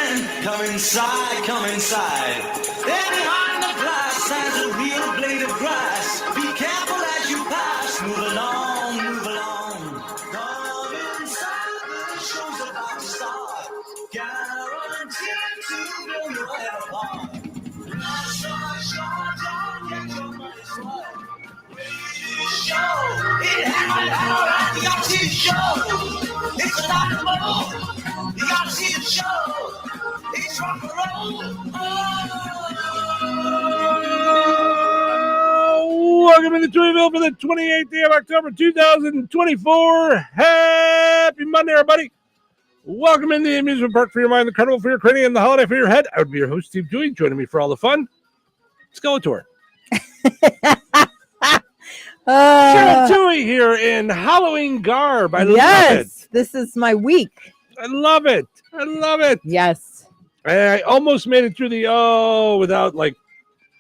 Come inside, come inside. There behind the glass stands a real blade of grass. Be careful as you pass. Move along, move along. Come inside, the show's about to start. Guaranteed to blow your head apart. Rush, don't get your money's worth. Show, it happened out at the Oxy Show. It's not a bubble. The Oxy Show. It's rock and roll. Welcome into Touhyville for the 28th day of October 2024. Happy Monday, everybody. Welcome into the amusement park for your mind, the carnival for your cranium, and the holiday for your head. I would be your host, Steve Touhy, joining me for all the fun. Skeletor. Cheryl Touhy here in Halloween garb. I love it. This is my week. I love it. I love it. Yes. I almost made it through the without like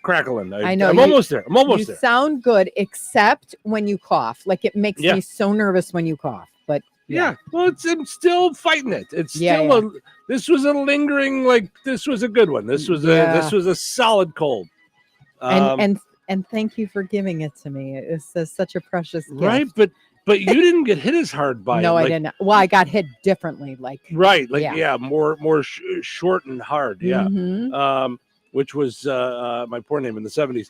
crackling. I know. I'm almost there. I'm almost you there. Sound good, except when you cough. Like it makes me so nervous when you cough. But yeah. Well, I'm still fighting it. It's still this was a lingering, like this was a good one. This was a solid cold. And thank you for giving it to me. It's such a precious gift. Right, but you didn't get hit as hard by it. No, I didn't. Well, I got hit differently. More short and hard. Yeah, mm-hmm. Which was my porn name in the 70s.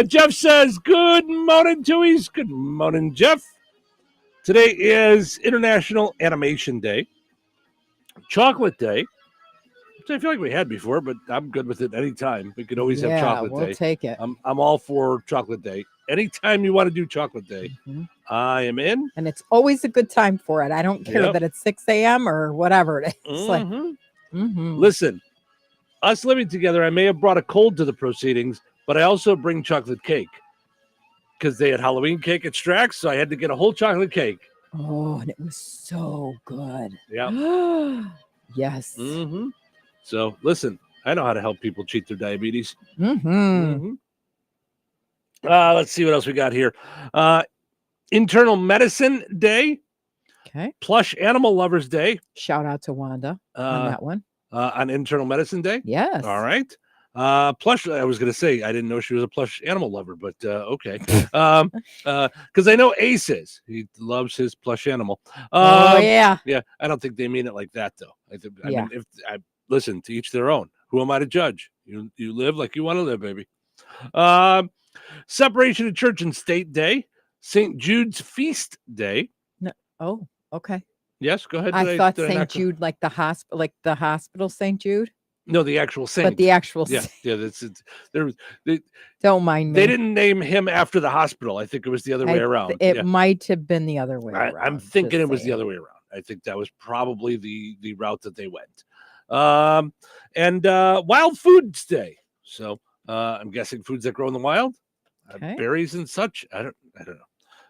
Jeff says, "Good morning, Touhies. Good morning, Jeff. Today is International Animation Day, Chocolate Day." I feel like we had before, but I'm good with it anytime. We could always have chocolate day. We'll take it. I'm all for chocolate day. Anytime you want to do chocolate day, I am in. And it's always a good time for it. I don't care that it's 6 a.m. or whatever it is. Listen, us living together, I may have brought a cold to the proceedings, but I also bring chocolate cake because they had Halloween cake at Strax, so I had to get a whole chocolate cake. Oh, and it was so good. Yeah. Yes. Mm-hmm. So, listen, I know how to help people cheat their diabetes. Let's see what else we got here. Internal Medicine Day. Okay. Plush Animal Lovers Day. Shout out to Wanda on that one. On Internal Medicine Day? Yes. All right. Plush, I was going to say, I didn't know she was a plush animal lover, but okay. Because I know Ace is. He loves his plush animal. Yeah. Yeah, I don't think they mean it like that, though. I mean, if I listen, to each their own. Who am I to judge? You live like you want to live, baby. Separation of Church and State Day. St. Jude's Feast Day. No. Oh, okay. Yes, go ahead. I thought St. Jude, like the hospital St. Jude. No, the actual saint. But the actual saint. Yeah, don't mind me. They didn't name him after the hospital. I think it was the other way around. It might have been the other way around. I'm thinking it was the other way around. I think that was probably the route that they went. And Wild Foods Day. So I'm guessing foods that grow in the wild, berries and such. I don't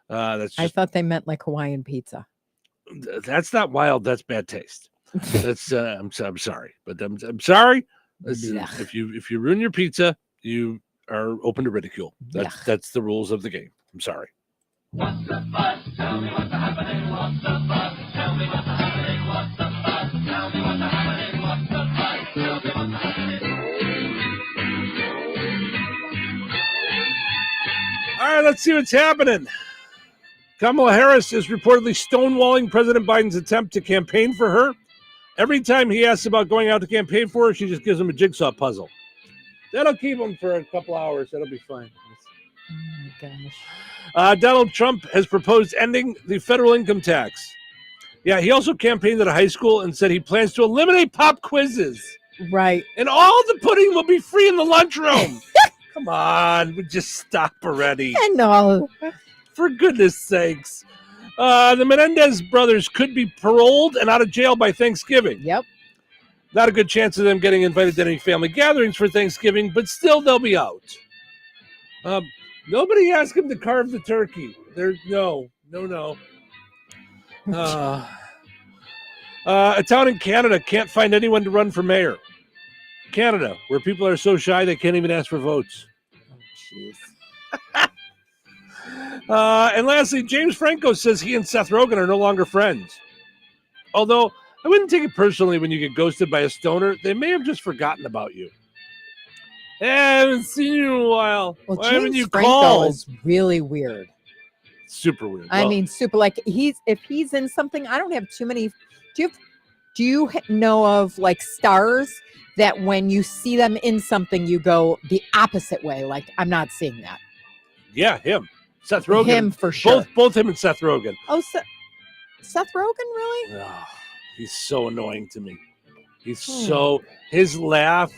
know. I thought they meant like Hawaiian pizza. That's not wild. That's bad taste. That's I'm sorry, but I'm sorry. If you ruin your pizza, you are open to ridicule. That's the rules of the game. I'm sorry. What's the fuss? Tell me what's happening. What's the fuss? Tell me what's happening. What's the fuss? Tell me what's happening. What's the fuss? Tell me what's happening. All right, let's see what's happening. Kamala Harris is reportedly stonewalling President Biden's attempt to campaign for her. Every time he asks about going out to campaign for her, she just gives him a jigsaw puzzle. That'll keep him for a couple hours. That'll be fine. Oh, my gosh. Donald Trump has proposed ending the federal income tax. Yeah, he also campaigned at a high school and said he plans to eliminate pop quizzes. Right. And all the pudding will be free in the lunchroom. Come on, we just stop already. I know. For goodness sakes. The Menendez brothers could be paroled and out of jail by Thanksgiving. Yep. Not a good chance of them getting invited to any family gatherings for Thanksgiving, but still they'll be out. Nobody asked him to carve the turkey. No. A town in Canada can't find anyone to run for mayor. Canada, where people are so shy they can't even ask for votes. Oh, jeez. And lastly, James Franco says he and Seth Rogen are no longer friends. Although I wouldn't take it personally when you get ghosted by a stoner. They may have just forgotten about you. Hey, I haven't seen you in a while. Well, Why haven't James you Franco called? is really weird. Super weird. I mean, super. Like if he's in something, I don't have too many. Do you know of like stars that when you see them in something, you go the opposite way? Like, I'm not seeing that. Yeah, him. Seth Rogen. Him for sure. Both him and Seth Rogen. Oh, Seth Rogen, really? Oh, he's so annoying to me. His laugh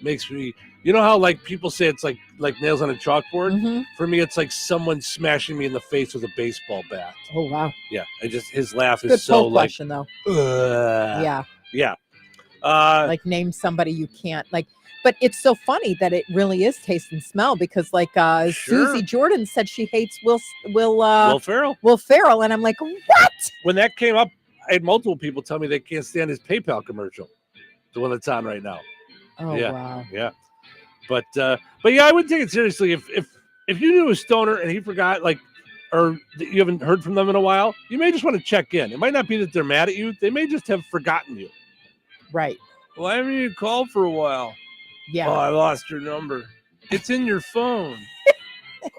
makes me. You know how like people say it's like nails on a chalkboard? Mm-hmm. For me, it's like someone smashing me in the face with a baseball bat. Oh wow! Yeah, his laugh is Good so poll like. question though. Yeah. Like name somebody you can't like. But it's so funny that it really is taste and smell because like Sure. Susie Jordan said she hates Will Ferrell. Will Ferrell, and I'm like, what? When that came up, I had multiple people tell me they can't stand his PayPal commercial, the one that's on right now. Oh Yeah. wow! Yeah. But yeah, I wouldn't take it seriously if you knew a stoner and he forgot, like, or you haven't heard from them in a while. You may just want to check in. It might not be that they're mad at you; they may just have forgotten you. Right. Why haven't you called for a while? Yeah. Oh, I lost your number. It's in your phone.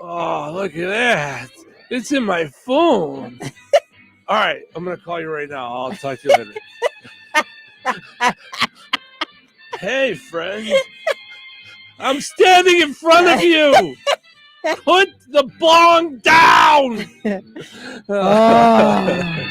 Oh, look at that! It's in my phone. All right, I'm gonna call you right now. I'll talk to you later. Hey, friend. I'm standing in front of you. Put the bong down. Oh.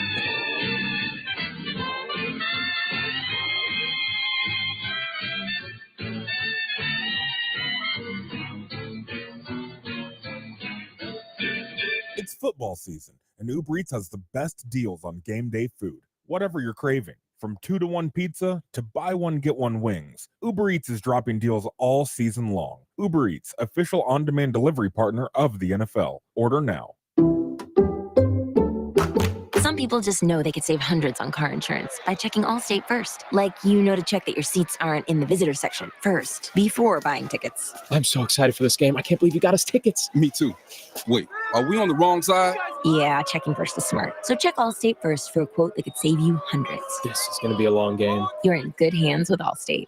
It's football season, and Uber Eats has the best deals on game day food. Whatever you're craving, from 2-to-1 pizza to buy one get one wings, Uber Eats is dropping deals all season long. Uber Eats, official on-demand delivery partner of the NFL. Order now. Some people just know they could save hundreds on car insurance by checking Allstate first. Like, to check that your seats aren't in the visitor section first, before buying tickets. I'm so excited for this game. I can't believe you got us tickets. Me too. Wait, are we on the wrong side? Yeah, checking first is smart. So check Allstate first for a quote that could save you hundreds. This is going to be a long game. You're in good hands with Allstate.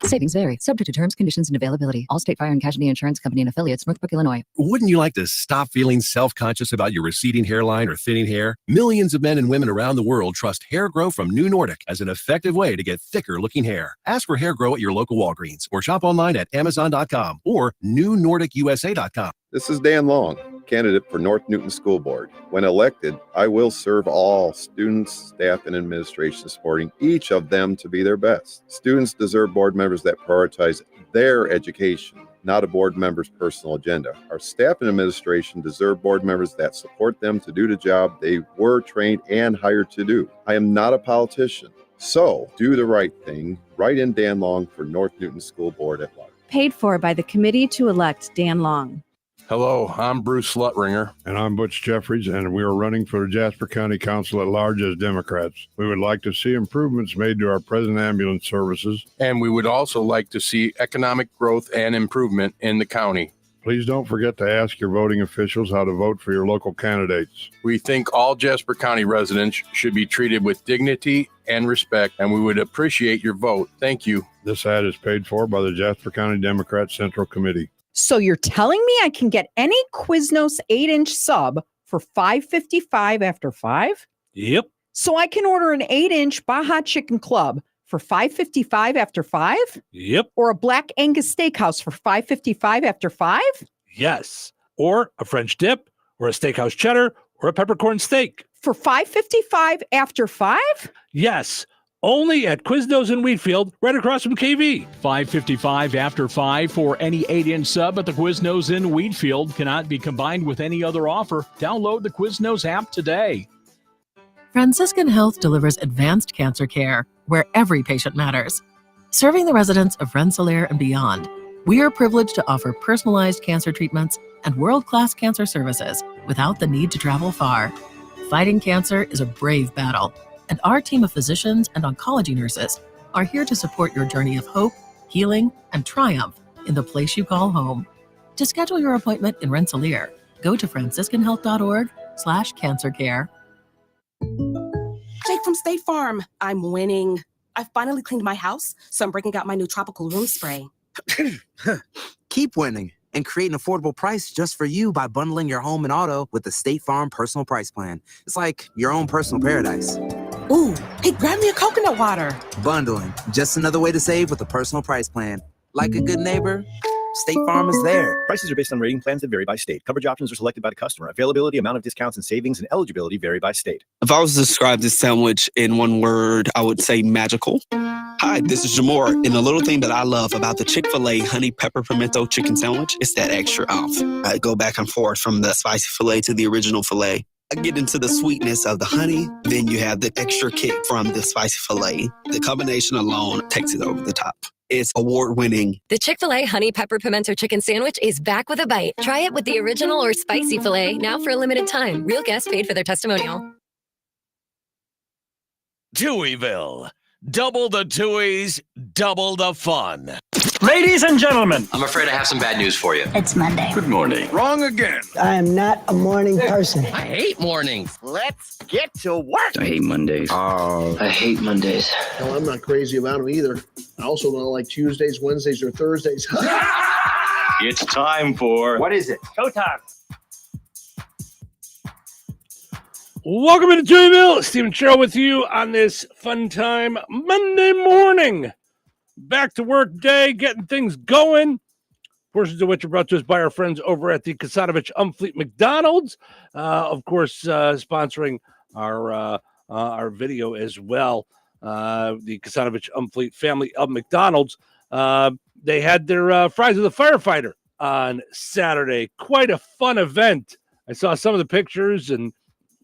Savings vary, subject to terms, conditions, and availability. Allstate Fire and Casualty Insurance Company and affiliates, Northbrook, Illinois. Wouldn't you like to stop feeling self-conscious about your receding hairline or thinning hair? Millions of men and women around the world trust Hair Grow from New Nordic as an effective way to get thicker-looking hair. Ask for Hair Grow at your local Walgreens or shop online at Amazon.com or NewNordicUSA.com. This is Dan Long, candidate for North Newton School Board. When elected, I will serve all students, staff, and administration, supporting each of them to be their best. Students deserve board members that prioritize their education, not a board member's personal agenda. Our staff and administration deserve board members that support them to do the job they were trained and hired to do. I am not a politician, so do the right thing. Write in Dan Long for North Newton School Board at large. Paid for by the committee to elect Dan Long. Hello, I'm Bruce Slutringer. And I'm Butch Jeffries, and we are running for the Jasper County Council at large as Democrats. We would like to see improvements made to our present ambulance services. And we would also like to see economic growth and improvement in the county. Please don't forget to ask your voting officials how to vote for your local candidates. We think all Jasper County residents should be treated with dignity and respect, and we would appreciate your vote. Thank you. This ad is paid for by the Jasper County Democrat Central Committee. So you're telling me I can get any Quiznos 8-inch sub for $5.55 after 5? Yep. So I can order an 8-inch Baja Chicken Club for $5.55 after 5? Yep. Or a Black Angus Steakhouse for $5.55 after 5? Yes. Or a French dip, or a steakhouse cheddar, or a peppercorn steak. For $5.55 after 5? Yes. Only at Quiznos in Wheatfield, right across from KV. $5.55 after 5 for any 8-inch sub at the Quiznos in Wheatfield. Cannot be combined with any other offer. Download the Quiznos app today. Franciscan Health delivers advanced cancer care where every patient matters. Serving the residents of Rensselaer and beyond, we are privileged to offer personalized cancer treatments and world-class cancer services without the need to travel far. Fighting cancer is a brave battle, and our team of physicians and oncology nurses are here to support your journey of hope, healing, and triumph in the place you call home. To schedule your appointment in Rensselaer, go to franciscanhealth.org/cancercare. Jake from State Farm. I'm winning. I finally cleaned my house, so I'm breaking out my new tropical room spray. Keep winning and create an affordable price just for you by bundling your home and auto with the State Farm Personal Price Plan. It's like your own personal paradise. Ooh, hey, grab me a coconut water. Bundling, just another way to save with a personal price plan. Like a good neighbor, State Farm is there. Prices are based on rating plans that vary by state. Coverage options are selected by the customer. Availability, amount of discounts and savings, and eligibility vary by state. If I was to describe this sandwich in one word, I would say magical. Hi, this is Jamor, and the little thing that I love about the Chick-fil-A honey pepper pimento chicken sandwich is that extra oomph. I go back and forth from the spicy filet to the original filet. I get into the sweetness of the honey, then you have the extra kick from the spicy filet. The combination alone takes it over the top. It's award-winning. The Chick-fil-A Honey Pepper Pimento Chicken Sandwich is back with a bite. Try it with the original or spicy filet, now for a limited time. Real guests paid for their testimonial. Touhyville. Double the Touhies, double the fun. Ladies and gentlemen, I'm afraid I have some bad news for you. It's Monday. Good morning. Wrong again. I am not a morning person. I hate mornings. Let's get to work. I hate Mondays. I hate Mondays. No, I'm not crazy about them either. I also don't like Tuesdays, Wednesdays, or Thursdays. It's time for... What is it? Showtime. Welcome to Touhyville. Stephen Cheryl with you on this fun time Monday morning. Back to work day, getting things going. Portions of which are brought to us by our friends over at the Touhyville Umfleet McDonald's. Of course, sponsoring our video as well. The Touhyville Umfleet family of McDonald's. They had their Fries of the Firefighter on Saturday. Quite a fun event. I saw some of the pictures and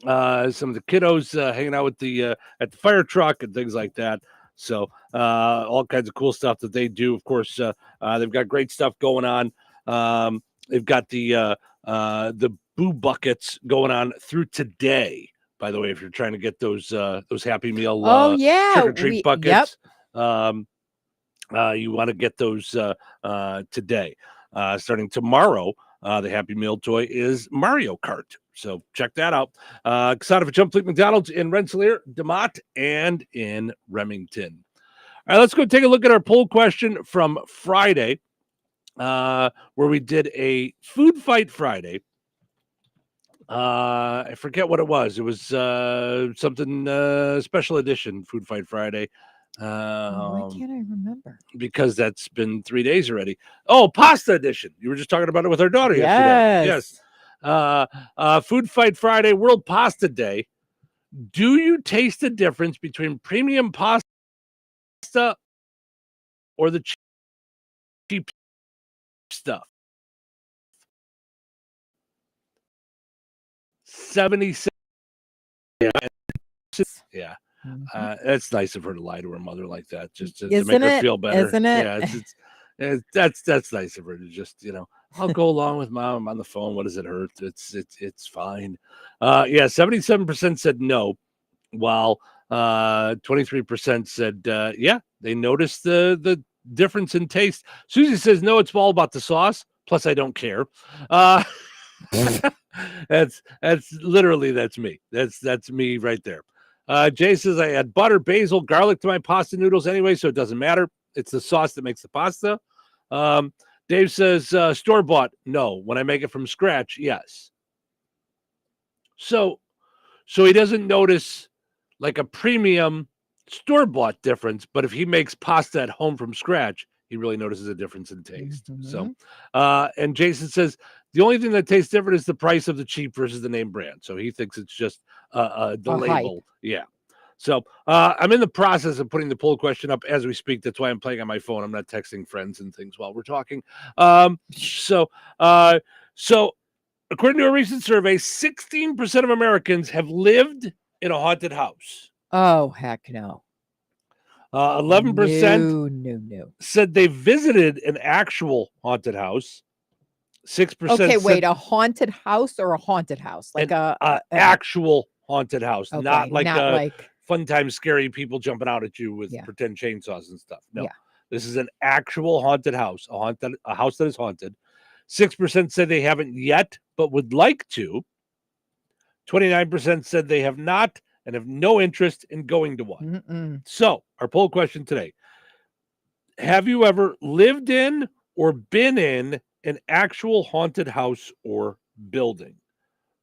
some of the kiddos hanging out with the at the fire truck and things like that. So all kinds of cool stuff that they do. Of course, they've got great stuff going on. They've got the boo buckets going on through today. By the way, if you're trying to get those Happy Meal trick or treat buckets, you want to get those today. Starting tomorrow, the Happy Meal toy is Mario Kart. So check that out. Touhyville Umfleet McDonald's in Rensselaer, DeMotte, and in Remington. All right, let's go take a look at our poll question from Friday, where we did a Food Fight Friday. I forget what it was. It was something special edition Food Fight Friday. Why can't I remember? Because that's been 3 days already. Oh, pasta edition. You were just talking about it with our daughter yesterday. Yes. Food Fight Friday, World Pasta Day. Do you taste the difference between premium pasta or the cheap stuff? 76. Yeah. That's nice of her to lie to her mother like that, just to make her feel better. Isn't it? Yeah, that's nice of her to just, I'll go along with mom. I'm on the phone. What does it hurt? It's fine. 77% said no, while 23% said yeah, they noticed the difference in taste. Susie says no, it's all about the sauce. Plus, I don't care. That's literally that's me. That's me right there. Jay says I add butter, basil, garlic to my pasta noodles anyway, so it doesn't matter. It's the sauce that makes the pasta. Dave says store-bought. No. When I make it from scratch, yes. So he doesn't notice like a premium store-bought difference, but if he makes pasta at home from scratch, he really notices a difference in taste. So, and Jason says the only thing that tastes different is the price of the cheap versus the name brand. So he thinks it's just the label. Hype. Yeah. So I'm in the process of putting the poll question up as we speak. That's why I'm playing on my phone. I'm not texting friends and things while we're talking. So according to a recent survey, 16% of Americans have lived in a haunted house. Oh, heck no. 11% No. said they visited an actual haunted house. 6%. Okay, wait, a haunted house or a haunted house? Like a actual haunted house, okay, not like fun time scary people jumping out at you with pretend chainsaws and stuff. No, this is an actual haunted house, a house that is haunted. 6% said they haven't yet, but would like to. 29% said they have not and have no interest in going to one. Mm-mm. So, our poll question today: have you ever lived in or been in an actual haunted house or building?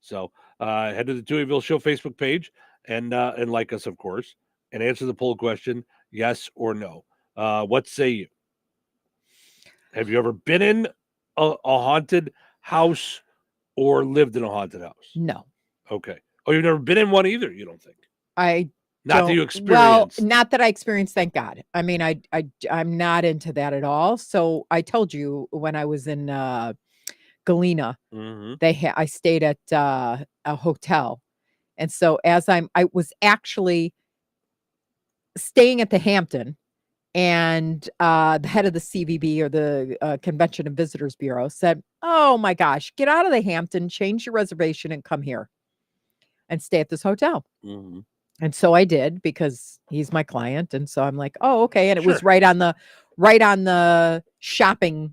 So, head to the Touhyville Show Facebook page and like us, of course, and answer the poll question: yes or no. What say you? Have you ever been in a haunted house or lived in a haunted house? No. Okay. Oh, you've never been in one either, you don't think? Not that you Well, experienced. not that I experienced, thank God. I mean, I'm not into that at all. So I told you when I was in Galena, Mhm. I stayed at a hotel. And so I was actually staying at the Hampton, and the head of the CVB, or the Convention and Visitors Bureau, said, "Oh my gosh, get out of the Hampton, change your reservation and come here and stay at this hotel." Mhm. And so I did, because he's my client, and so I'm like, "Oh, okay." And it was Sure. right on the shopping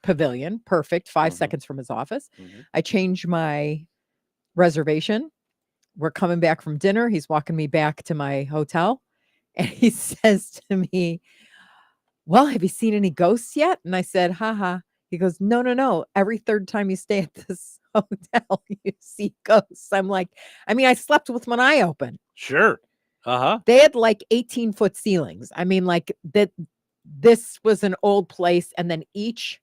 pavilion. Perfect. 5 seconds from his office. I changed my reservation. We're coming back from dinner. He's walking me back to my hotel, and he says to me, "Well, have you seen any ghosts yet?" And I said, "Haha." He goes, "No, no, no. Every third time you stay at this hotel, you see ghosts." I'm like, I mean, I slept with one eye open. Sure. Uh-huh. They had like 18-foot ceilings. I mean, like that. This was an old place, and then each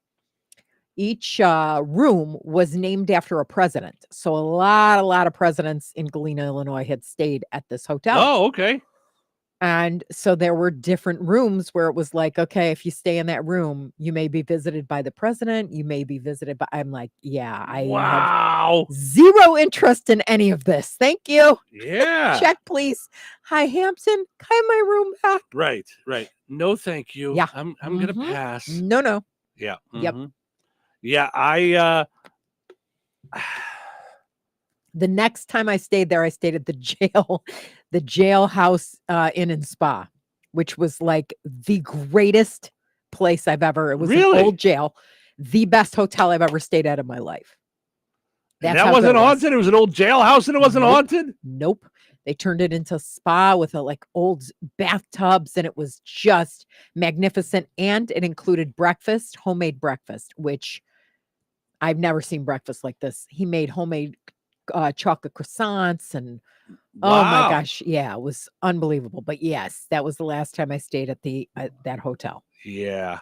room was named after a president. So a lot of presidents in Galena, Illinois, had stayed at this hotel. Oh, okay. And so there were different rooms where it was like, okay, if you stay in that room, you may be visited by the president. You may be visited by. I'm like, yeah, I Wow. have zero interest in any of this. Thank you. Yeah. Check, please. Hi, Hampton. Can I have my room back? Right. No, thank you. Yeah. I'm gonna pass. No. Yeah. Yep. mhm. Yeah, I The next time I stayed there, I stayed at the jailhouse inn and spa, which was like the greatest place I've ever. It was Really? an old jail, the best hotel I've ever stayed at in my life. and That's that how good wasn't it was. haunted. It was an old jailhouse and it wasn't Nope. haunted. Nope. They turned it into a spa with like old bathtubs, and it was just magnificent. And it included breakfast, homemade breakfast, which I've never seen breakfast like this. He made homemade chocolate croissants, and oh my Wow. gosh, yeah, it was unbelievable. But yes, that was the last time I stayed at that hotel. Yeah.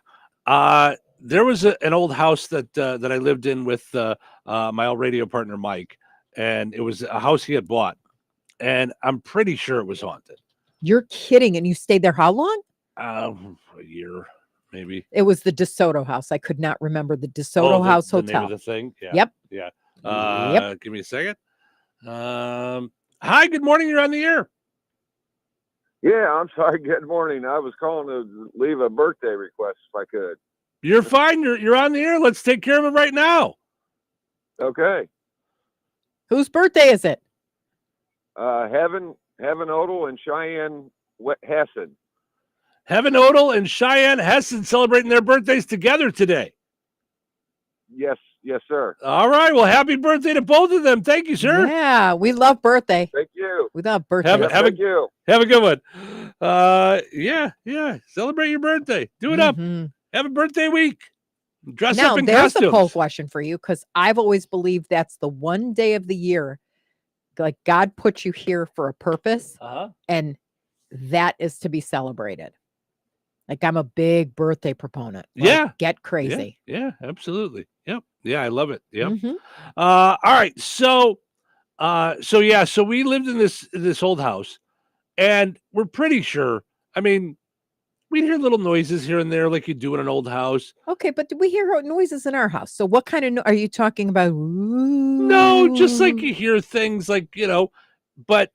There was an old house that I lived in with my old radio partner Mike, and it was a house he had bought, and I'm pretty sure it was haunted. You're kidding. And you stayed there how long? A year, maybe. It was the DeSoto house. I could not remember the DeSoto House the Hotel. name of the thing. Yeah. Yep. Yeah. Yep. Give me a second. Hi, good morning. You're on the air. Yeah, I'm sorry. Good morning. I was calling to leave a birthday request if I could. You're fine. You're on the air. Let's take care of it right now. Okay. Whose birthday is it? Heaven Odell and Cheyenne Hessen. Heaven Odell and Cheyenne Hessen celebrating their birthdays together today. Yes, sir. All right. Well, happy birthday to both of them. Thank you, sir. Yeah, we love birthday. Thank you. We love birthday. Thank you. Have a good one. Yeah. Celebrate your birthday. Do it up. Have a birthday week. Dress Now, up in there's costumes. a poll question for you, because I've always believed that's the one day of the year, like God put you here for a purpose, and that is to be celebrated. Like, I'm a big birthday proponent. Like, Yeah. get crazy. Yeah, absolutely. Yep. Yeah, I love it. Yep. Mhm. All right. So we lived in this old house, and we're pretty sure. I mean, we'd hear little noises here and there, like you do in an old house. Okay, but do we hear noises in our house? So what kind of are you talking about? No, just like you hear things like, but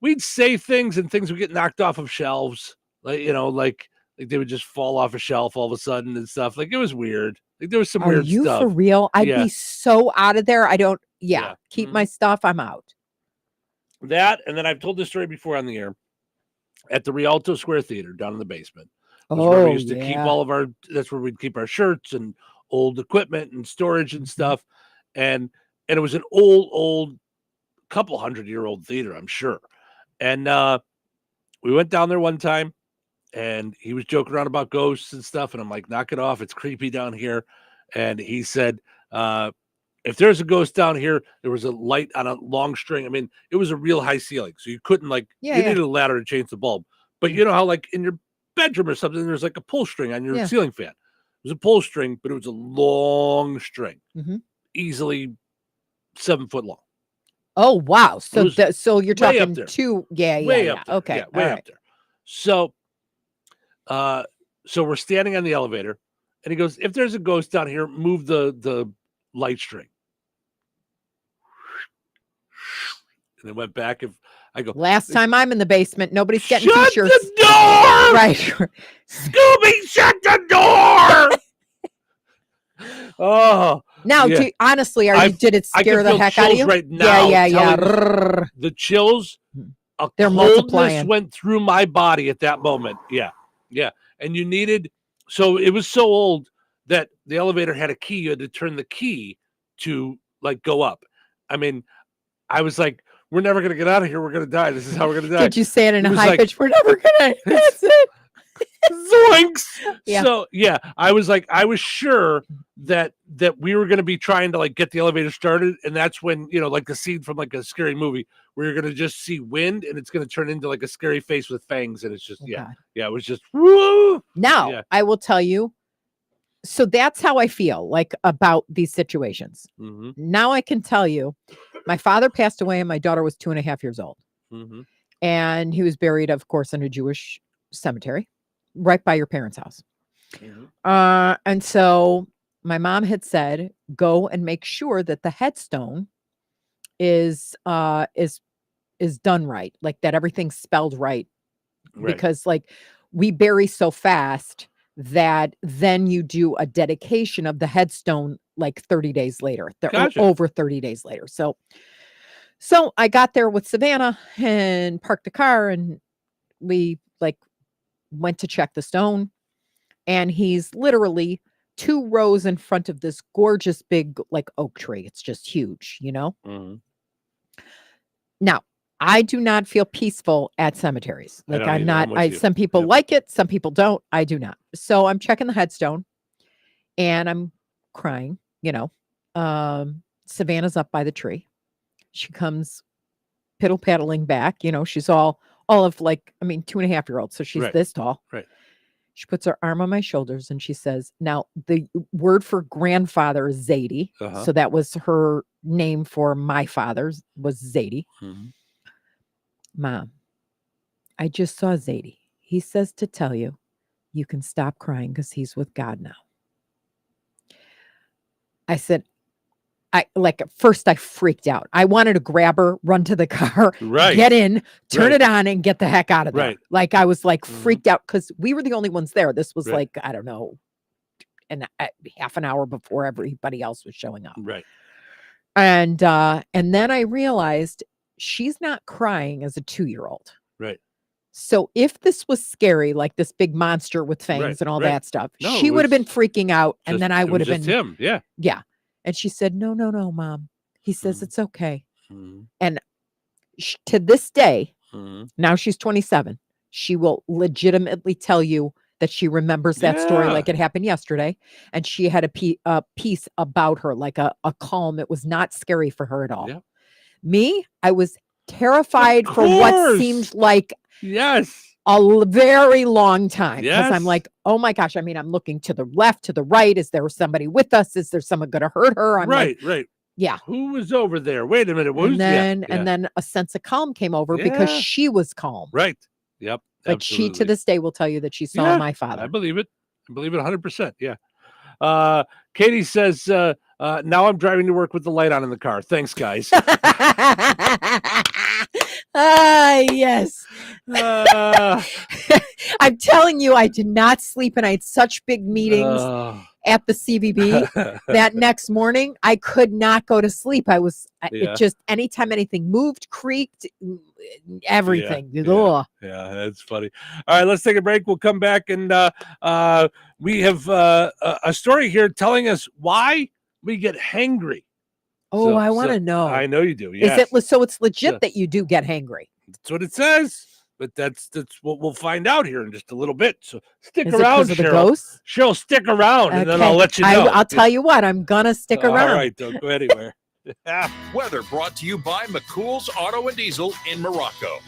we'd say things and things would get knocked off of shelves. Like, like they would just fall off a shelf all of a sudden and stuff. Like, it was weird. Like, there was some Are weird you stuff. for real? I'd Yeah. be so out of there. I don't. Yeah, keep Mm-hmm. my stuff. I'm out. That, and then I've told this story before on the air. At the Rialto Square Theater down in the basement. Was where we used to keep all of that's where we'd keep our shirts and old equipment and storage and stuff. And it was an old couple 100-year-old theater, I'm sure. And we went down there one time, and he was joking around about ghosts and stuff. And I'm like, knock it off. It's creepy down here. And he said, if there's a ghost down here, there was a light on a long string. I mean, it was a real high ceiling. So you couldn't you needed a ladder to change the bulb. But you know how like in your bedroom or something, there's like a pull string on your ceiling fan. It was a pull string, but it was a long string, easily 7 foot long. Oh, wow. So so you're way talking up there. way up there. Okay. Yeah, way all up right. there. So so we're standing on the elevator, and he goes, if there's a ghost down here, move the light string. And it went back. If I go, Last time I'm in the basement, nobody's getting shut t-shirts. the door! Right. Scooby, shut the door! Oh. Now, yeah. honestly, did it I scare can the feel heck out of chills you? right now. Yeah. The chills, They're coldness multiplying. went through my body at that moment. Yeah. And you needed, so it was so old that the elevator had a key. You had to turn the key to like go up. I mean, I was like, we're never going to get out of here. We're going to die. This is how we're going to die. Did you say it in a was high like, pitch? We're never gonna. That's it. Zoinks. Yeah. So I was like, I was sure that we were going to be trying to like get the elevator started, and that's when like the scene from like a scary movie where you're going to just see wind and it's going to turn into like a scary face with fangs, and it's just it was just woo. Now I will tell you. So that's how I feel like about these situations. Now I can tell you, my father passed away and my daughter was 2.5 years old, and he was buried, of course, in a Jewish cemetery right by your parents' house. And so my mom had said, go and make sure that the headstone is done right, like that everything's spelled right. Because like we bury so fast that then you do a dedication of the headstone like 30 days later. Gotcha. Over 30 days later. So I got there with Savannah and parked the car, and we like went to check the stone, and he's literally 2 rows in front of this gorgeous big like oak tree. It's just huge, Now, I do not feel peaceful at cemeteries. Like I'm not, some people like it, some people don't. I do not. So I'm checking the headstone and I'm crying, Savannah's up by the tree. She comes piddle paddling back, she's all of like, 2.5-year-old. So she's this tall. Right. She puts her arm on my shoulders and she says, now the word for grandfather is Zadie. So that was her name for my father's was Zadie. Mom, I just saw Zadie. He says to tell you, you can stop crying because he's with God now. I said, at first I freaked out. I wanted to grab her, run to the car, get in, turn it on, and get the heck out of there. Like I was like freaked out because we were the only ones there. This was like, I don't know, half an hour before everybody else was showing up. Right. And then I realized she's not crying as a 2-year-old. Right. So if this was scary, like this big monster with fangs and all that stuff, she would have been freaking out, and then I would have been him. Yeah. Yeah. And she said, no, Mom. He says it's okay. And to this day, now she's 27, she will legitimately tell you that she remembers that story like it happened yesterday. And she had a piece about her, like a calm. It was not scary for her at all. Yeah. Me, I was terrified for what seemed like a very long time. Because I'm like, oh my gosh. I'm looking to the left, to the right. Is there somebody with us? Is there someone going to hurt her? I'm right. Yeah. Who was over there? Wait a minute. And then a sense of calm came over because she was calm. Right. Yep. But she to this day will tell you that she saw my father. I believe it. 100%. Yeah. Katie says, now I'm driving to work with the light on in the car. Thanks, guys. Yes. I'm telling you, I did not sleep, and I had such big meetings at the CVB that next morning I could not go to sleep. I was it just anytime anything moved, creaked, everything. Yeah, that's funny. All right, let's take a break. We'll come back, and we have a story here telling us why we get hangry. Oh, I want to know. I know you do. Yes. Is it so? It's legit that you do get hangry. That's what it says. But that's what we'll find out here in just a little bit. So stick Is it around, 'cause of the Cheryl. ghosts? Cheryl, stick around, and then Okay. I'll let you know. I'll tell you what, I'm gonna stick around. All right, don't go anywhere. Weather brought to you by McCool's Auto and Diesel in Morocco.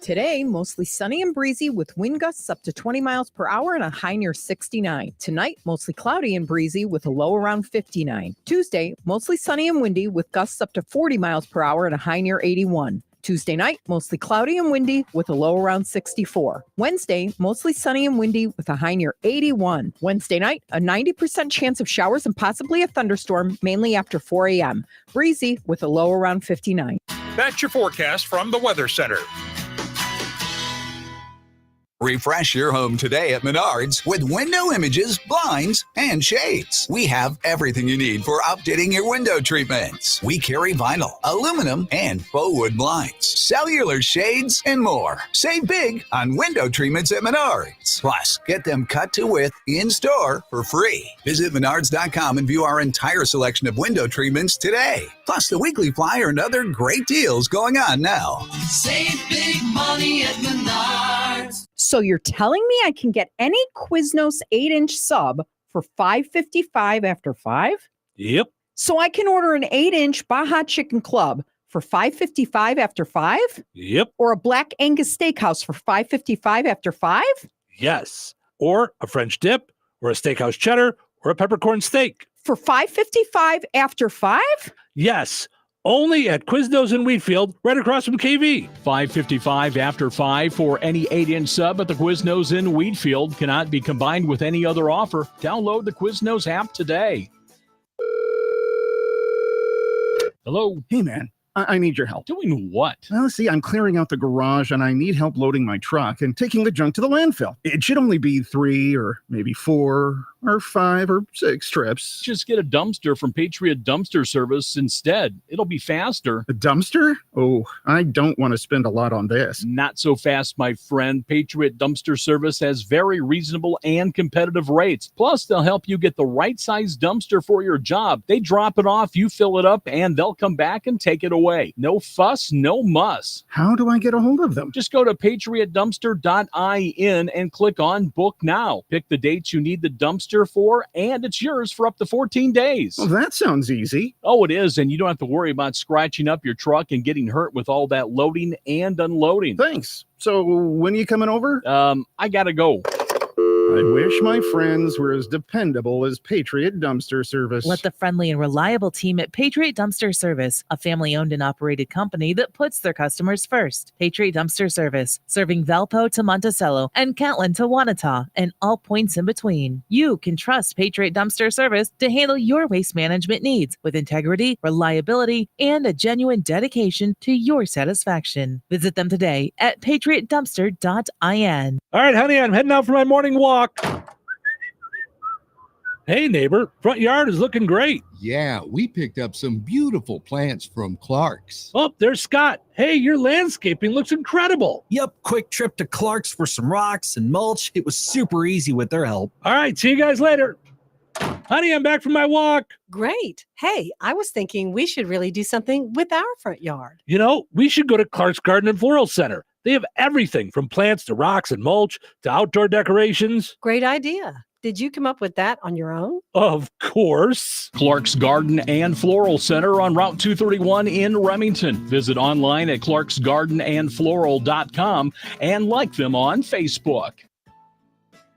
Today, mostly sunny and breezy with wind gusts up to 20 miles per hour and a high near 69. Tonight, mostly cloudy and breezy with a low around 59. Tuesday, mostly sunny and windy with gusts up to 40 miles per hour and a high near 81. Tuesday night, mostly cloudy and windy with a low around 64. Wednesday, mostly sunny and windy with a high near 81. Wednesday night, a 90% chance of showers and possibly a thunderstorm, mainly after 4 a.m. Breezy with a low around 59. That's your forecast from the Weather Center. Refresh your home today at Menards with window images, blinds, and shades. We have everything you need for updating your window treatments. We carry vinyl, aluminum, and faux wood blinds, cellular shades, and more. Save big on window treatments at Menards. Plus, get them cut to width in-store for free. Visit Menards.com and view our entire selection of window treatments today. Plus, the weekly flyer and other great deals going on now. Save big money at Menards. So you're telling me I can get any Quiznos 8-inch sub for $5.55 after 5? Yep. So I can order an 8-inch Baja Chicken Club for $5.55 after 5? Yep. Or a Black Angus Steakhouse for $5.55 after 5? Yes. Or a French dip, or a steakhouse cheddar, or a peppercorn steak. For $5.55 after 5? Yes. Only at Quiznos in Wheatfield, right across from KV. $5.55 after 5 for any 8-inch sub at the Quiznos in Wheatfield. Cannot be combined with any other offer. Download the Quiznos app today. Hello. Hey, man. I need your help. Doing what? Well, see, I'm clearing out the garage and I need help loading my truck and taking the junk to the landfill. It should only be 3 or maybe 4 or 5 or 6 trips. Just get a dumpster from Patriot Dumpster Service instead. It'll be faster. A dumpster? Oh, I don't want to spend a lot on this. Not so fast, my friend. Patriot Dumpster Service has very reasonable and competitive rates. Plus, they'll help you get the right size dumpster for your job. They drop it off, you fill it up, and they'll come back and take it away. No fuss, no muss. How do I get a hold of them? Just go to patriotdumpster.in and click on Book Now. Pick the dates you need the dumpster for, and it's yours for up to 14 days. Well, that sounds easy. Oh, it is, and you don't have to worry about scratching up your truck and getting hurt with all that loading and unloading. Thanks. So when are you coming over? I gotta go. I wish my friends were as dependable as Patriot Dumpster Service. Let the friendly and reliable team at Patriot Dumpster Service, a family-owned and operated company that puts their customers first. Patriot Dumpster Service, serving Valpo to Monticello and Catlin to Wanata and all points in between. You can trust Patriot Dumpster Service to handle your waste management needs with integrity, reliability, and a genuine dedication to your satisfaction. Visit them today at patriotdumpster.in. All right, honey, I'm heading out for my morning walk. Hey, neighbor, front yard is looking great. Yeah, we picked up some beautiful plants from Clark's. Oh, there's Scott. Hey, your landscaping looks incredible. Yep, quick trip to Clark's for some rocks and mulch. It was super easy with their help. All right, see you guys later. Honey, I'm back from my walk. Great. Hey, I was thinking we should really do something with our front yard. You know, we should go to Clark's Garden and Floral Center. They have everything from plants to rocks and mulch to outdoor decorations. Great idea. Did you come up with that on your own? Of course. Clark's Garden and Floral Center on Route 231 in Remington. Visit online at clarksgardenandfloral.com and like them on Facebook.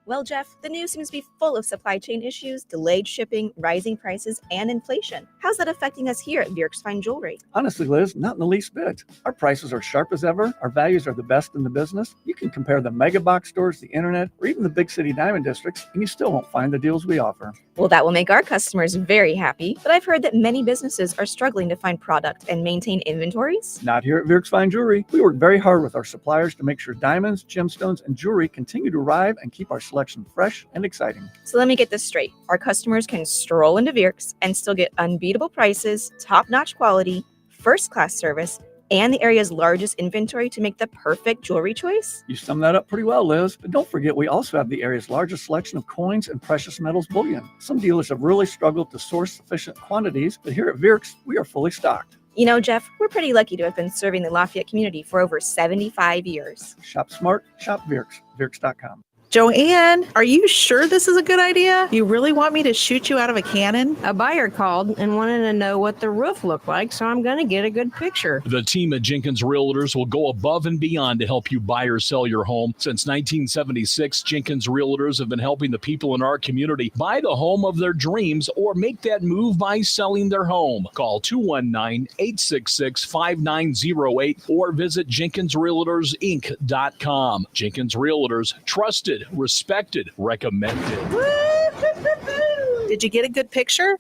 Well, Jeff, the news seems to be full of supply chain issues, delayed shipping, rising prices, and inflation. How's that affecting us here at Bjork's Fine Jewelry? Honestly, Liz, not in the least bit. Our prices are sharp as ever. Our values are the best in the business. You can compare the mega box stores, the internet, or even the big city diamond districts, and you still won't find the deals we offer. Well, that will make our customers very happy, but I've heard that many businesses are struggling to find product and maintain inventories. Not here at Bjork's Fine Jewelry. We work very hard with our suppliers to make sure diamonds, gemstones, and jewelry continue to arrive and keep our selection fresh and exciting. So let me get this straight. Our customers can stroll into Bjork's and still get unbeatable prices, top-notch quality, first-class service, and the area's largest inventory to make the perfect jewelry choice? You summed that up pretty well, Liz. But don't forget, we also have the area's largest selection of coins and precious metals bullion. Some dealers have really struggled to source sufficient quantities, but here at Bjork's, we are fully stocked. You know, Jeff, we're pretty lucky to have been serving the Lafayette community for over 75 years. Shop smart, shop Virks. Virks.com. Joanne, are you sure this is a good idea? You really want me to shoot you out of a cannon? A buyer called and wanted to know what the roof looked like, so I'm going to get a good picture. The team at Jenkins Realtors will go above and beyond to help you buy or sell your home. Since 1976, Jenkins Realtors have been helping the people in our community buy the home of their dreams or make that move by selling their home. Call 219-866-5908 or visit JenkinsRealtorsInc.com. Jenkins Realtors, trusted, respected, recommended. Did you get a good picture?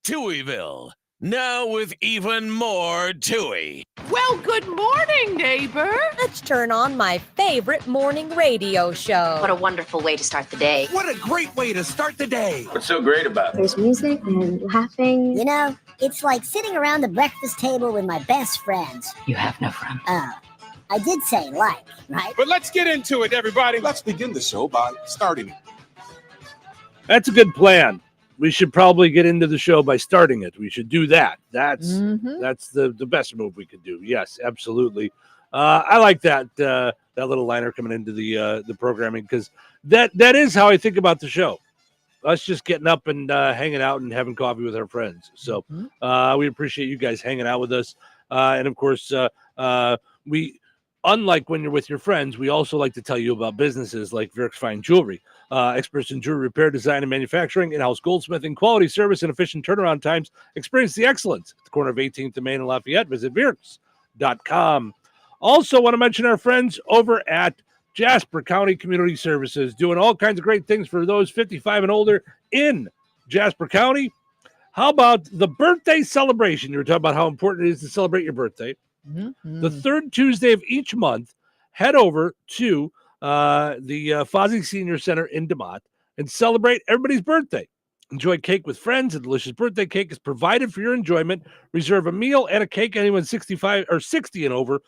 Touhyville, now with even more Touhy. Well, good morning, neighbor. Let's turn on my favorite morning radio show. What a wonderful way to start the day. What a great way to start the day. What's so great about it? There's music and laughing. You know, it's like sitting around the breakfast table with my best friends. You have no friends. Oh, I did say like, right? But let's get into it, everybody. Let's begin the show by starting it. That's a good plan. We should probably get into the show by starting it. We should do that. That's the best move we could do. Yes, absolutely. I like that that little liner coming into the programming, because that is how I think about the show. Us just getting up and hanging out and having coffee with our friends. So we appreciate you guys hanging out with us. And of course, we, unlike when you're with your friends, we also like to tell you about businesses like Virks Fine Jewelry. Experts in jewelry repair, design, and manufacturing, in-house goldsmithing, quality service, and efficient turnaround times. Experience the excellence at the corner of 18th and Main and Lafayette. Visit Virks.com. Also want to mention our friends over at Jasper County Community Services, doing all kinds of great things for those 55 and older in Jasper County. How about the birthday celebration? You were talking about how important it is to celebrate your birthday. The third Tuesday of each month, head over to the Fozzie Senior Center in DeMont and celebrate everybody's birthday. Enjoy cake with friends. A delicious birthday cake is provided for your enjoyment. Reserve a meal and a cake. Anyone 65 or 60 and over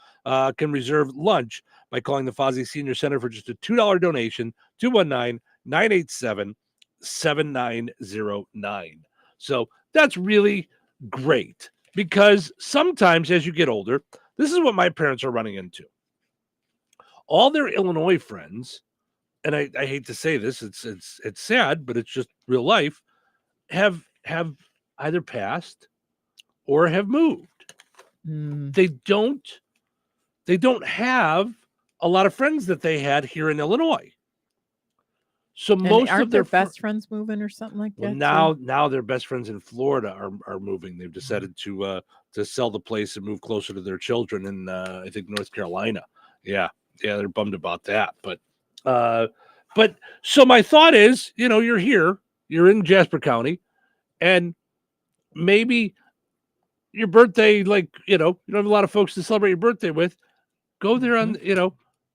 can reserve lunch by calling the Fozzie Senior Center for just a $2 donation, 219-987-7909. So that's really great, because sometimes as you get older, this is what my parents are running into. All their Illinois friends, and I hate to say this, it's sad, but it's just real life, have either passed or have moved. They don't have a lot of friends that they had here in Illinois. So most aren't of their best friends moving or something like that. Now their best friends in Florida are moving. They've decided to sell the place and move closer to their children in I think North Carolina. Yeah, they're bummed about that. But so my thought is, you're here, you're in Jasper County, and maybe your birthday, you don't have a lot of folks to celebrate your birthday with. Go there on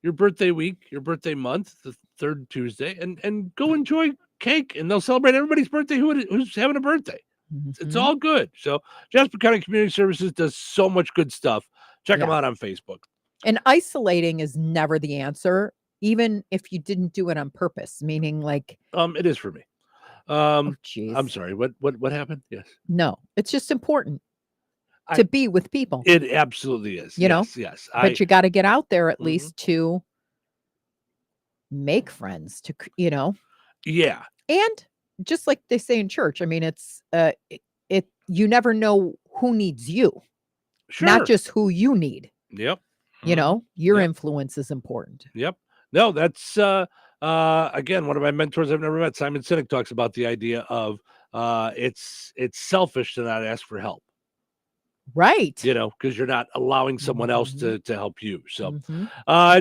your birthday week, your birthday month, the third Tuesday, and go enjoy cake, and they'll celebrate everybody's birthday who's having a birthday. It's all good. So Jasper County Community Services does so much good stuff. Check them out on Facebook. And isolating is never the answer, even if you didn't do it on purpose, meaning it is for me. I'm sorry. What happened? Yes. No, it's just important to be with people. It absolutely is. Yes. But you got to get out there at least to make friends, Yeah. And just like they say in church, I mean, it's you never know who needs you, not just who you need. Yep. Your influence is important. Yep. No, that's again, one of my mentors I've never met, Simon Sinek, talks about the idea of it's selfish to not ask for help. Right. Because you're not allowing someone else to help you. So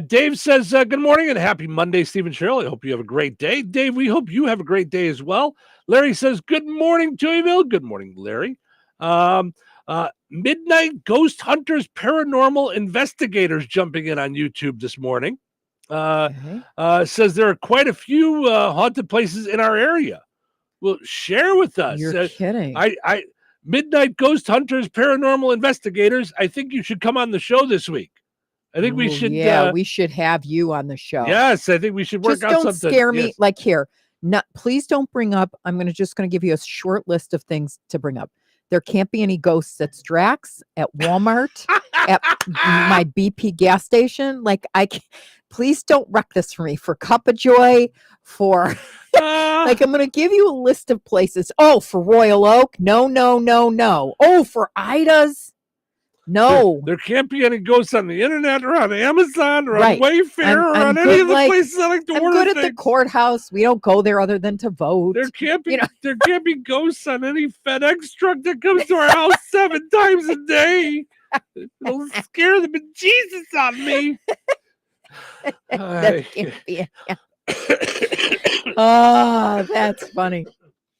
Dave says, good morning and happy Monday, Steve and Cheryl. I hope you have a great day. Dave, we hope you have a great day as well. Larry says, good morning, Touhyville. Good morning, Larry. Midnight Ghost Hunters Paranormal Investigators jumping in on YouTube this morning. Says there are quite a few haunted places in our area. Well, share with us. You're kidding. Midnight Ghost Hunters Paranormal Investigators, I think you should come on the show this week. I think we should. Yeah, we should have you on the show. Yes, I think we should work out something. Don't scare me. Here, please don't bring up. I'm going to give you a short list of things to bring up. There can't be any ghosts at Strax, at Walmart, at my BP gas station. Like, please don't wreck this for me. For Cup of Joy, for like, I'm going to give you a list of places. Oh, for Royal Oak. No, no, no, no. Oh, for Ida's. No. There can't be any ghosts on the internet or on Amazon or Right. on Wayfair or I'm on good, any of the like, places I like to I'm order good at the things. courthouse. We don't go there other than to vote. There can't be there can't be ghosts on any FedEx truck that comes to our house 7 times a day. It'll scare the bejesus out of me. That can't be. Oh, that's funny.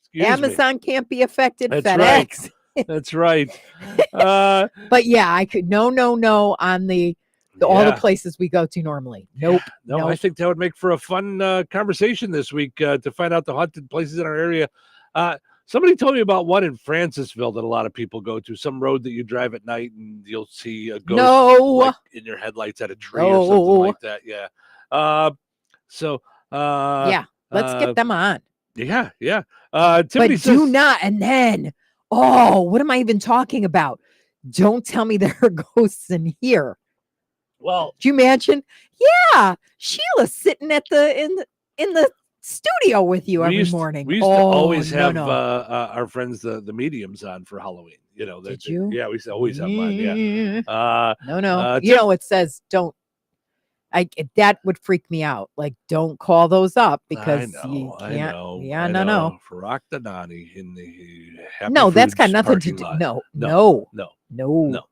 Excuse Amazon can't be affected. That's FedEx. right. That's right. But yeah, I could no on all the places we go to normally. Nope. No, nope. I think that would make for a fun conversation this week to find out the haunted places in our area. Somebody told me about one in Francisville that a lot of people go to. Some road that you drive at night and you'll see a ghost like, in your headlights at a tree or something like that. Yeah. Yeah, let's get them on. Yeah. But Tiffany says, do not. And then, what am I even talking about? Don't tell me there are ghosts in here. Well, do you imagine? Yeah, Sheila's sitting at in the studio with you every morning. We used to always have our friends, the mediums, on for Halloween. You know, did you? Yeah, we used to always have mine. Yeah. No. It says don't. That would freak me out. Like, don't call those up because you can't. No. Farak Danani in the Happy no, that's got Foods nothing to parking do. lot. No.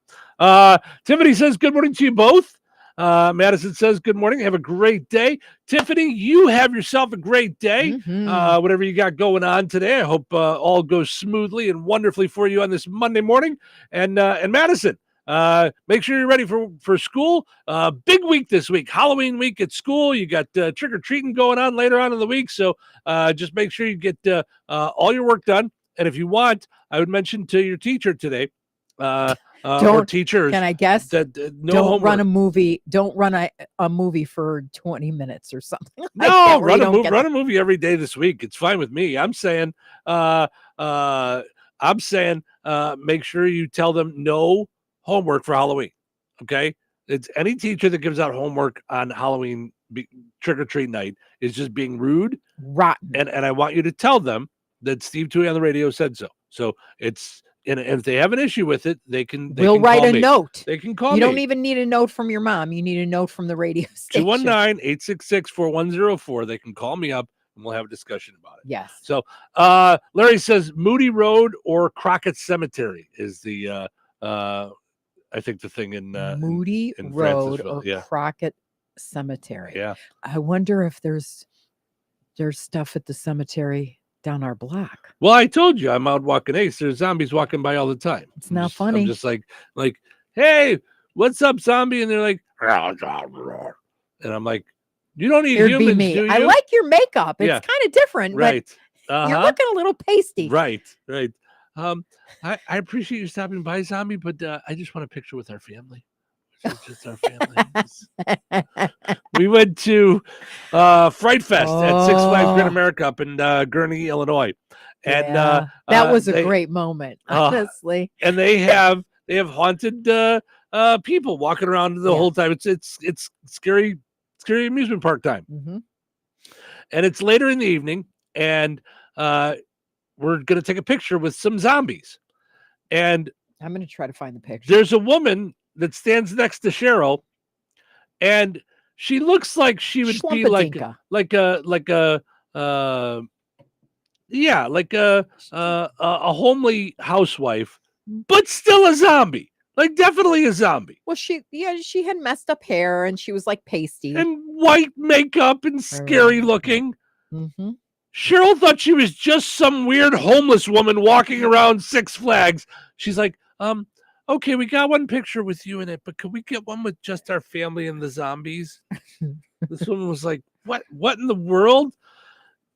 Tiffany says good morning to you both. Madison says good morning. Have a great day. Tiffany, you have yourself a great day. Whatever you got going on today, I hope all goes smoothly and wonderfully for you on this Monday morning. And Madison, make sure you're ready for school. Big week this week, Halloween week at school. You got trick-or-treating going on later on in the week. So just make sure you get all your work done. And if you want, I would mention to your teacher today, or teachers. Can I guess? That don't run a movie. Don't run a movie for 20 minutes or something. No, run a movie every day this week. It's fine with me. I'm saying, make sure you tell them no homework for Halloween. Okay, it's any teacher that gives out homework on Halloween trick-or-treat night is just being rude, rotten. And I want you to tell them that Steve Touhy on the radio said so. So it's. And if they have an issue with it, we'll write a note. They can call me. You don't even need a note from your mom. You need a note from the radio station. 219-866-4104. They can call me up and we'll have a discussion about it. Yes. So Larry says Moody Road or Crockett Cemetery is the I think the thing in Moody in Road or Crockett Cemetery. Yeah. I wonder if there's stuff at the cemetery down our block. Well, I told you I'm out walking Ace. There's zombies walking by all the time. It's not funny. I'm just like, hey, what's up, zombie? And they're like, and I'm like, you don't eat humans, do you? I like your makeup. It's kind of different, right? But you're looking a little pasty. Right. I appreciate you stopping by, zombie, but I just want a picture with our family. It's just our family. We went to Fright Fest at Six Flags Great America up in Gurnee, Illinois, and that was a great moment, honestly. And they have haunted people walking around the whole time. It's scary amusement park time, and it's later in the evening, and we're gonna take a picture with some zombies, and I'm gonna try to find the picture. There's a woman that stands next to Cheryl, and she looks like she would be like a homely housewife, but still a zombie. Like definitely a zombie. Well, she had messed up hair and she was like pasty and white makeup and scary looking. Cheryl thought she was just some weird homeless woman walking around Six Flags. She's like, okay, we got one picture with you in it, but could we get one with just our family and the zombies? This woman was like, what in the world?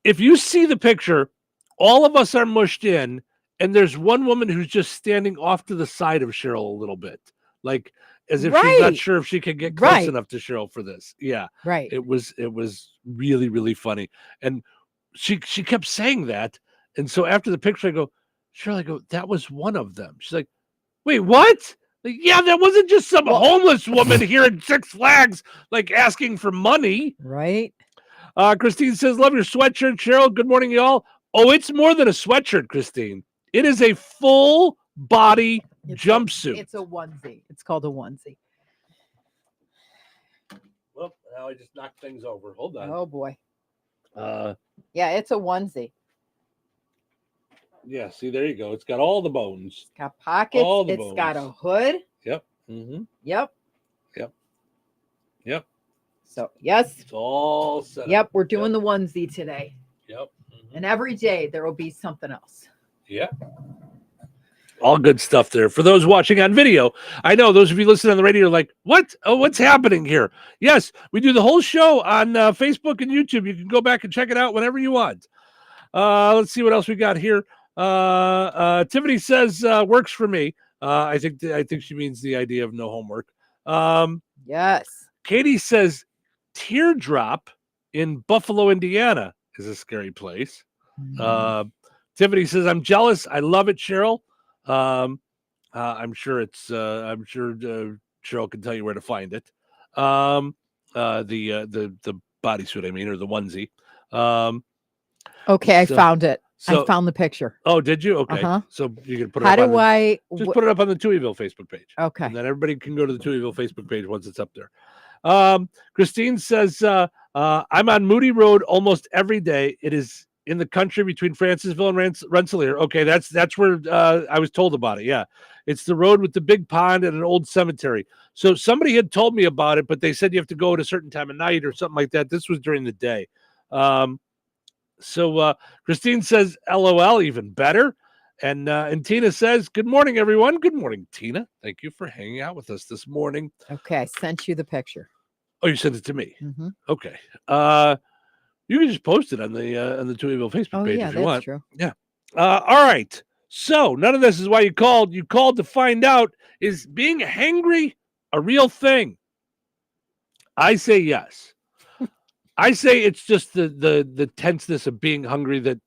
If you see the picture, all of us are mushed in, and there's one woman who's just standing off to the side of Cheryl a little bit, like as if she's not sure if she can get close enough to Cheryl for this. Yeah. Right. It was really, really funny. And she kept saying that. And so after the picture, I go, Cheryl, I go, that was one of them. She's like, wait, what? Like, yeah, that wasn't just some homeless woman here at Six Flags, like asking for money. Right. Christine says, love your sweatshirt, Cheryl. Good morning, y'all. Oh, it's more than a sweatshirt, Christine. It is a full body jumpsuit. It's a onesie. It's called a onesie. Well, now I just knocked things over. Hold on. Oh boy. Yeah, it's a onesie. Yeah, see, there you go. It's got all the bones. It's got pockets. All the It's bones. got a hood. Yep. Mm-hmm. Yep. Yep. So yes. It's all set Yep. up. We're doing the onesie today. Yep. And every day there will be something else. Yeah. All good stuff there. For those watching on video, I know those of you listening on the radio are like, what? Oh, what's happening here? Yes, we do the whole show on Facebook and YouTube. You can go back and check it out whenever you want. Let's see what else we got here. Tiffany says works for me. I think she means the idea of no homework. Yes. Katie says Teardrop in Buffalo, Indiana is a scary place. Tiffany says, I'm jealous. I love it, Cheryl. I'm sure Cheryl can tell you where to find it. The bodysuit, I mean, or the onesie. Okay, I found it. I found the picture. Oh, did you? Okay. Uh-huh. So you can put it How up do on the, I just put it up on the Touhyville Facebook page. Okay. And then everybody can go to the Touhyville Facebook page once it's up there. Christine says, I'm on Moody Road almost every day. It is in the country between Francisville and Rensselaer. Okay, that's where I was told about it. Yeah. It's the road with the big pond and an old cemetery. So somebody had told me about it, but they said you have to go at a certain time of night or something like that. This was during the day. So Christine says, LOL, even better. And Tina says, good morning, everyone. Good morning, Tina. Thank you for hanging out with us this morning. Okay, I sent you the picture. Oh, you sent it to me. Mm-hmm. Okay. You can just post it on the Touhyville Facebook page if you want. True. Yeah. All right. So none of this is why you called. You called to find out, is being hangry a real thing? I say yes. I say it's just the tenseness of being hungry that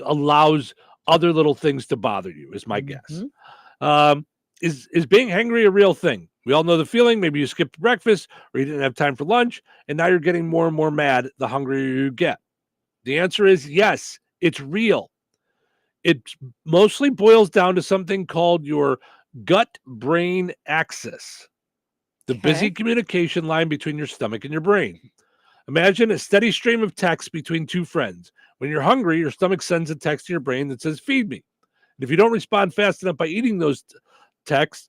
allows other little things to bother you, is my guess. Is being hangry a real thing? We all know the feeling. Maybe you skipped breakfast or you didn't have time for lunch, and now you're getting more and more mad the hungrier you get. The answer is yes, it's real. It mostly boils down to something called your gut-brain axis, the busy communication line between your stomach and your brain. Imagine a steady stream of text between two friends. When you're hungry, your stomach sends a text to your brain that says, feed me. And if you don't respond fast enough by eating those texts,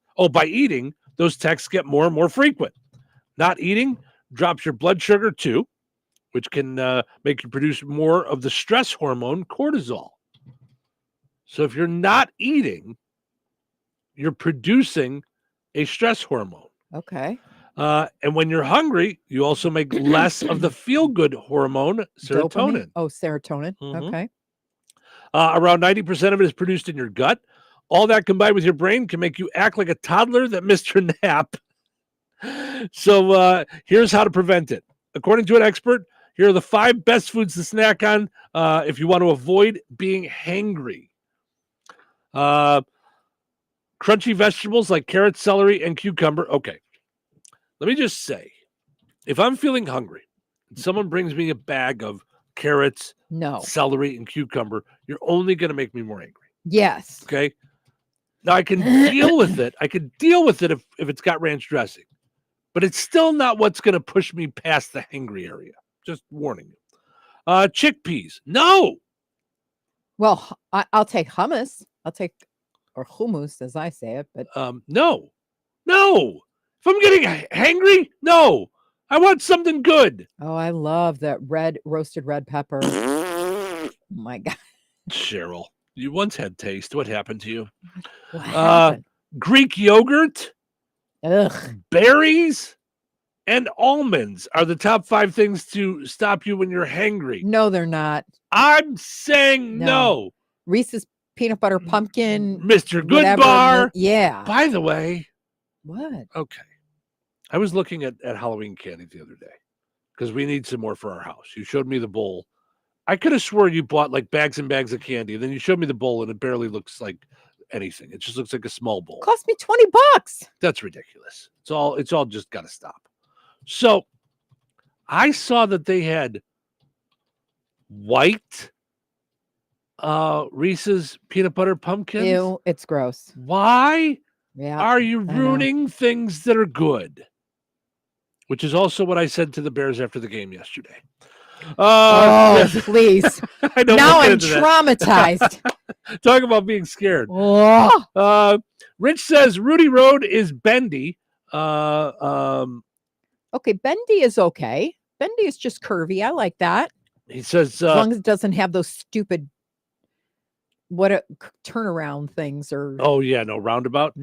those texts get more and more frequent. Not eating drops your blood sugar too, which can make you produce more of the stress hormone, cortisol. So if you're not eating, you're producing a stress hormone. Okay. And when you're hungry, you also make less of the feel-good hormone, serotonin. Dopamine? Oh, serotonin. Mhm. Okay. Around 90% of it is produced in your gut. All that combined with your brain can make you act like a toddler that missed her nap. So here's how to prevent it. According to an expert, here are the 5 best foods to snack on if you want to avoid being hangry. Crunchy vegetables like carrots, celery, and cucumber. Okay. Let me just say, if I'm feeling hungry and someone brings me a bag of carrots, celery, and cucumber, you're only going to make me more angry. Yes. Okay. Now I can deal with it. I can deal with it if it's got ranch dressing, but it's still not what's going to push me past the hangry area. Just warning you. Chickpeas. No. Well, I'll take hummus. Or hummus, as I say it, but no. If I'm getting hangry, no. I want something good. Oh, I love that roasted red pepper. Oh my God. Cheryl, you once had taste. What happened to you? What happened? Greek yogurt, Ugh. berries, and almonds are the top 5 things to stop you when you're hangry. No, they're not. I'm saying no. Reese's peanut butter pumpkin. Mr. whatever. Goodbar. Yeah. By the way. What? Okay. I was looking at Halloween candy the other day because we need some more for our house. You showed me the bowl I could have swore you bought like bags and bags of candy. And then you showed me the bowl, and it barely looks like anything. It just looks like a small bowl. Cost me $20. That's ridiculous. It's all just got to stop. So I saw that they had white Reese's peanut butter pumpkins. Ew, it's gross. Why are you I know. ruining things that are good? Which is also what I said to the Bears after the game yesterday. Please. I know, now we'll get I'm into that. traumatized. Talk about being scared. Oh. Rich says Rudy Road is bendy. Okay, bendy is okay. Bendy is just curvy. I like that. He says as long as it doesn't have those stupid turnaround things or roundabouts.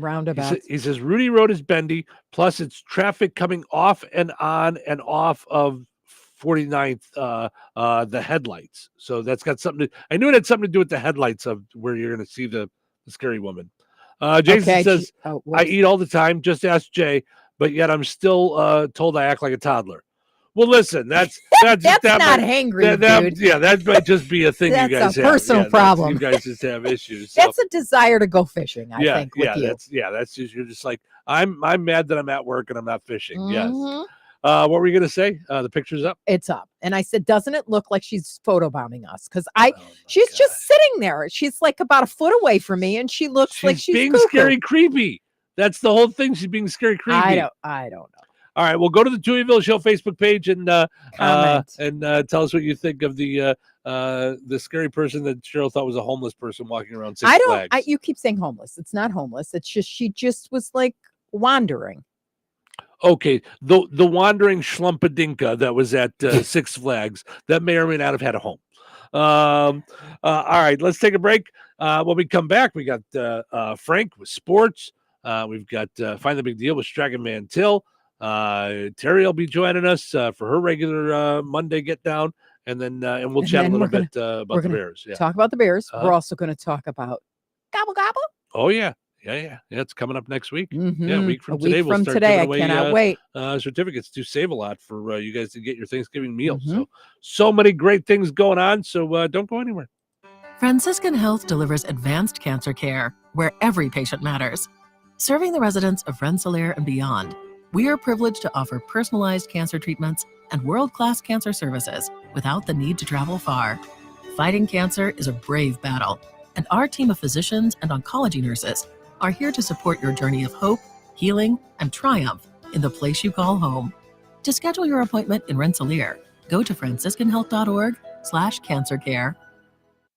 He says Rudy Road is bendy, plus it's traffic coming off and on and off of 49th, the headlights. So that's got something I knew it had something to do with the headlights of where you're going to see the scary woman. Jason says, I eat all the time. Just ask Jay, but yet I'm still told I act like a toddler. Well, listen, that's not hangry, dude. Yeah, that might just be a thing that's you guys a have. personal Yeah, problem. You guys just have issues. So. That's a desire to go fishing, I think, with you. That's just, you're just like, I'm mad that I'm at work and I'm not fishing. Yes. Mhm. What were you going to say? The picture's up? It's up. And I said, doesn't it look like she's photobombing us? Because she's just sitting there. She's like about a foot away from me, and she looks like she's being cuckoo. scary creepy. That's the whole thing. She's being scary creepy. I don't know. All right, well, go to the Touhyville Show Facebook page and tell us what you think of the scary person that Cheryl thought was a homeless person walking around Six Flags. You keep saying homeless. It's not homeless. It's just she just was like wandering. Okay, the wandering schlumpadinka that was at Six Flags that may or may not have had a home. All right, let's take a break. When we come back, we got Frank with sports. We've got Find the Big Deal with Dragon Man Till. Terry will be joining us for her regular Monday get down, and then and we'll chat a little bit about the Bears. Yeah, talk about the Bears. We're also going to talk about gobble gobble. Oh yeah. It's coming up next week. Mm-hmm. Yeah, a week from today. We'll start I giving away, cannot wait. Certificates to Save a Lot for you guys to get your Thanksgiving meal. So many great things going on. So don't go anywhere. Franciscan Health delivers advanced cancer care where every patient matters. Serving the residents of Rensselaer and beyond, we are privileged to offer personalized cancer treatments and world-class cancer services without the need to travel far. Fighting cancer is a brave battle, and our team of physicians and oncology nurses are here to support your journey of hope, healing, and triumph in the place you call home. To schedule your appointment in Rensselaer, go to franciscanhealth.org/cancercare.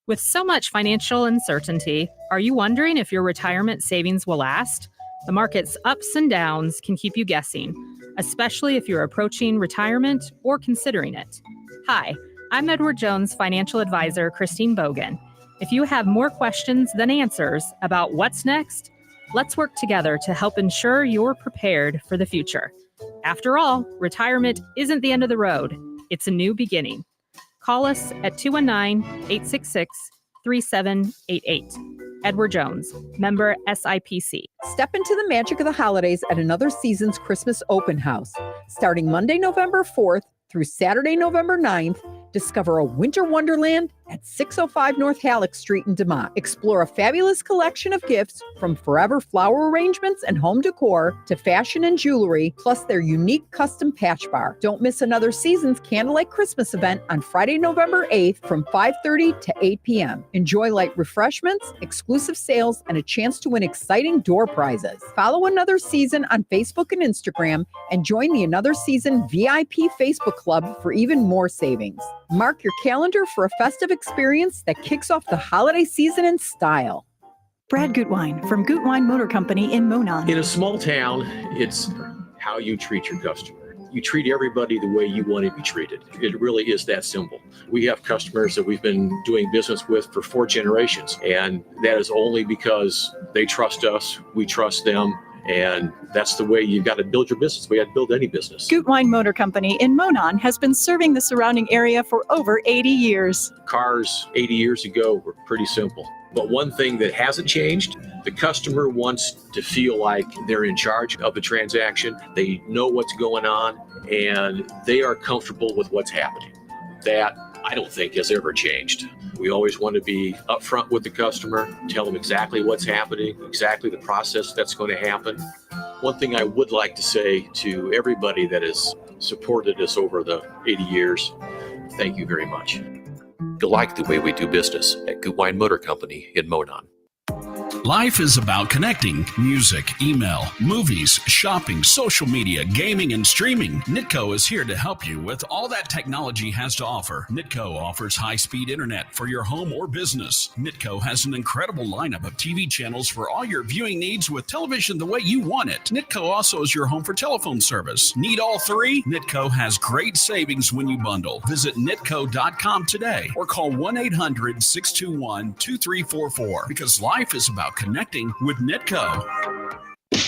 With so much financial uncertainty, are you wondering if your retirement savings will last? The market's ups and downs can keep you guessing, especially if you're approaching retirement or considering it. Hi, I'm Edward Jones financial advisor, Christine Bogan. If you have more questions than answers about what's next, let's work together to help ensure you're prepared for the future. After all, retirement isn't the end of the road. It's a new beginning. Call us at 219-866-3788. Edward Jones, member SIPC. Step into the magic of the holidays at Another Season's Christmas Open House. Starting Monday, November 4th through Saturday, November 9th, discover a winter wonderland at 605 North Halleck Street in DeMont. Explore a fabulous collection of gifts from forever flower arrangements and home decor to fashion and jewelry, plus their unique custom patch bar. Don't miss Another Season's Candlelight Christmas event on Friday, November 8th from 5:30 to 8 p.m. Enjoy light refreshments, exclusive sales, and a chance to win exciting door prizes. Follow Another Season on Facebook and Instagram and join the Another Season VIP Facebook Club for even more savings. Mark your calendar for a festive experience that kicks off the holiday season in style. Brad Gutwein from Gutwein Motor Company in Monon. In a small town, it's how you treat your customer. You treat everybody the way you want to be treated. It really is that simple. We have customers that we've been doing business with for 4 generations, and that is only because they trust us, we trust them, and that's the way you've got to build your business. We got to build any business. Gutwein Motor Company in Monon has been serving the surrounding area for over 80 years. Cars 80 years ago were pretty simple. But one thing that hasn't changed, the customer wants to feel like they're in charge of the transaction. They know what's going on, and they are comfortable with what's happening. That I don't think has ever changed. We always want to be upfront with the customer, tell them exactly what's happening, exactly the process that's going to happen. One thing I would like to say to everybody that has supported us over the 80 years, thank you very much. You'll like the way we do business at Goodwine Motor Company in Monon. Life is about connecting. Music, email, movies, shopping, social media, gaming, and streaming. Nitco is here to help you with all that technology has to offer. Nitco offers high-speed internet for your home or business. Nitco has an incredible lineup of TV channels for all your viewing needs with television the way you want it. Nitco also is your home for telephone service. Need all three? Nitco has great savings when you bundle. Visit nitco.com today or call 1-800-621-2344 because life is about connecting with Nitco.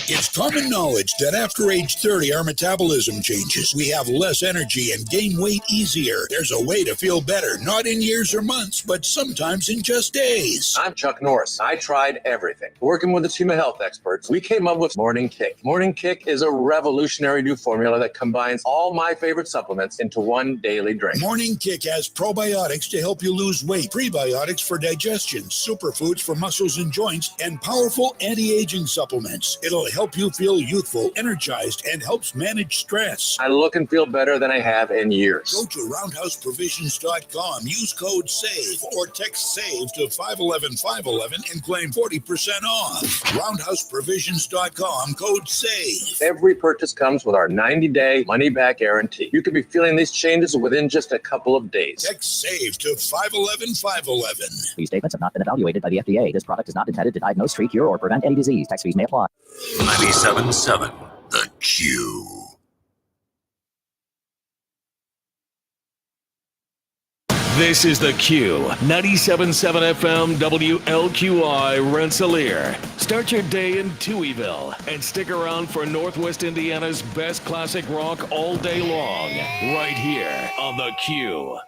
It's common knowledge that after age 30, our metabolism changes. We have less energy and gain weight easier. There's a way to feel better, not in years or months, but sometimes in just days. I'm Chuck Norris. I tried everything. Working with a team of health experts, we came up with Morning Kick. Morning Kick is a revolutionary new formula that combines all my favorite supplements into one daily drink. Morning Kick has probiotics to help you lose weight, prebiotics for digestion, superfoods for muscles and joints, and powerful anti-aging supplements. It'll help you feel youthful, energized, and helps manage stress. I look and feel better than I have in years. Go to roundhouseprovisions.com, use code SAVE, or text SAVE to 511-511 and claim 40% off. Roundhouseprovisions.com, code SAVE. Every purchase comes with our 90-day money-back guarantee. You could be feeling these changes within just a couple of days. Text SAVE to 511-511. These statements have not been evaluated by the FDA. This product is not intended to diagnose, treat, cure, or prevent any disease. Tax fees may apply. 97.7 The Q. This is The Q, 97.7 FM WLQI Rensselaer. Start your day in Touhyville and stick around for Northwest Indiana's best classic rock all day long, right here on The Q.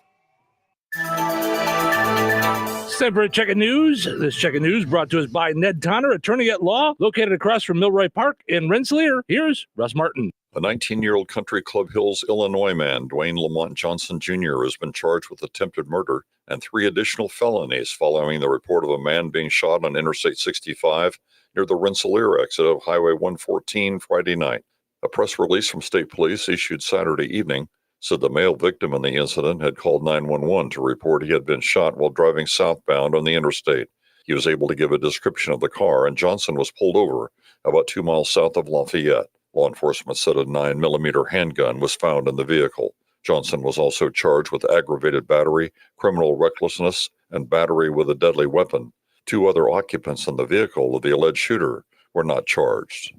It's time for a check of news. This check of news brought to us by Ned Tonner, attorney at law, located across from Milroy Park in Rensselaer. Here's Russ Martin. A 19-year-old Country Club Hills, Illinois man, Dwayne Lamont Johnson Jr., has been charged with attempted murder and 3 additional felonies following the report of a man being shot on Interstate 65 near the Rensselaer exit of Highway 114 Friday night. A press release from state police issued Saturday evening said the male victim in the incident had called 911 to report he had been shot while driving southbound on the interstate. He was able to give a description of the car, and Johnson was pulled over about 2 miles south of Lafayette. Law enforcement said a 9mm handgun was found in the vehicle. Johnson was also charged with aggravated battery, criminal recklessness, and battery with a deadly weapon. 2 other occupants in the vehicle of the alleged shooter were not charged.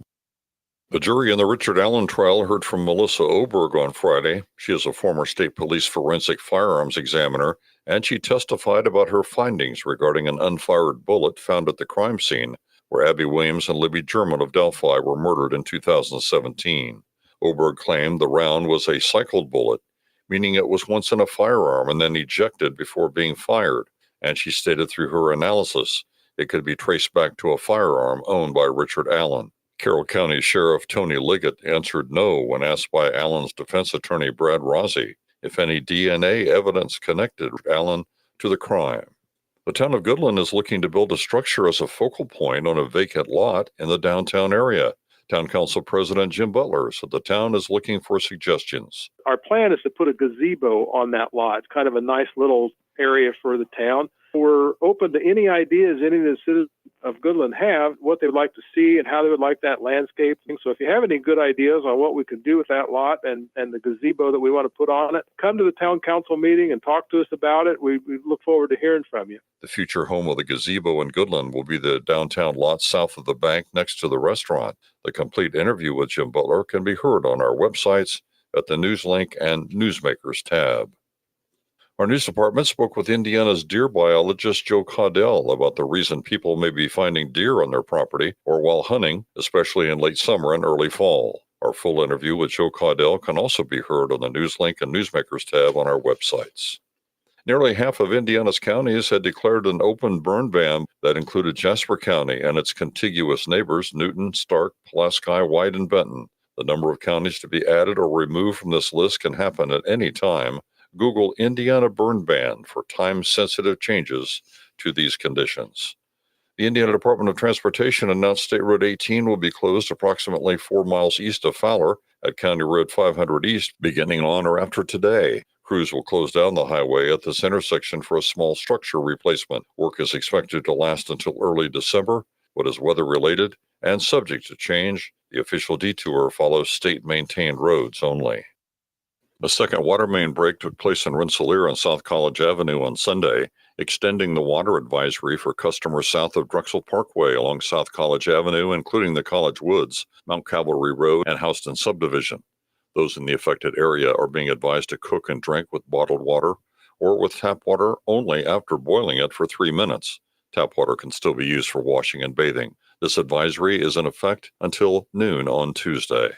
The jury in the Richard Allen trial heard from Melissa Oberg on Friday. She is a former state police forensic firearms examiner, and she testified about her findings regarding an unfired bullet found at the crime scene where Abby Williams and Libby German of Delphi were murdered in 2017. Oberg claimed the round was a cycled bullet, meaning it was once in a firearm and then ejected before being fired, and she stated through her analysis it could be traced back to a firearm owned by Richard Allen. Carroll County Sheriff Tony Liggett answered no when asked by Allen's defense attorney Brad Rossi if any DNA evidence connected Allen to the crime. The town of Goodland is looking to build a structure as a focal point on a vacant lot in the downtown area. Town Council President Jim Butler said the town is looking for suggestions. Our plan is to put a gazebo on that lot. It's kind of a nice little area for the town. We're open to any ideas any of the citizens of Goodland have, what they would like to see and how they would like that landscaping. So if you have any good ideas on what we could do with that lot and the gazebo that we want to put on it, come to the town council meeting and talk to us about it. We look forward to hearing from you. The future home of the gazebo in Goodland will be the downtown lot south of the bank next to the restaurant. The complete interview with Jim Butler can be heard on our websites at the News Link and Newsmakers tab. Our news department spoke with Indiana's deer biologist Joe Caudell about the reason people may be finding deer on their property or while hunting, especially in late summer and early fall. Our full interview with Joe Caudell can also be heard on the Newslink and Newsmakers tab on our websites. Nearly half of Indiana's counties had declared an open burn ban that included Jasper County and its contiguous neighbors, Newton, Stark, Pulaski, White, and Benton. The number of counties to be added or removed from this list can happen at any time. Google Indiana burn ban for time-sensitive changes to these conditions. The Indiana Department of Transportation announced State Road 18 will be closed approximately 4 miles east of Fowler at County Road 500 East beginning on or after today. Crews will close down the highway at this intersection for a small structure replacement. Work is expected to last until early December, but is weather-related and subject to change. The official detour follows state-maintained roads only. A second water main break took place in Rensselaer on South College Avenue on Sunday, extending the water advisory for customers south of Drexel Parkway along South College Avenue, including the College Woods, Mount Cavalry Road, and Houston Subdivision. Those in the affected area are being advised to cook and drink with bottled water or with tap water only after boiling it for 3 minutes. Tap water can still be used for washing and bathing. This advisory is in effect until noon on Tuesday.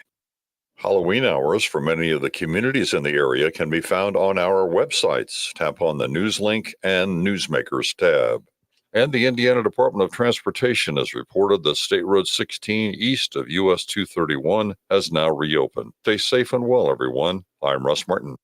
Halloween hours for many of the communities in the area can be found on our websites. Tap on the news link and Newsmakers tab. And the Indiana Department of Transportation has reported that State Road 16 east of US 231 has now reopened. Stay safe and well, everyone. I'm Russ Martin.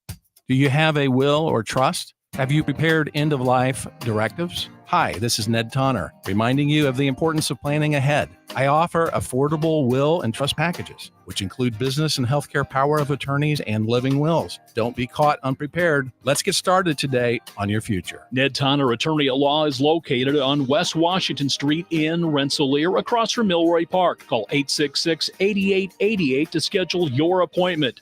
Do you have a will or trust? Have you prepared end-of-life directives? Hi, this is Ned Tonner, reminding you of the importance of planning ahead. I offer affordable will and trust packages, which include business and healthcare power of attorneys and living wills. Don't be caught unprepared. Let's get started today on your future. Ned Tonner Attorney at Law is located on West Washington Street in Rensselaer, across from Milroy Park. Call 866-8888 to schedule your appointment.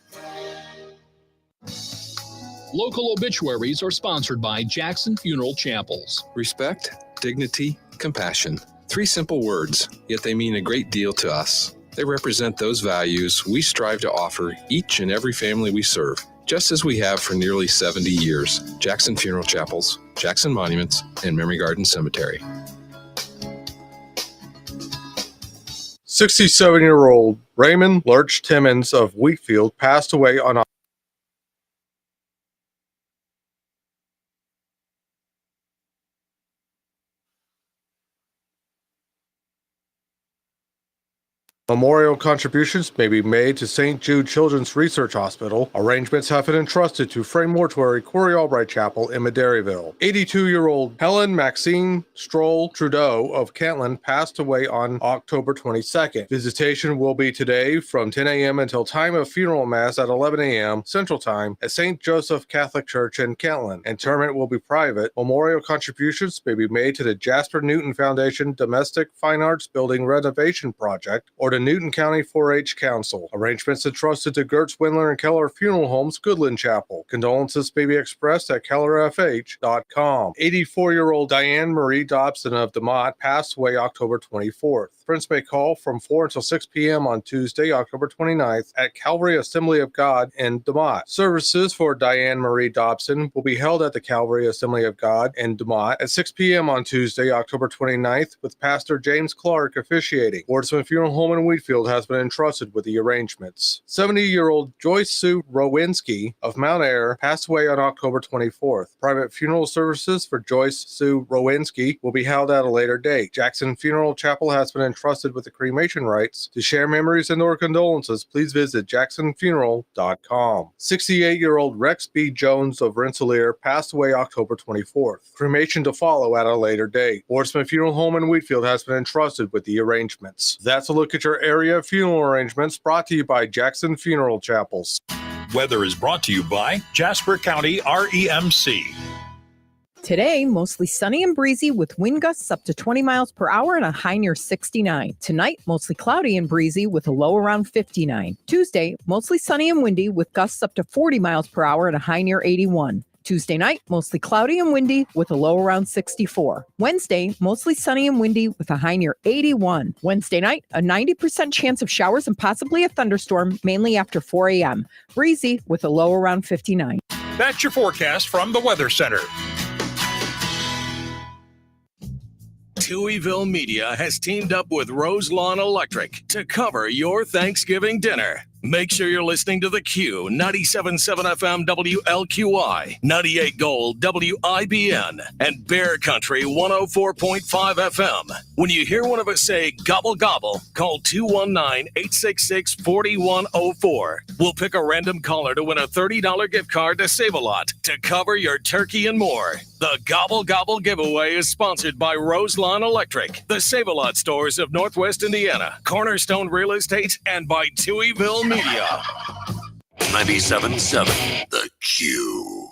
Local obituaries are sponsored by Jackson Funeral Chapels. Respect, dignity, compassion. 3 simple words, yet they mean a great deal to us. They represent those values we strive to offer each and every family we serve, just as we have for nearly 70 years. Jackson Funeral Chapels, Jackson Monuments, and Memory Garden Cemetery. 67-year-old Raymond Lurch Timmons of Wheatfield passed away on Memorial contributions may be made to St. Jude Children's Research Hospital. Arrangements have been entrusted to Frame Mortuary, Corey Albright Chapel in Maderryville. 82-year-old Helen Maxine Stroll Trudeau of Kentland passed away on October 22nd. Visitation will be today from 10 a.m. until time of funeral mass at 11 a.m. Central Time at St. Joseph Catholic Church in Kentland. Interment will be private. Memorial contributions may be made to the Jasper Newton Foundation Domestic Fine Arts Building Renovation Project or to Newton County 4-H Council. Arrangements entrusted to Gertz, Windler, and Keller Funeral Homes, Goodland Chapel. Condolences may be expressed at kellerfh.com. 84-year-old Diane Marie Dobson of DeMott passed away October 24th. Friends may call from 4 until 6 p.m. on Tuesday, October 29th at Calvary Assembly of God in DeMott. Services for Diane Marie Dobson will be held at the Calvary Assembly of God in DeMott at 6 p.m. on Tuesday, October 29th, with Pastor James Clark officiating. Wardsman Funeral Home in Wheatfield has been entrusted with the arrangements. 70-year-old Joyce Sue Rowinski of Mount Ayr passed away on October 24th. Private funeral services for Joyce Sue Rowinski will be held at a later date. Jackson Funeral Chapel has been entrusted with the cremation rights. To share memories and or condolences, please visit jacksonfuneral.com. 68-year-old Rex B. Jones of Rensselaer passed away October 24th. Cremation to follow at a later date. Wardsman Funeral Home in Wheatfield has been entrusted with the arrangements. That's a look at your area funeral arrangements, brought to you by Jackson Funeral Chapels. Weather is brought to you by Jasper County REMC. Today, mostly sunny and breezy with wind gusts up to 20 miles per hour and a high near 69. Tonight, mostly cloudy and breezy with a low around 59. Tuesday, mostly sunny and windy with gusts up to 40 miles per hour and a high near 81. Tuesday night, mostly cloudy and windy with a low around 64. Wednesday, mostly sunny and windy with a high near 81. Wednesday night, a 90% chance of showers and possibly a thunderstorm, mainly after 4 a.m. Breezy with a low around 59. That's your forecast from the Weather Center. Touhyville Media has teamed up with Rose Lawn Electric to cover your Thanksgiving dinner. Make sure you're listening to The Q, 97.7 FM WLQI, 98 Gold WIBN, and Bear Country 104.5 FM. When you hear one of us say gobble gobble, call 219-866-4104. We'll pick a random caller to win a $30 gift card to Save-A-Lot to cover your turkey and more. The Gobble Gobble giveaway is sponsored by Roselawn Electric, the Save-A-Lot stores of Northwest Indiana, Cornerstone Real Estate, and by Touhyville Media. 97.7 The Q.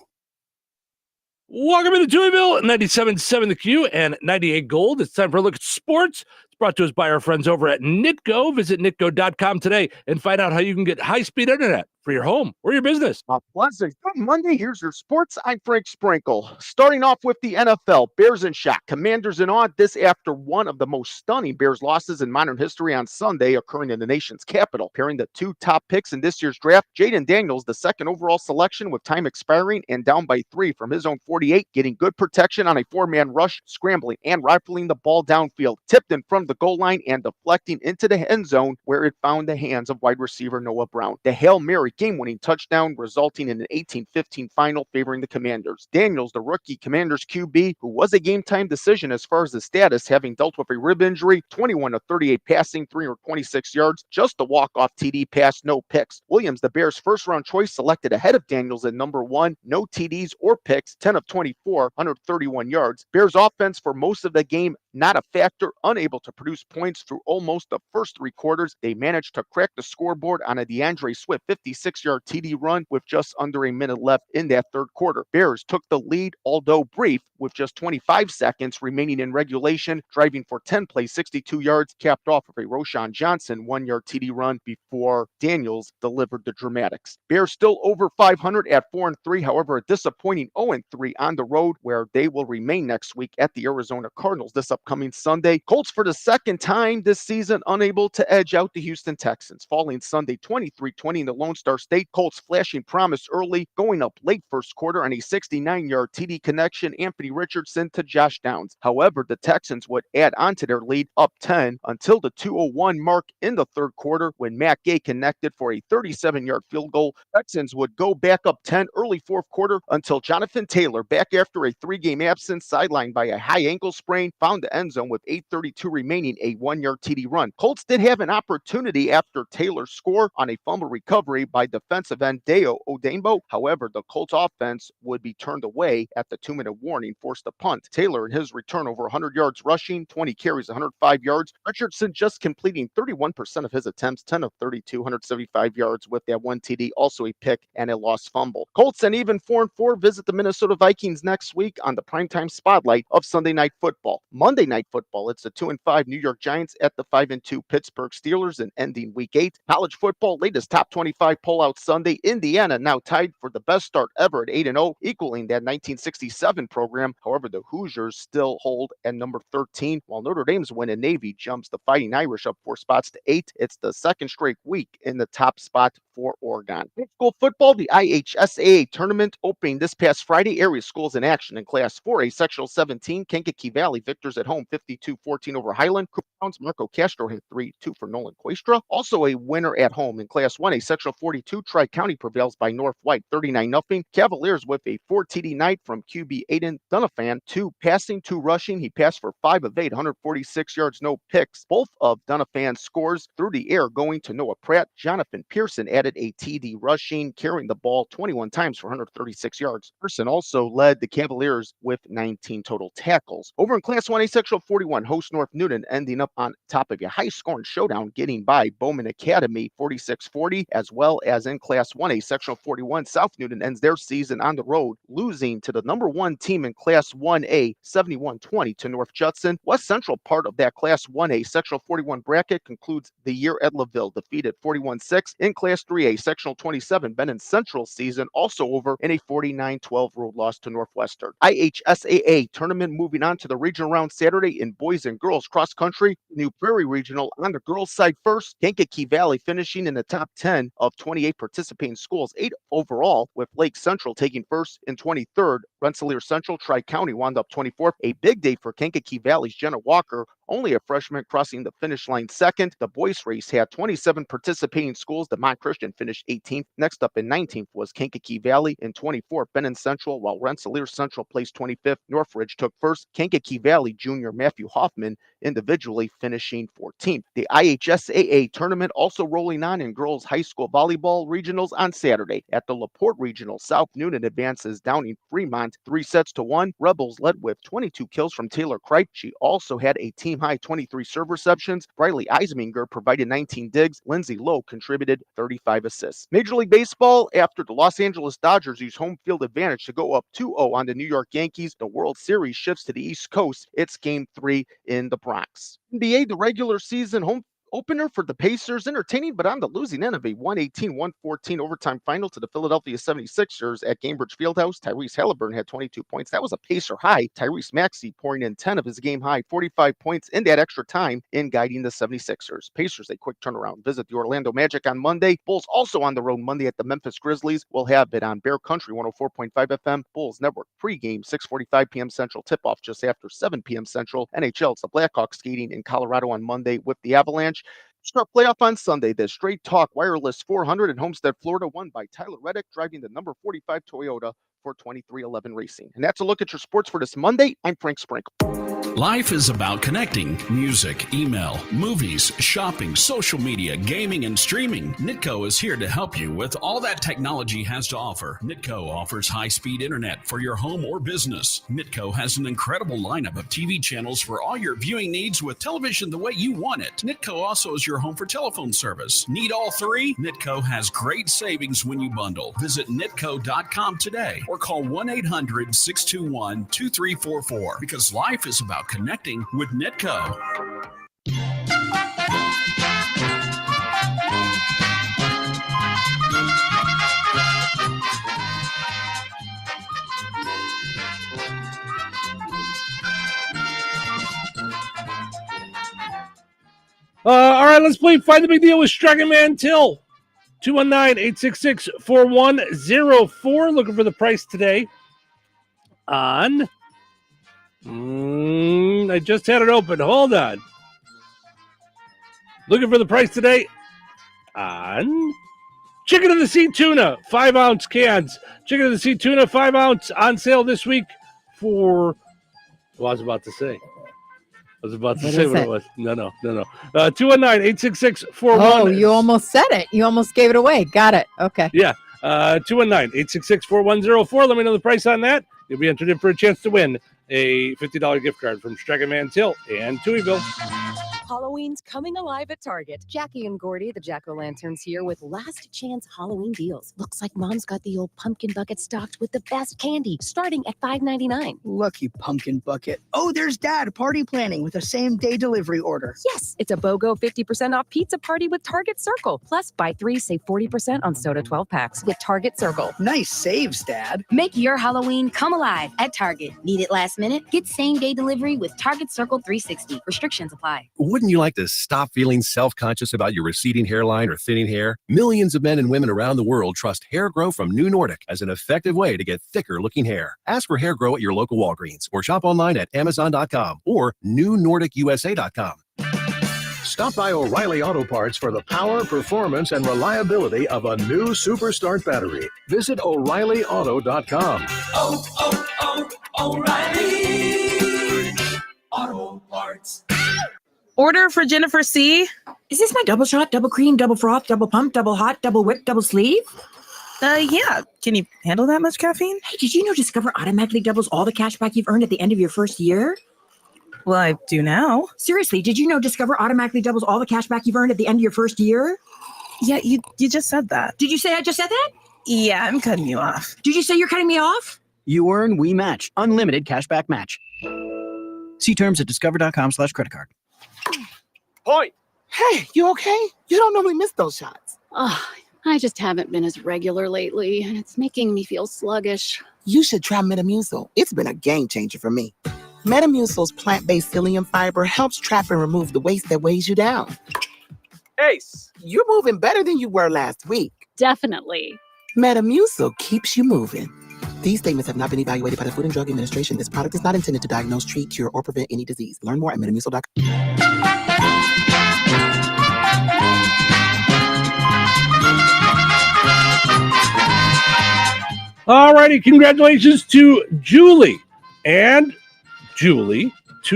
Welcome into Touhyville, 97.7 The Q and 98 Gold. It's time for a look at sports. It's brought to us by our friends over at Nitco. Visit nitco.com today and find out how you can get high-speed internet for your home or your business. Pleasant. Good Monday. Here's your sports. I'm Frank Sprinkle. Starting off with the NFL, Bears in shock. Commanders in awe. This after one of the most stunning Bears losses in modern history on Sunday, occurring in the nation's capital. Pairing the two top picks in this year's draft, Jaden Daniels, the second overall selection with time expiring and down by 3 from his own 48, getting good protection on a 4-man rush, scrambling and rifling the ball downfield, tipped in front of the goal line and deflecting into the end zone where it found the hands of wide receiver Noah Brown. The Hail Mary game-winning touchdown, resulting in an 18-15 final favoring the Commanders. Daniels, the rookie Commanders QB, who was a game-time decision as far as his status, having dealt with a rib injury, 21 of 38 passing, 326 yards, just a walk-off TD pass, no picks. Williams, the Bears' first-round choice, selected ahead of Daniels at number 1, no TDs or picks, 10 of 24, 131 yards. Bears offense for most of the game, not a factor, unable to produce points through almost the first 3 quarters. They managed to crack the scoreboard on a DeAndre Swift 56-yard TD run with just under a minute left in that third quarter. Bears took the lead, although brief, with just 25 seconds remaining in regulation, driving for 10 plays, 62 yards, capped off with a Roshan Johnson 1-yard TD run before Daniels delivered the dramatics. Bears still over 500 at 4-3, however, a disappointing 0-3 on the road, where they will remain next week at the Arizona Cardinals this upcoming Sunday. Colts, for the second time this season, unable to edge out the Houston Texans, falling Sunday 23-20 in the Lone Star State. Colts flashing promise early, going up late first quarter on a 69-yard TD connection, Anthony Richardson to Josh Downs. However, the Texans would add on to their lead, up 10, until the 2:01 mark in the third quarter, when Matt Gay connected for a 37-yard field goal. Texans would go back up 10 early fourth quarter until Jonathan Taylor, back after a 3-game absence, sidelined by a high ankle sprain, found the end zone with 8:32 remaining, a 1-yard TD run. Colts did have an opportunity after Taylor's score on a fumble recovery by defensive end Deo Odembo. However, the Colts offense would be turned away at the 2-minute warning, forced a punt. Taylor, in his return, over 100 yards rushing, 20 carries, 105 yards. Richardson just completing 31% of his attempts, 10 of 32, 175 yards with that 1 TD, also a pick and a lost fumble. Colts, and even 4-4, visit the Minnesota Vikings next week on the primetime spotlight of Sunday Night Football. Monday Night Football, it's the 2-5 New York Giants at the 5-2 Pittsburgh Steelers, and ending week 8. College football, latest top 25 poll out Sunday. Indiana now tied for the best start ever at 8-0, equaling that 1967 program. However, the Hoosiers still hold at number 13, while Notre Dame's win in Navy jumps the Fighting Irish up 4 spots to 8. It's the second straight week in the top spot for Oregon. High school football, the IHSAA tournament opening this past Friday. Area schools in action in Class 4A, Sectional 17. Kankakee Valley victors at home 52-14 over Highland. Cooperstown's Marco Castro hit 3-2 for Nolan Quaistra. Also a winner at home in Class 1A, Sectional 42. Tri-County prevails by North White 39-0. Cavaliers with a 4 TD night from QB Aiden Dunafan. 2 passing, 2 rushing. He passed for 5 of 8, 146 yards, no picks. Both of Dunafan's scores through the air going to Noah Pratt. Jonathan Pearson added a TD rushing, carrying the ball 21 times for 136 yards. Pearson also led the Cavaliers with 19 total tackles. Over in Class 1A, Sectional 41, host North Newton ending up on top of a high-scoring showdown, getting by Bowman Academy 46-40, as well as in Class 1A, Sectional 41, South Newton ends their season on the road, losing to the number 1 team in Class 1A 71-20 to North Judson. West Central, part of that Class 1A Sectional 41 bracket, concludes the year at LaVille, defeated 41-6. In Class 3A, Sectional 27, Benton Central season also over in a 49-12 road loss to Northwestern. IHSAA tournament moving on to the regional round Saturday in boys and girls cross country. New Prairie Regional on the girls' side first. Kankakee Valley finishing in the top 10 of 28 participating schools, 8 overall, with Lake Central taking first and 23rd. Rensselaer Central, Tri-County wound up 24th. A big day for Kankakee Valley's Jenna Walker, only a freshman crossing the finish line second. The boys race had 27 participating schools. DeMont Christian finished 18th. Next up in 19th was Kankakee Valley. In 24th, Benton Central, while Rensselaer Central placed 25th. Northridge took first. Kankakee Valley junior Matthew Hoffman individually finishing 14th. The IHSAA tournament also rolling on in girls high school volleyball regionals on Saturday. At the LaPorte Regional, South Noonan advances Downing Fremont 3-1. Rebels led with 22 kills from Taylor Kripe. She also had a team-high 23 serve receptions. Briley Eisminger provided 19 digs. Lindsay Lowe contributed 35 assists. Major League Baseball, after the Los Angeles Dodgers use home field advantage to go up 2-0 on the New York Yankees, the World Series shifts to the East Coast. It's Game 3 in the Bronx. NBA, the regular season home opener for the Pacers, entertaining but on the losing end of a 118-114 overtime final to the Philadelphia 76ers at Gainbridge Fieldhouse. Tyrese Halliburton had 22 points. That was a Pacer high. Tyrese Maxey pouring in 10 of his game high 45 points in that extra time in guiding the 76ers. Pacers a quick turnaround. Visit the Orlando Magic on Monday. Bulls also on the road Monday at the Memphis Grizzlies. We'll have it on Bear Country 104.5 FM. Bulls Network pregame 6:45 p.m. Central. Tip-off just after 7 p.m. Central. NHL, it's the Blackhawks skating in Colorado on Monday with the Avalanche. Start playoff on Sunday. The Straight Talk Wireless 400 in Homestead, Florida, won by Tyler Reddick, driving the number 45 Toyota for 2311 Racing. And that's a look at your sports for this Monday. I'm Frank Sprinkle. Life is about connecting. Music, email, movies, shopping, social media, gaming, and streaming. Nitco is here to help you with all that technology has to offer. Nitco offers high-speed internet for your home or business. Nitco has an incredible lineup of TV channels for all your viewing needs with television the way you want it. Nitco also is your home for telephone service. Need all three? Nitco has great savings when you bundle. Visit nitco.com today or call 1-800-621-2344 because life is about connecting with Nitco. All right, let's play Find the Big Deal with Striking Man Till. 219-866-4104. Looking for the price today on... I just had it open. Hold on. Looking for the price today on Chicken in the Sea tuna, 5-ounce cans. Chicken in the Sea tuna, 5-ounce on sale this week for, well, I was about to say what it was. No. 219-866-4104. Oh, you almost said it. You almost gave it away. Got it. Okay. Yeah. 219-866-4104. Let me know the price on that. You'll be entered in for a chance to win a $50 gift card from Striking Man Till and Touhyville. Halloween's coming alive at Target. Jackie and Gordy, the Jack-O-Lanterns, here with last chance Halloween deals. Looks like Mom's got the old pumpkin bucket stocked with the best candy, starting at $5.99. Lucky pumpkin bucket. Oh, there's Dad party planning with a same-day delivery order. Yes, it's a BOGO 50% off pizza party with Target Circle. Plus, buy 3, save 40% on soda 12 packs with Target Circle. Nice saves, Dad. Make your Halloween come alive at Target. Need it last minute? Get same-day delivery with Target Circle 360. Restrictions apply. Wouldn't you like to stop feeling self-conscious about your receding hairline or thinning hair? Millions of men and women around the world trust Hair Grow from New Nordic as an effective way to get thicker-looking hair. Ask for Hair Grow at your local Walgreens or shop online at Amazon.com or NewNordicUSA.com. Stop by O'Reilly Auto Parts for the power, performance, and reliability of a new Superstart battery. Visit O'ReillyAuto.com. O'Reilly Auto Parts. Order for Jennifer C. Is this my double shot, double cream, double froth, double pump, double hot, double whip, double sleeve? Yeah. Can you handle that much caffeine? Hey, did you know Discover automatically doubles all the cash back you've earned at the end of your first year? Well, I do now. Seriously, did you know Discover automatically doubles all the cash back you've earned at the end of your first year? Yeah, you just said that. Did you say I just said that? Yeah, I'm cutting you off. Did you say you're cutting me off? You earn, we match. Unlimited cashback match. See terms at discover.com/creditcard. Point. Hey, you okay? You don't normally miss those shots. Oh, I just haven't been as regular lately, and it's making me feel sluggish. You should try Metamucil. It's been a game changer for me. Metamucil's plant-based psyllium fiber helps trap and remove the waste that weighs you down. Ace. You're moving better than you were last week. Definitely. Metamucil keeps you moving. These statements have not been evaluated by the Food and Drug Administration. This product is not intended to diagnose, treat, cure, or prevent any disease. Learn more at Metamucil.com. All righty, congratulations to Julie, two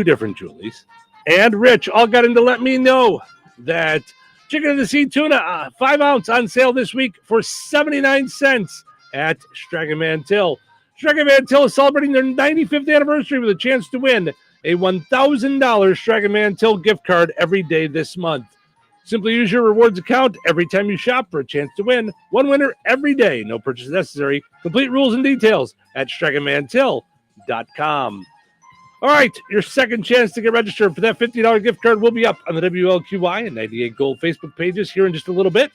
different Julies, and Rich all got in to let me know that chicken of the sea tuna, 5 ounce on sale this week for 79 cents at Strag Mantell. Strag Mantell is celebrating their 95th anniversary with a chance to win a $1,000 Strag Mantell gift card every day this month. Simply use your rewards account every time you shop for a chance to win. One winner every day. No purchase necessary. Complete rules and details at stragmantell.com. All right, your second chance to get registered for that $50 gift card will be up on the WLQI and 98 Gold Facebook pages here in just a little bit.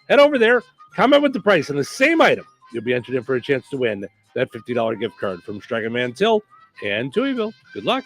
Head over there, comment with the price on the same item. You'll be entered in for a chance to win that $50 gift card from Strag Mantell and Touhyville. Good luck.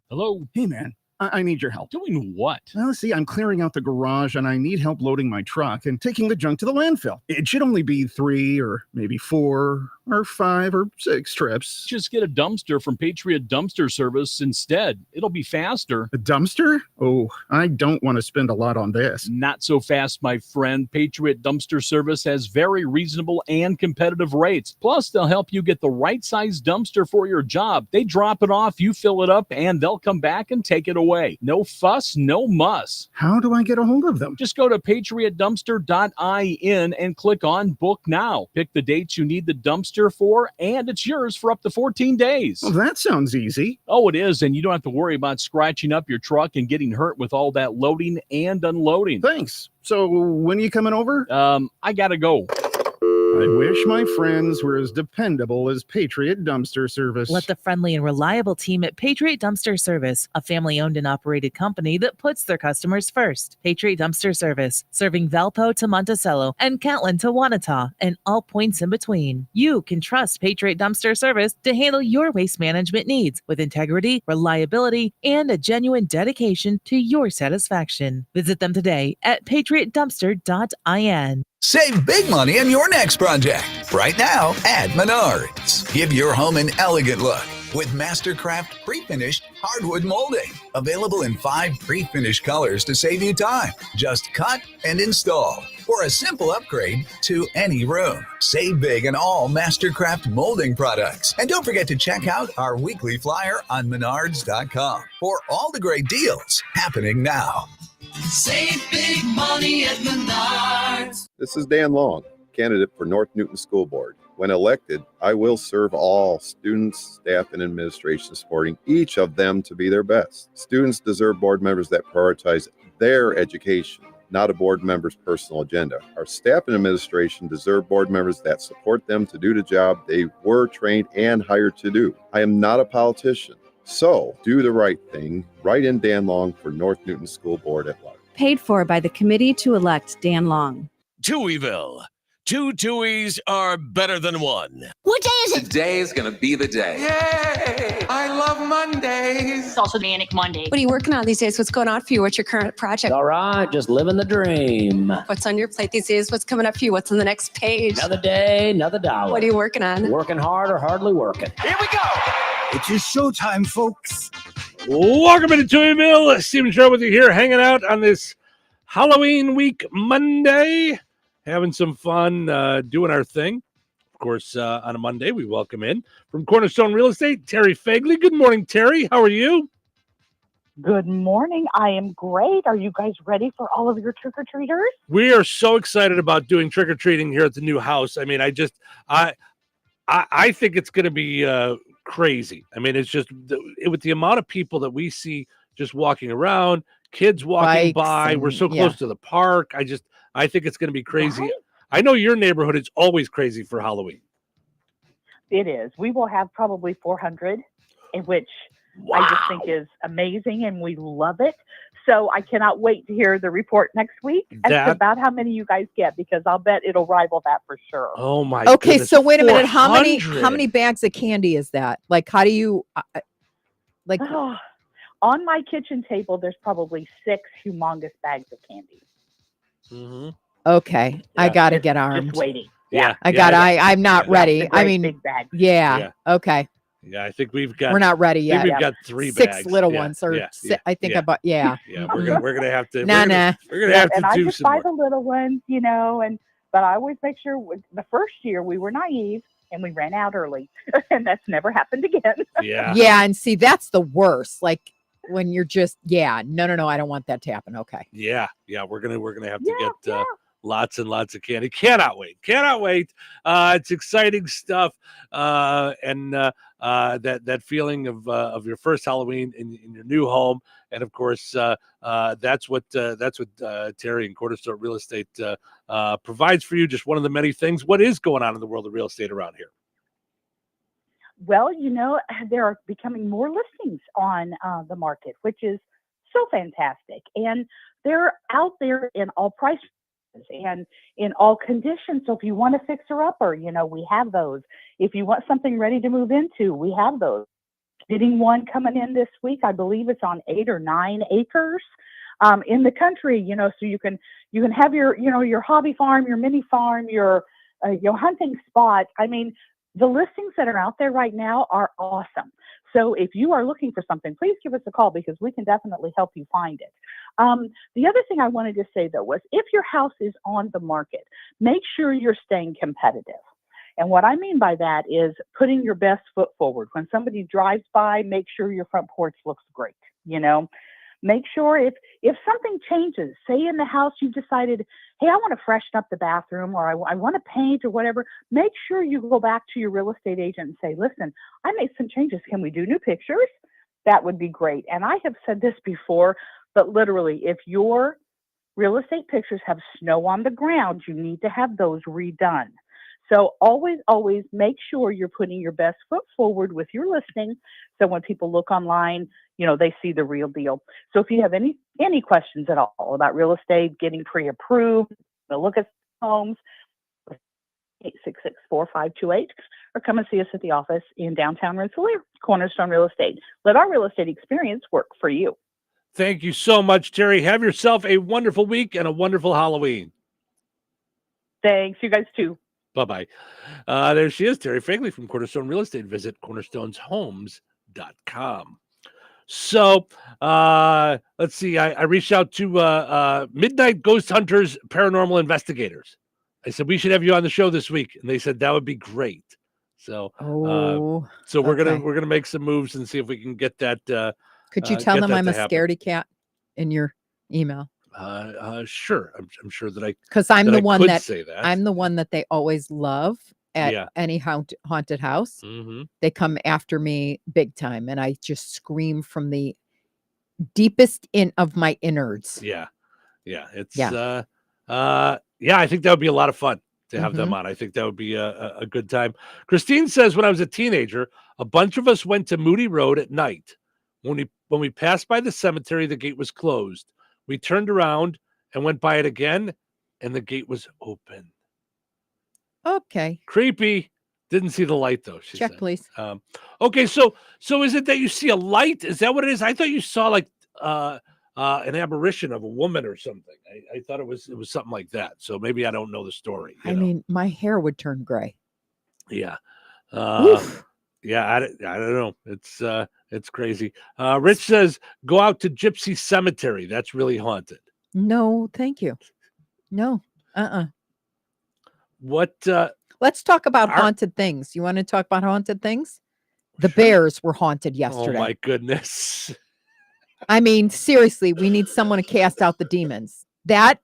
Hello. Hey, man. I need your help. Doing what? Well, see, I'm clearing out the garage and I need help loading my truck and taking the junk to the landfill. It should only be 3 or maybe 4 or 5 or 6 trips. Just get a dumpster from Patriot Dumpster Service instead. It'll be faster. A dumpster? Oh, I don't want to spend a lot on this. Not so fast, my friend. Patriot Dumpster Service has very reasonable and competitive rates. Plus, they'll help you get the right size dumpster for your job. They drop it off, you fill it up, and they'll come back and take it away. No fuss, no muss. How do I get a hold of them? Just go to patriotdumpster.in and click on Book Now. Pick the dates you need the dumpster for, and it's yours for up to 14 days. Well, that sounds easy. Oh, it is, and you don't have to worry about scratching up your truck and getting hurt with all that loading and unloading. Thanks. So when are you coming over? I gotta go. I wish my friends were as dependable as Patriot Dumpster Service. Let the friendly and reliable team at Patriot Dumpster Service, a family-owned and operated company that puts their customers first. Patriot Dumpster Service, serving Valpo to Monticello and Catlin to Wanata and all points in between. You can trust Patriot Dumpster Service to handle your waste management needs with integrity, reliability, and a genuine dedication to your satisfaction. Visit them today at patriotdumpster.in. Save big money on your next project. Right now at Menards. Give your home an elegant look with Mastercraft pre-finished hardwood molding. Available in 5 pre-finished colors to save you time. Just cut and install. Or a simple upgrade to any room. Save big on all Mastercraft molding products. And don't forget to check out our weekly flyer on Menards.com for all the great deals happening now. Save big money at Menards. This is Dan Long, candidate for North Newton School Board. When elected, I will serve all students, staff, and administration, supporting each of them to be their best. Students deserve board members that prioritize their education, not a board member's personal agenda. Our staff and administration deserve board members that support them to do the job they were trained and hired to do. I am not a politician. So, do the right thing. Write in Dan Long for North Newton School Board at large. Paid for by the committee to elect Dan Long. Touhyville. 2 Touhies are better than one. What day is it? Today is going to be the day. Yay! I love Mondays. It's also Manic Monday. What are you working on these days? What's going on for you? What's your current project? All right, just living the dream. What's on your plate these days? What's coming up for you? What's on the next page? Another day, another dollar. What are you working on? Working hard or hardly working. Here we go. It's your showtime, folks. Welcome into Touhyville. Stephen Cheryl with you here, hanging out on this Halloween week Monday, having some fun, doing our thing. Of course, on a Monday, we welcome in from Cornerstone Real Estate, Terry Fagley. Good morning, Terry. How are you? Good morning. I am great. Are you guys ready for all of your trick-or-treaters? We are so excited about doing trick-or-treating here at the new house. I mean, I think it's going to be crazy. I mean, it's just with the amount of people that we see just walking around, kids walking by. We're so close to the park. I think it's going to be crazy. Right? I know your neighborhood is always crazy for Halloween. It is. We will have probably 400, in which I just think is amazing, and we love it. So I cannot wait to hear the report next week as to about how many you guys get, because I'll bet it'll rival that for sure. Oh my! Okay, goodness. so wait a minute. 400. How many bags of candy is that? Like, how do you like? On my kitchen table, there's probably 6 humongous bags of candy. Mm-hmm. Okay, I got to get armed. Just waiting. Yeah. I'm not ready. The I great mean, big bag. yeah. Okay. Yeah, I think we've got. We're not ready I think yet. we've got 3 6 bags. little Yeah, ones, or yeah, I think yeah. about. Yeah. Yeah, we're gonna have to. Nah. We're gonna have And to I do just some buy more. the little ones, but I always make sure the first year we were naive and we ran out early, and that's never happened again. Yeah. Yeah, and see, that's the worst. Like when you're just, no, I don't want that to happen. Okay. Yeah, we're gonna have to get lots and lots of candy. Cannot wait. It's exciting stuff, and that feeling of your first Halloween in your new home, and of course that's what Terry and Cornerstone Real Estate provides for you. Just one of the many things. What is going on in the world of real estate around here? Well, there are becoming more listings on the market, which is so fantastic. And they're out there in all price ranges and in all conditions. So if you want a fixer-upper, we have those. If you want something ready to move into, we have those. Getting one coming in this week, I believe it's on 8 or 9 acres in the country, so you can have your hobby farm, your mini farm, your hunting spot. I mean, the listings that are out there right now are awesome. So if you are looking for something, please give us a call because we can definitely help you find it. The other thing I wanted to say, though, was if your house is on the market, make sure you're staying competitive. And what I mean by that is putting your best foot forward. When somebody drives by, make sure your front porch looks great, Make sure if something changes, say in the house you've decided, hey, I want to freshen up the bathroom or I want to paint or whatever, make sure you go back to your real estate agent and say, listen, I made some changes. Can we do new pictures? That would be great. And I have said this before, but literally, if your real estate pictures have snow on the ground, you need to have those redone. So always make sure you're putting your best foot forward with your listing. So when people look online, they see the real deal. So if you have any questions at all about real estate, getting pre-approved, look at homes, 866-4528, or come and see us at the office in downtown Rensselaer, Cornerstone Real Estate. Let our real estate experience work for you. Thank you so much, Terry. Have yourself a wonderful week and a wonderful Halloween. Thanks. You guys too. Bye-bye. There she is, Terry Fagley from Cornerstone Real Estate. Visit cornerstoneshomes.com. So let's see. I reached out to Midnight Ghost Hunters Paranormal Investigators. I said, we should have you on the show this week. And they said that would be great. So we're gonna make some moves and see if we can get that. Could you tell them I'm a scaredy cat in your email? Sure. I'm sure that because I'm the one that say that. I'm the one that they always love at any haunted house. Mm-hmm. They come after me big time, and I just scream from the deepest of my innards. Yeah. It's I think that would be a lot of fun to have them on. I think that would be a good time. Christine says, when I was a teenager, a bunch of us went to Moody Road at night. When we passed by the cemetery, the gate was closed. We turned around and went by it again, and the gate was open. Okay. Creepy. Didn't see the light, though. She Check, said. please. Okay, so is it that you see a light? Is that what it is? I thought you saw like an apparition of a woman or something. I thought it was something like that. So maybe I don't know the story. I mean, my hair would turn gray. Yeah. Yeah, I don't know. It's crazy. Rich says, go out to Gypsy Cemetery. That's really haunted. No, thank you. No. What? Let's talk about haunted things. You want to talk about haunted things? The bears were haunted yesterday. Oh my goodness. I mean, seriously, we need someone to cast out the demons. That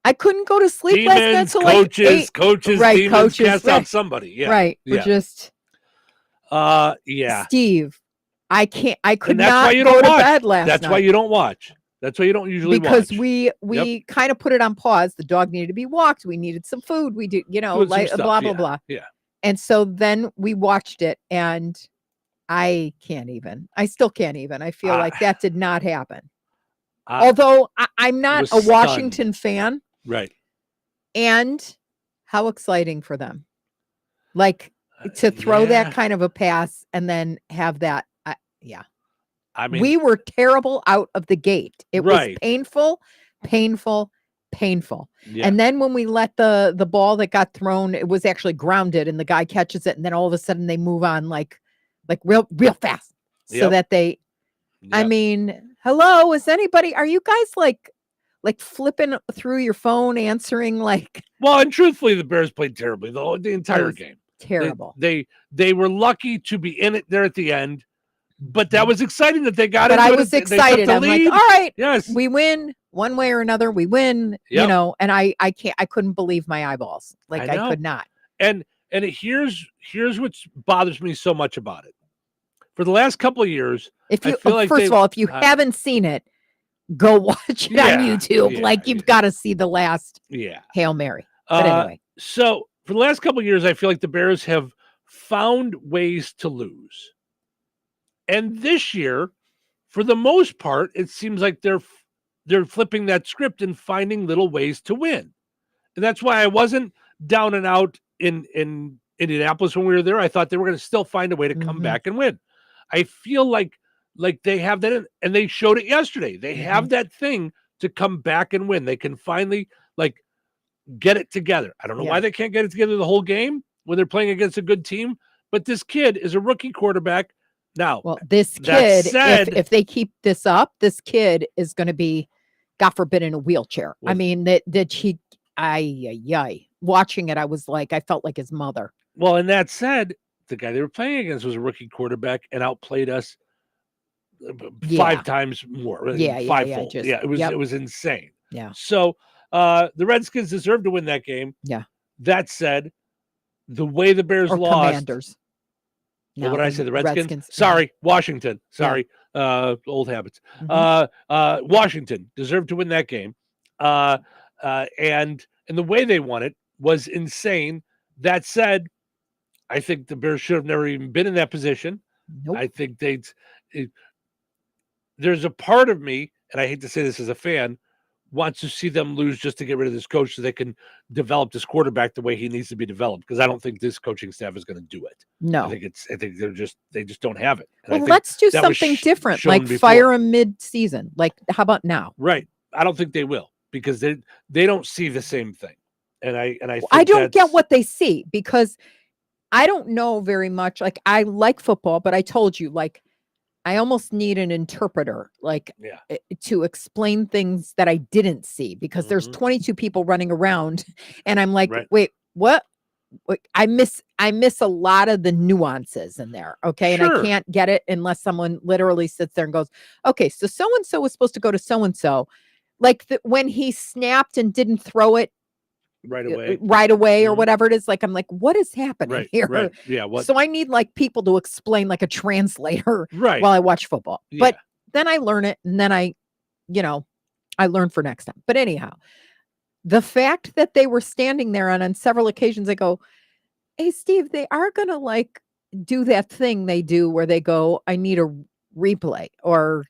I couldn't go to sleep last night till coaches, like 8. Coaches, right, demons, coaches, cast right. out somebody. Yeah. Right. Yeah. We're just Steve, I could and that's not why you go don't to watch. bed last night. That's why you don't watch. That's why you don't usually because watch. we kind of put it on pause. The dog needed to be walked. We needed some food. We did, like blah, blah, blah. Yeah. And so then we watched it, and I still can't even. I feel like that did not happen. Although I'm not a Washington fan. Right. And how exciting for them. Like to throw that kind of a pass and then have that. I mean, we were terrible out of the gate. It was Right. painful, painful, painful. Yeah. And then when we let the ball that got thrown, it was actually grounded, and the guy catches it, and then all of a sudden they move on like real fast, so Yep. that they. I Yep. mean, hello, is anybody? Are you guys like flipping through your phone, answering like Well, and truthfully, the Bears played terribly the entire was game. terrible? They were lucky to be in it there at the end, but that was exciting that they got But into I it. was They took excited. the I'm like, lead. all right, Yes. we win one way or another. We win, Yep. and I couldn't believe my eyeballs. Like I know. could not. And here's what bothers me so much about it. For the last couple of years, If I you feel like first they- of all, if you haven't seen it, go watch it on YouTube. yeah, Like you've got to see the last Yeah. Hail Mary. But anyway, So for the last couple of years, I feel like the Bears have found ways to lose. And this year, for the most part, it seems like they're flipping that script and finding little ways to win. And that's why I wasn't down and out in Indianapolis when we were there. I thought they were going to still find a way to come back and win. I feel like they have that, and they showed it yesterday. They have that thing to come back and win. They can finally get it together. I don't know why they can't get it together the whole game when they're playing against a good team, but this kid is a rookie quarterback. Now, well, this that kid, said- if they keep this up, this kid is going to be, God forbid, in a wheelchair. I mean, that he, watching it, I was like, I felt like his mother. Well, and that said, the guy they were playing against was a rookie quarterback and outplayed us 5 times more. Fivefold. just- Yeah, it was yep. it was insane. Yeah. So the Redskins deserved to win that game. Yeah. That said, the way the Bears Or lost. Commanders. What No, did I say? The Redskins? Redskins. Sorry, Washington. Sorry. Old habits. Washington deserved to win that game. And the way they won it was insane. That said, I think the Bears should have never even been in that position. Nope. I think there's a part of me, and I hate to say this as a fan, wants to see them lose just to get rid of this coach so they can develop this quarterback the way he needs to be developed, because I don't think this coaching staff is going to do it. No. I think they just don't have it. And I Well, think let's do that was something different, shown like before. fire him mid-season. Like, how about now? Right. I don't think they will, because they don't see the same thing. And I think I don't get that's- what they see, because I don't know very much. Like, I like football, but I told you, like, I almost need an interpreter, like, to explain things that I didn't see, because there's 22 people running around, and I'm like, wait, what? I miss a lot of the nuances in there. Okay. And I can't get it unless someone literally sits there and goes, okay, so so-and-so was supposed to go to so-and-so. Like when he snapped and didn't throw it right away or whatever it is. Like, I'm like, what is happening here? Right. Yeah. What? So I need like people to explain, like a translator, Right. while I watch football. Yeah. But then I learn it, and then I learn for next time. But anyhow, the fact that they were standing there, and on several occasions I go, hey, Steve, they are going to like do that thing they do where they go, I need a replay, or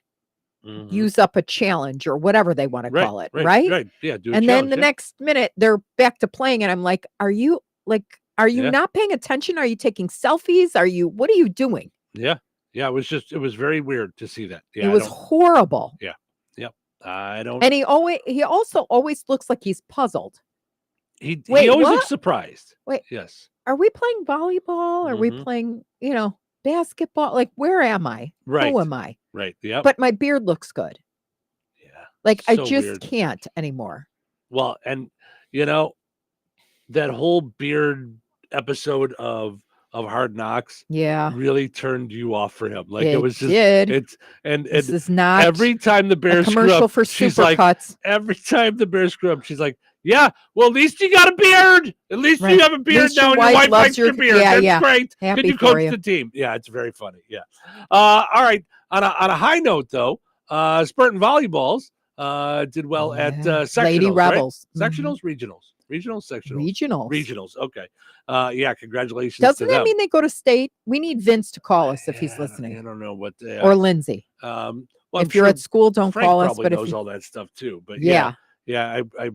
use up a challenge, or whatever they want to call it. Right. Right. Yeah. Do a And then challenge, the yeah. next minute they're back to playing. And I'm like, are you Yeah. not paying attention? Are you taking selfies? What are you doing? Yeah. Yeah. It was very weird to see that. Yeah. It was horrible. Yeah. Yep. I don't. And he also always looks like he's puzzled. He Wait, always what? looks surprised. Wait, Yes. are we playing volleyball? Are we Mhm. playing, basketball? Like, where am I? Right. Who am I? Right. Yeah. But my beard looks good. Yeah. Like, I So just weird. can't anymore. Well, and that whole beard episode of Hard Knocks, Yeah. really turned you off for him. Like, it It was just did. this is not every time the Bears screw commercial up, for she's like, Supercuts. every time the Bears screw up, she's like, yeah, well, at least you got a beard. At least Right. you have a beard least now, your and your wife wife loves likes your your- beard. yeah, That's yeah. great. Happy Can you for coach you. the team? Yeah, it's very funny. Yeah. All right. On a high note, though, Spartan Volleyballs did well at sectionals. Lady Rebels. Right? Sectionals, regionals, sectionals. Regionals. Okay. Yeah. Congratulations. Doesn't to that them. mean they go to state? We need Vince to call us if he's listening. I don't know what they Or Lindsay. Well, If I'm you're sure at school, don't Frank call us. probably But if knows you, all that stuff too. But Yeah. yeah. I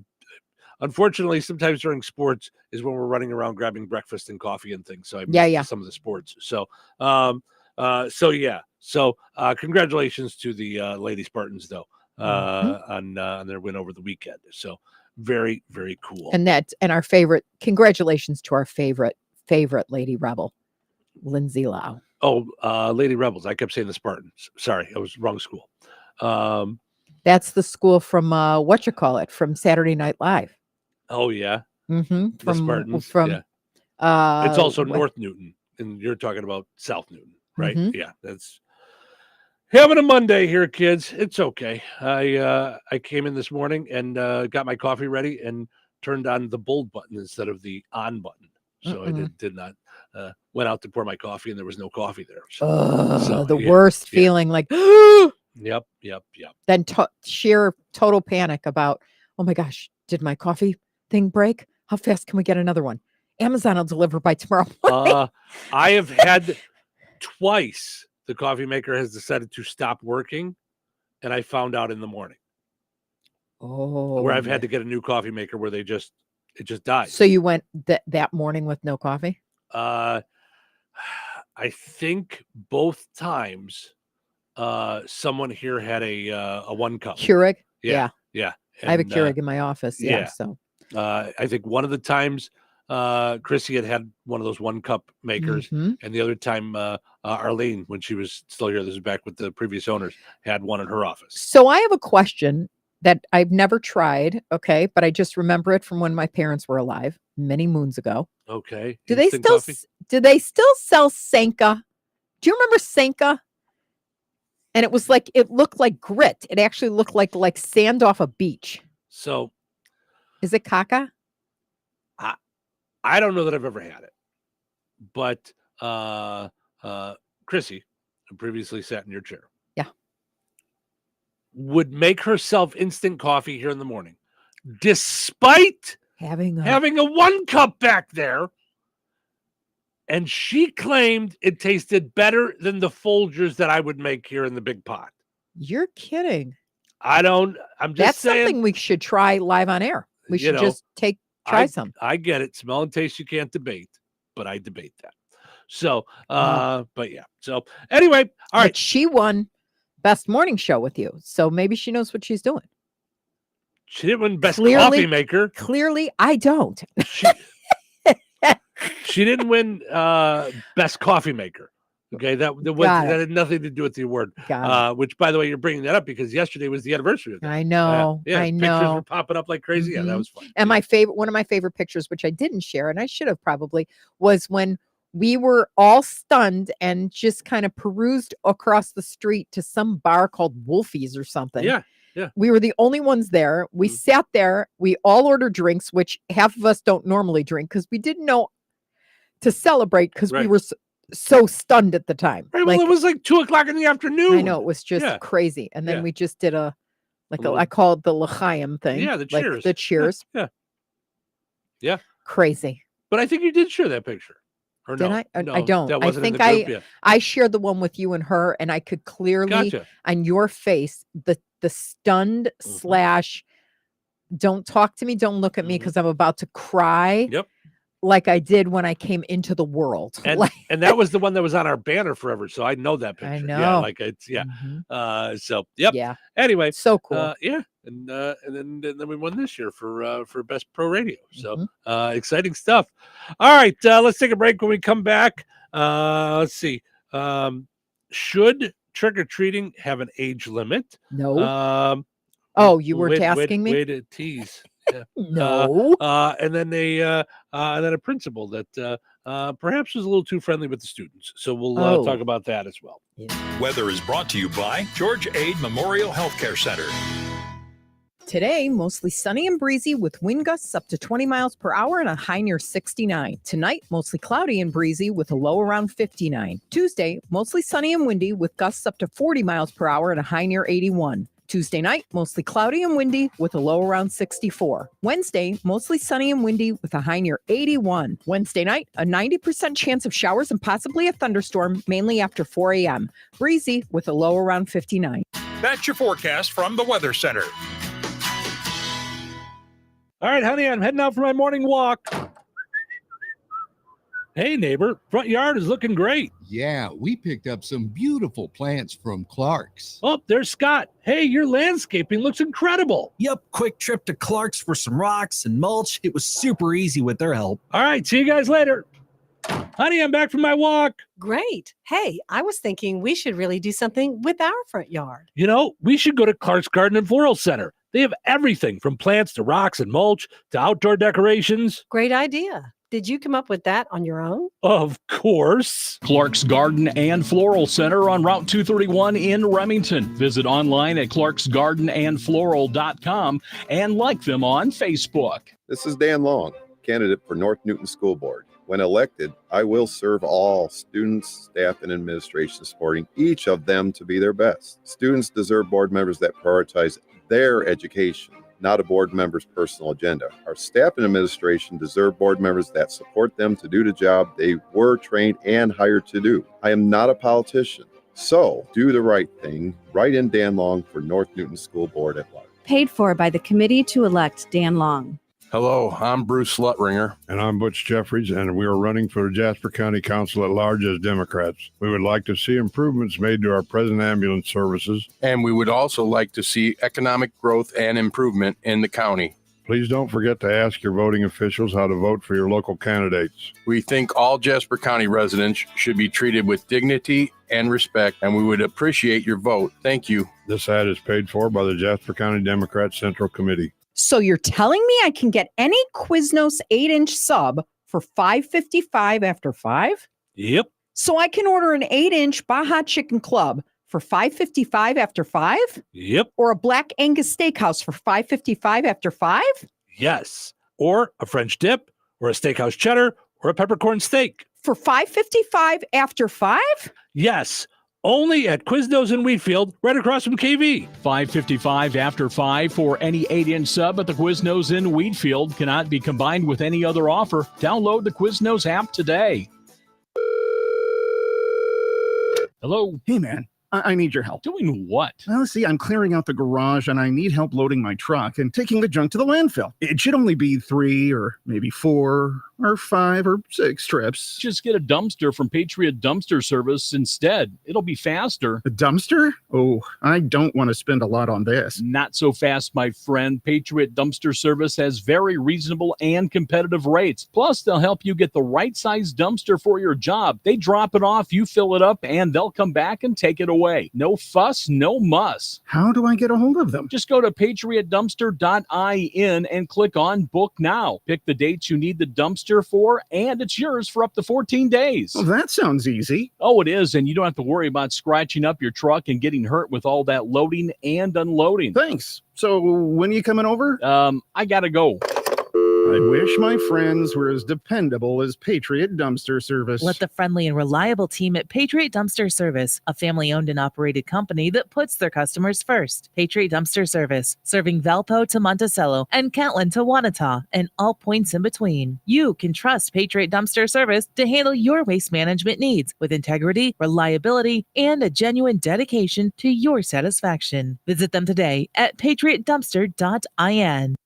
unfortunately, sometimes during sports is when we're running around grabbing breakfast and coffee and things. So I missed Yeah. some of the sports. So, So congratulations to the Lady Spartans, though, on their win over the weekend. So very, very cool. And our favorite, congratulations to our favorite Lady Rebel, Lindsay Lau. Oh, Lady Rebels. I kept saying the Spartans. Sorry, I was wrong school. That's the school from from Saturday Night Live. Oh yeah. Mm-hmm. The Spartans. It's also North Newton, and you're talking about South Newton, right? Mm-hmm. Yeah, that's having a Monday here, kids. It's okay. I came in this morning and got my coffee ready and turned on the bold button instead of the on button. So I did not went out to pour my coffee and there was no coffee there. So, the worst feeling, like Yep. Then sheer total panic about, oh my gosh, did my coffee thing break? How fast can we get another one? Amazon will deliver by tomorrow morning. I have had twice the coffee maker has decided to stop working, and I found out in the morning. Where I've had to get a new coffee maker where it just died. So you went that morning with no coffee? I think both times someone here had a 1 cup Keurig. Yeah. I have a Keurig in my office. So I think one of the times Chrissy had one of those 1 cup makers, and the other time Arlene, when she was still here, this is back with the previous owners, had one in her office. So I have a question that I've never tried, okay, but I just remember it from when my parents were alive many moons ago. Okay. Do they still sell Sanka? Do you remember Sanka? And it looked like grit. It actually looked like sand off a beach. So is it caca? I don't know that I've ever had it, but Chrissy, who previously sat in your chair, would make herself instant coffee here in the morning, despite having a 1 cup back there. And she claimed it tasted better than the Folgers that I would make here in the big pot. You're kidding. I'm just That's saying, something we should try live on air. We should just try some. I get it. Smell and taste you can't debate, but I debate that. So, but yeah. So anyway, all right. But she won Best Morning Show with you, so maybe she knows what she's doing. She didn't win Best Coffee Maker. Clearly, I don't. She didn't win Best Coffee Maker. Okay, that had nothing to do with the award. Which, by the way, you're bringing that up because yesterday was the anniversary of that. I know. I know. Pictures were popping up like crazy. Yeah, that was fun. And one of my favorite pictures, which I didn't share, and I should have probably, was when we were all stunned and just kind of perused across the street to some bar called Wolfie's or something. Yeah. We were the only ones there. We sat there. We all ordered drinks, which half of us don't normally drink because we didn't know to celebrate because we were so stunned at the time. Right, well, it was like 2:00 in the afternoon. I know, it was just crazy. And then we just did I call it the L'chaim thing. Yeah, the cheers. Like the cheers. Yeah. Crazy. But I think you did share that picture. Or did no? I? No, I don't. That I wasn't think in the group yet. I shared the one with you and her, and I could clearly on your face the stunned / don't talk to me, don't look at me because I'm about to cry. Yep. Like I did when I came into the world. And that was the one that was on our banner forever. So I know that picture. I know. Yeah, like it's so yep. Yeah. Anyway. So cool. And then we won this year for Best Pro Radio. So exciting stuff. All right, let's take a break. When we come back, let's see. Should trick-or-treating have an age limit? No. You were tasking me? Way to tease. Yeah. No. And then a principal that perhaps was a little too friendly with the students. So we'll talk about that as well. Weather is brought to you by George Aid Memorial Healthcare Center. Today, mostly sunny and breezy with wind gusts up to 20 miles per hour and a high near 69. Tonight, mostly cloudy and breezy with a low around 59. Tuesday, mostly sunny and windy with gusts up to 40 miles per hour and a high near 81. Tuesday night, mostly cloudy and windy with a low around 64. Wednesday, mostly sunny and windy with a high near 81. Wednesday night, a 90% chance of showers and possibly a thunderstorm, mainly after 4 a.m. Breezy with a low around 59. That's your forecast from the Weather Center. All right, honey, I'm heading out for my morning walk. Hey, neighbor, front yard is looking great. Yeah, we picked up some beautiful plants from Clark's. Oh, there's Scott. Hey, your landscaping looks incredible. Yep, quick trip to Clark's for some rocks and mulch. It was super easy with their help. All right, see you guys later. Honey, I'm back from my walk. Great. Hey, I was thinking we should really do something with our front yard. You know, we should go to Clark's Garden and Floral Center. They have everything from plants to rocks and mulch to outdoor decorations. Great idea. Did you come up with that on your own? Of course. Clark's Garden and Floral Center on Route 231 in Remington. Visit online at clarksgardenandfloral.com and like them on Facebook. This is Dan Long, candidate for North Newton School Board. When elected, I will serve all students, staff, and administration, supporting each of them to be their best. Students deserve board members that prioritize their education, not a board member's personal agenda. Our staff and administration deserve board members that support them to do the job they were trained and hired to do. I am not a politician, so do the right thing. Write in Dan Long for North Newton School Board at large. Paid for by the committee to elect Dan Long. Hello, I'm Bruce Sluttringer. And I'm Butch Jeffries, and we are running for the Jasper County Council at large as Democrats. We would like to see improvements made to our present ambulance services. And we would also like to see economic growth and improvement in the county. Please don't forget to ask your voting officials how to vote for your local candidates. We think all Jasper County residents should be treated with dignity and respect, and we would appreciate your vote. Thank you. This ad is paid for by the Jasper County Democrat Central Committee. So you're telling me I can get any Quiznos 8-inch sub for $5.55 after 5? Yep. So I can order an 8-inch Baja Chicken Club for $5.55 after 5? Yep. Or a Black Angus Steakhouse for $5.55 after 5? Yes. Or a French dip, or a steakhouse cheddar, or a peppercorn steak. For $5.55 after 5? Yes. Only at Quiznos in Wheatfield, right across from KV. $5.55 after 5 for any 8-inch sub at the Quiznos in Wheatfield. Cannot be combined with any other offer. Download the Quiznos app today. Hello. Hey, man. I need your help. Doing what? Well, see, I'm clearing out the garage and I need help loading my truck and taking the junk to the landfill. It should only be 3 or maybe 4 or 5 or 6 trips. Just get a dumpster from Patriot Dumpster Service instead. It'll be faster. A dumpster? Oh, I don't want to spend a lot on this. Not so fast, my friend. Patriot Dumpster Service has very reasonable and competitive rates. Plus, they'll help you get the right size dumpster for your job. They drop it off, you fill it up, and they'll come back and take it away. No fuss, no muss. How do I get a hold of them? Just go to patriotdumpster.in and click on Book Now. Pick the dates you need the dumpster for, and it's yours for up to 14 days. Well, that sounds easy. Oh, it is, and you don't have to worry about scratching up your truck and getting hurt with all that loading and unloading. Thanks. So when are you coming over? I gotta go. I wish my friends were as dependable as Patriot Dumpster Service. Let the friendly and reliable team at Patriot Dumpster Service, a family-owned and operated company that puts their customers first. Patriot Dumpster Service, serving Valpo to Monticello and Catlin to Wanata and all points in between. You can trust Patriot Dumpster Service to handle your waste management needs with integrity, reliability, and a genuine dedication to your satisfaction. Visit them today at patriotdumpster.in.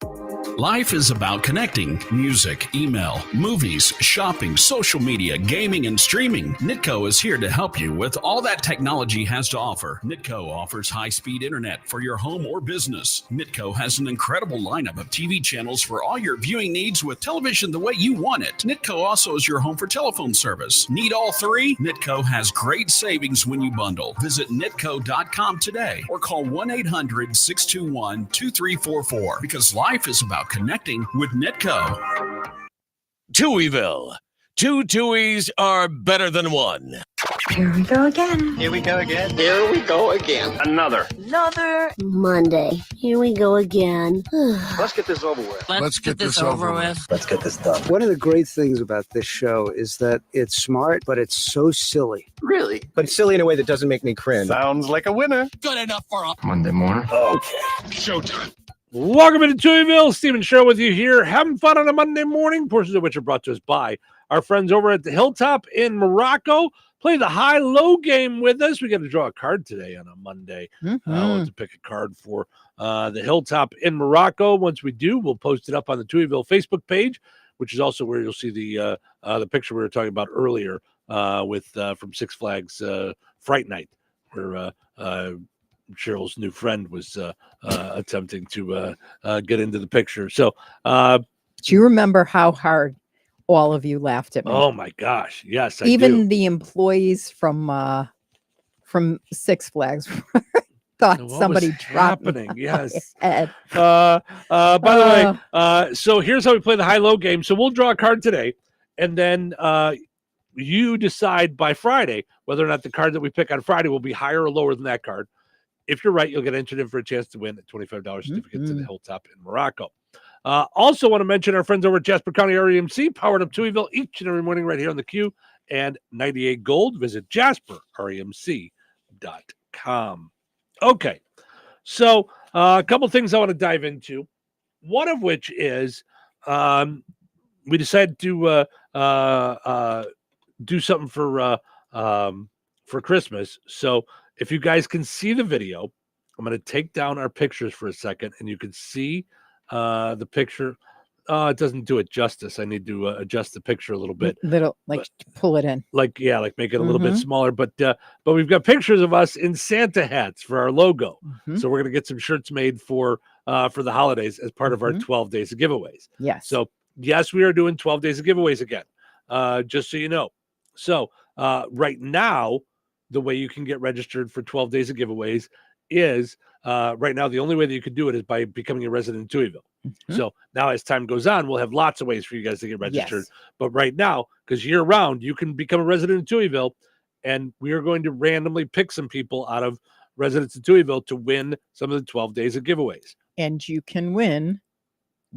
Life is about connecting. Music, email, movies, shopping, social media, gaming, and streaming. Nitco is here to help you with all that technology has to offer. Nitco offers high-speed internet for your home or business. Nitco has an incredible lineup of TV channels for all your viewing needs with television the way you want it. Nitco also is your home for telephone service. Need all 3? Nitco has great savings when you bundle. Visit nitco.com today or call 1-800-621-2344 because life is about connecting with Nitco. Touhyville. 2 Tuohys are better than 1. Here we go again. Here we go again. Here we go again. Another Monday. Here we go again. Let's get this over with. Let's get this over with. Let's get this done. One of the great things about this show is that it's smart, but it's so silly. Really? But silly in a way that doesn't make me cringe. Sounds like a winner. Good enough for a Monday morning. Okay. Showtime. Welcome into Touhyville. Stephen Cheryl with you here, having fun on a Monday morning, portions of which are brought to us by our friends over at the Hilltop in Morocco. Play the high-low game with us. We got to draw a card today on a Monday. I want to pick a card for the Hilltop in Morocco. Once we do, we'll post it up on the Touhyville Facebook page. which is also where you'll see the picture we were talking about earlier with from Six Flags Fright Night, where Cheryl's new friend was attempting to get into the picture. So, do you remember how hard all of you laughed at me? Oh my gosh, yes, Even the employees from Six Flags thought what somebody was dropped happening. my Yes. head. By the way, so here's how we play the high-low game. So we'll draw a card today, and then you decide by Friday whether or not the card that we pick on Friday will be higher or lower than that card. If you're right, you'll get entered in for a chance to win a $25 certificate to the Hilltop in Morocco. Also want to mention our friends over at Jasper County REMC, powered up Touhyville each and every morning right here on the Q, and 98 Gold. Visit JasperREMC.com. Okay, so a couple things I want to dive into. One of which is we decided to do something for Christmas. So if you guys can see the video, I'm going to take down our pictures for a second, and you can see the picture. It doesn't do it justice. I need to adjust the picture a little bit. Pull it in. Make it a little bit smaller. But we've got pictures of us in Santa hats for our logo. So we're going to get some shirts made for the holidays as part of our 12 days of giveaways. Yes. So yes, we are doing 12 days of giveaways again. Just so you know. So right now, the way you can get registered for 12 days of giveaways is right now the only way that you can do it is by becoming a resident in Touhyville. So now as time goes on, we'll have lots of ways for you guys to get registered. Yes. But right now, because year round, you can become a resident in Touhyville, and we are going to randomly pick some people out of residents in Touhyville to win some of the 12 days of giveaways. And you can win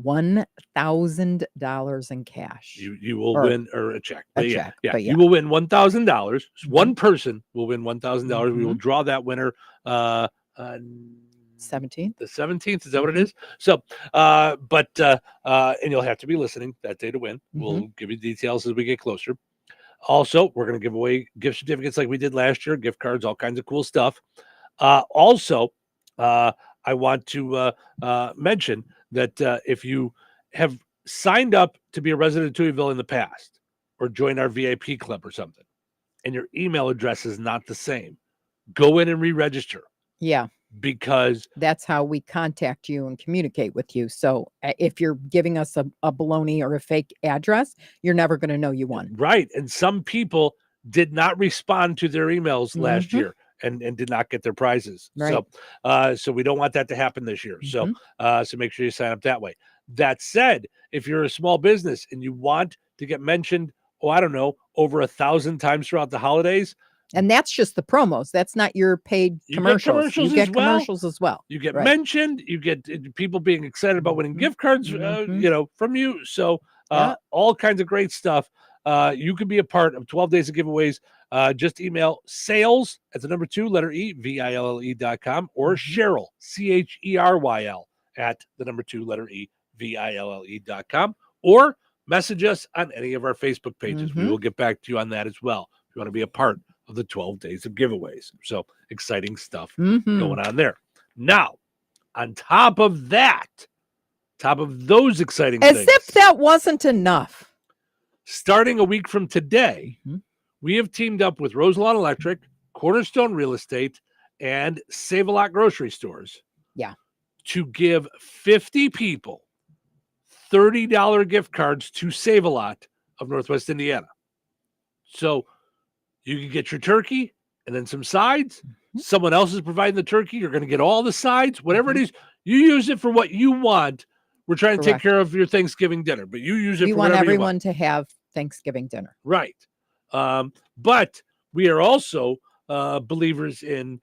$1,000 in cash. You will win or a check. A But check, yeah, but you will win $1,000. One person will win $1,000. We will draw that winner 17th. The 17th, is that what it is? So and you'll have to be listening that day to win. We'll give you details as we get closer. Also, we're going to give away gift certificates like we did last year, gift cards, all kinds of cool stuff. I want to mention that if you have signed up to be a resident of Touhyville in the past or join our VIP club or something, and your email address is not the same, go in and re-register. Yeah. Because that's how we contact you and communicate with you. So if you're giving us a baloney or a fake address, you're never going to know you won. Right. And some people did not respond to their emails last year and did not get their prizes. Right. So we don't want that to happen this year. So make sure you sign up that way. That said, if you're a small business and you want to get mentioned, over 1,000 times throughout the holidays. And that's just the promos. That's not your paid commercials. You get commercials as well. You get mentioned. You get people being excited about winning gift cards, from you. So all kinds of great stuff. You can be a part of 12 days of giveaways. Just email sales at the number 2 letter E VILLE.com or Cheryl CHERYL at the number 2 letter E VILLE.com or message us on any of our Facebook pages. We will get back to you on that as well. If you want to be a part of the 12 days of giveaways. So exciting stuff going on there. Now, on top of those exciting things. As if that wasn't enough. Starting a week from today, we have teamed up with Roselawn Electric, Cornerstone Real Estate, and Save-A-Lot grocery stores. Yeah. To give 50 people $30 gift cards to Save-A-Lot of Northwest Indiana. So you can get your turkey and then some sides. Someone else is providing the turkey. You're going to get all the sides, whatever it is. You use it for what you want. We're trying to take care of your Thanksgiving dinner, but you use it for whatever you want. We want everyone to have Thanksgiving dinner. Right. But we are also believers in,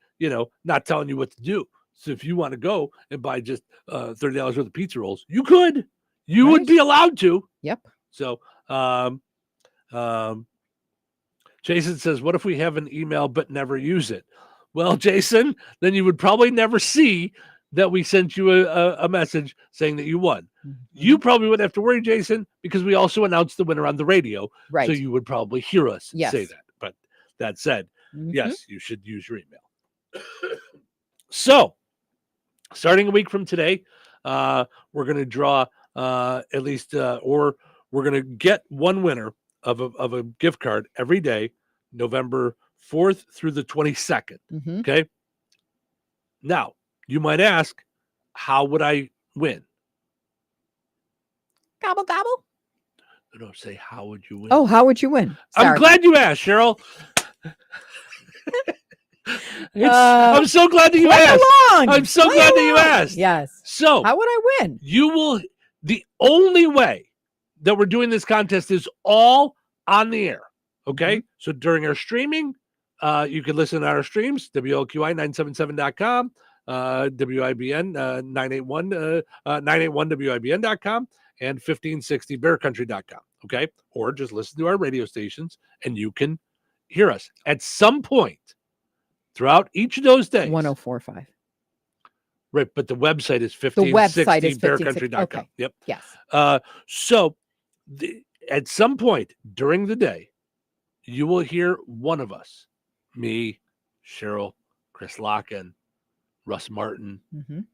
not telling you what to do. So if you want to go and buy just $30 worth of pizza rolls, you could. You would be allowed to. Yep. So Jason says, what if we have an email but never use it? Well, Jason, then you would probably never see that we sent you a message saying that you won. You probably wouldn't have to worry, Jason, because we also announced the winner on the radio. Right. So you would probably hear us say that. But that said, yes, you should use your email. So starting a week from today, we're going to draw we're we're going to get one winner of a gift card every day, November 4th through the 22nd. Mhm. Okay. Now, you might ask, how would I win? Gobble, gobble. No, say, how would you win? Oh, how would you win? Sorry. I'm glad you asked, Cheryl. I'm so glad that you play asked. along. I'm so Play glad that you along. asked. Yes. So, how would I win? You will. The only way that we're doing this contest is all on the air. Okay. So during our streaming, you can listen to our streams, WLQI977.com, WIBN 981 WIBN.com, and 1560bearcountry.com. Okay. Or just listen to our radio stations and you can hear us at some point throughout each of those days. 1045. Right, but the website is The website is 1560bearcountry.com. Okay. Yep. Yes. So at some point during the day, you will hear one of us, me, Cheryl, Chris Locken, Russ Martin, Mhm.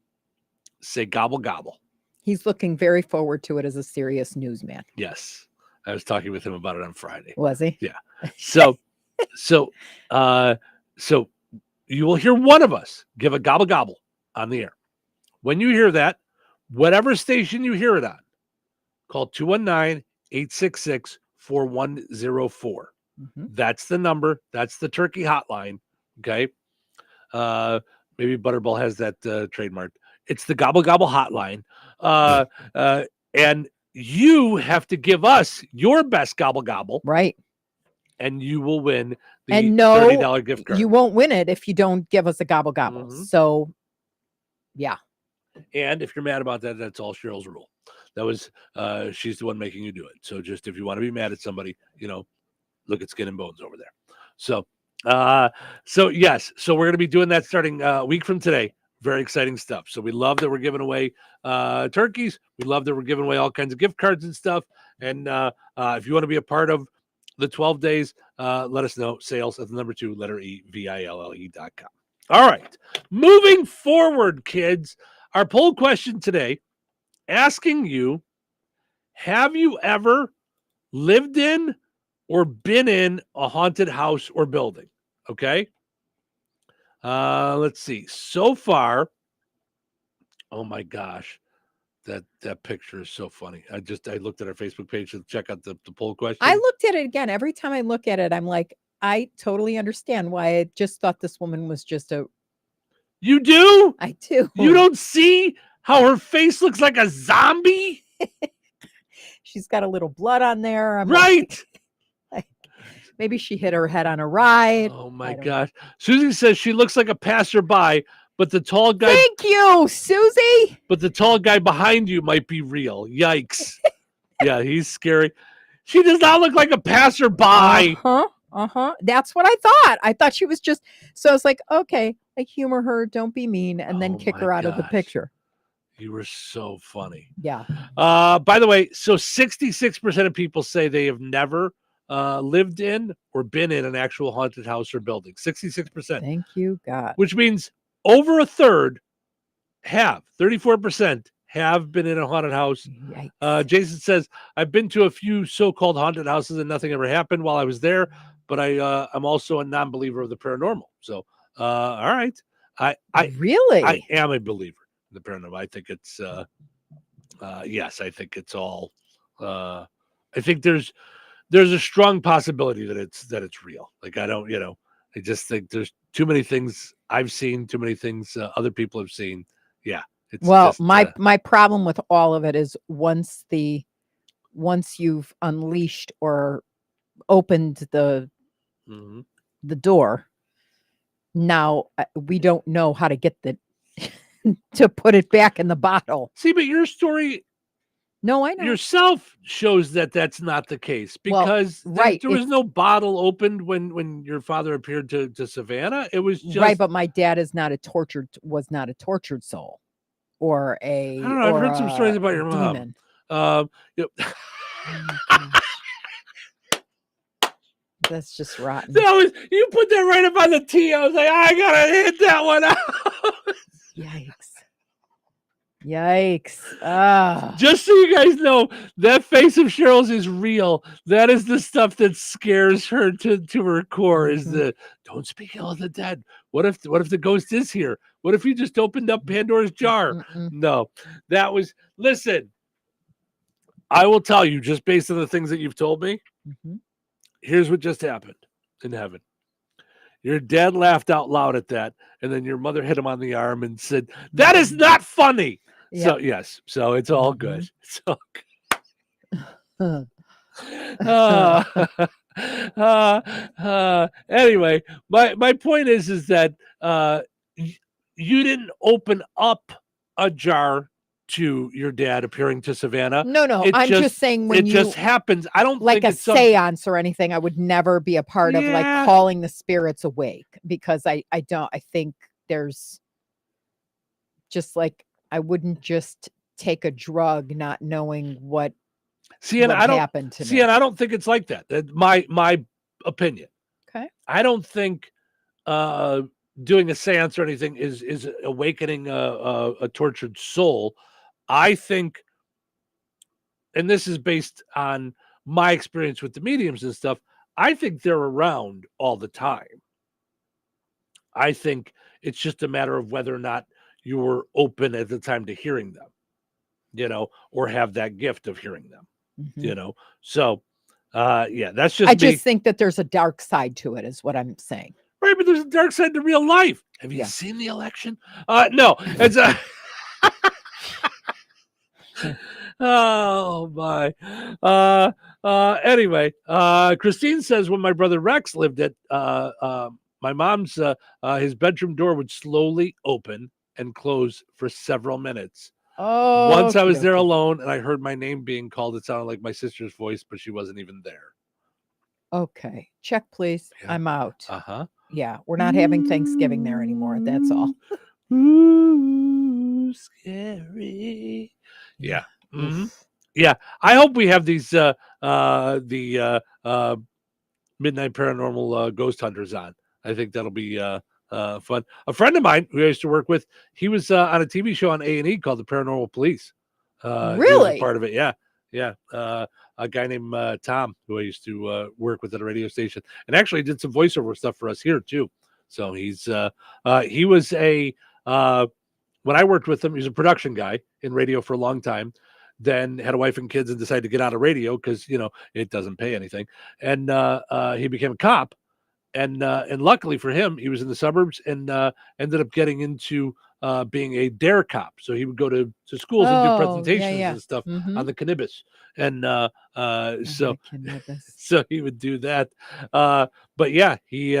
say gobble, gobble. He's looking very forward to it as a serious newsman. Yes. I was talking with him about it on Friday. Was he? Yeah. So you will hear one of us give a gobble, gobble on the air. When you hear that, whatever station you hear it on, call 219-866-4104. That's the number. That's the turkey hotline. Okay. Maybe Butterball has that trademarked. It's the gobble gobble hotline. And you have to give us your best gobble gobble. Right. And you will win the And no, $30 gift card. you won't win it if you don't give us a gobble gobble. So, yeah. And if you're mad about that, that's all Cheryl's rule. That was she's the one making you do it. So just if you want to be mad at somebody, look at Skin and Bones over there. So yes, so we're going to be doing that starting a week from today. Very exciting stuff. So we love that we're giving away turkeys. We love that we're giving away all kinds of gift cards and stuff. And if you want to be a part of the 12 days, let us know. Sales at the number 2, letter E, VILLE.com. All right. Moving forward, kids, our poll question today asking you, have you ever lived in or been in a haunted house or building? Okay. Let's see. So far, oh my gosh, that picture is so funny. I looked at our Facebook page to check out the poll question. I looked at it again. Every time I look at it, I'm like, I totally understand why I just thought this woman was just a. You do? I do. You don't see how her face looks like a zombie? She's got a little blood on there. I'm right. Like, maybe she hit her head on a ride. Oh my gosh. Susie says she looks like a passerby, but the tall guy. Thank you, Susie. But the tall guy behind you might be real. Yikes. Yeah, he's scary. She does not look like a passerby. That's what I thought. I thought she was just. So I was like, okay, like humor her, don't be mean, and then kick her out of the picture. You were so funny. Yeah. By the way, so 66% of people say they have never lived in or been in an actual haunted house or building. 66%. Thank you, God. Which means over a third have. 34% have been in a haunted house. Jason says, I've been to a few so-called haunted houses and nothing ever happened while I was there, but I'm also a non-believer of the paranormal. So, all right. I really, I am a believer in the paranormal. I think it's, yes, I think it's all, I think there's a strong possibility that it's real. Like, I don't, I just think there's too many things I've seen, too many things other people have seen. Yeah. It's just, my problem with all of it is once you've unleashed or opened the door, now we don't know how to get to put it back in the bottle. See, but your story, no, I know yourself shows that that's not the case because there was no bottle opened when your father appeared to Savannah. It was just right, but my dad was not a tortured soul. Or I don't know. I've heard some stories about your mom. That's just rotten. You put that right up on the tee. I was like, I gotta hit that one out. Yikes. Yikes. Ah. Just so you guys know, that face of Cheryl's is real. That is the stuff that scares her to her core. Is the don't speak ill of the dead. What if the ghost is here? What if you just opened up Pandora's jar? No, that was. Listen, I will tell you, just based on the things that you've told me. Here's what just happened in heaven. Your dad laughed out loud at that, and then your mother hit him on the arm and said, "That is not funny." So yes, so it's all good. It's all good. Anyway, my point is that you didn't open up a jar to your dad appearing to Savannah. No, I'm just saying when it just happens. I don't like think a it's seance or anything. I would never be a part of like calling the spirits awake because I think there's just like I wouldn't just take a drug not knowing what happened to me. And I don't think it's like that. That's my opinion. Okay. I don't think doing a seance or anything is awakening a tortured soul. I think, and this is based on my experience with the mediums and stuff, I think they're around all the time. I think it's just a matter of whether or not you were open at the time to hearing them, or have that gift of hearing them, So, that's just I just think that there's a dark side to it is what I'm saying. Right, but there's a dark side to real life. Have you seen the election? No, it's oh my. Anyway, Christine says when my brother Rex lived at my mom's, his bedroom door would slowly open and close for several minutes. Oh, once I was there alone and I heard my name being called, it sounded like my sister's voice, but she wasn't even there. Okay, check please. I'm out. Yeah, we're not having Thanksgiving there anymore. That's all. Ooh, scary. Yeah. Yeah. I hope we have these the Midnight Paranormal Ghost Hunters on. I think that'll be fun. A friend of mine who I used to work with, he was on a TV show on A&E called The Paranormal Police. He was Really? a part of it. Yeah. A guy named Tom, who I used to work with at a radio station, and actually did some voiceover stuff for us here too. So he was when I worked with him, he was a production guy in radio for a long time. Then had a wife and kids and decided to get out of radio because it doesn't pay anything. And he became a cop. And luckily for him, he was in the suburbs and ended up getting into being a dare cop. So he would go to schools and do presentations and stuff on the cannabis. And so he would do that. But yeah, he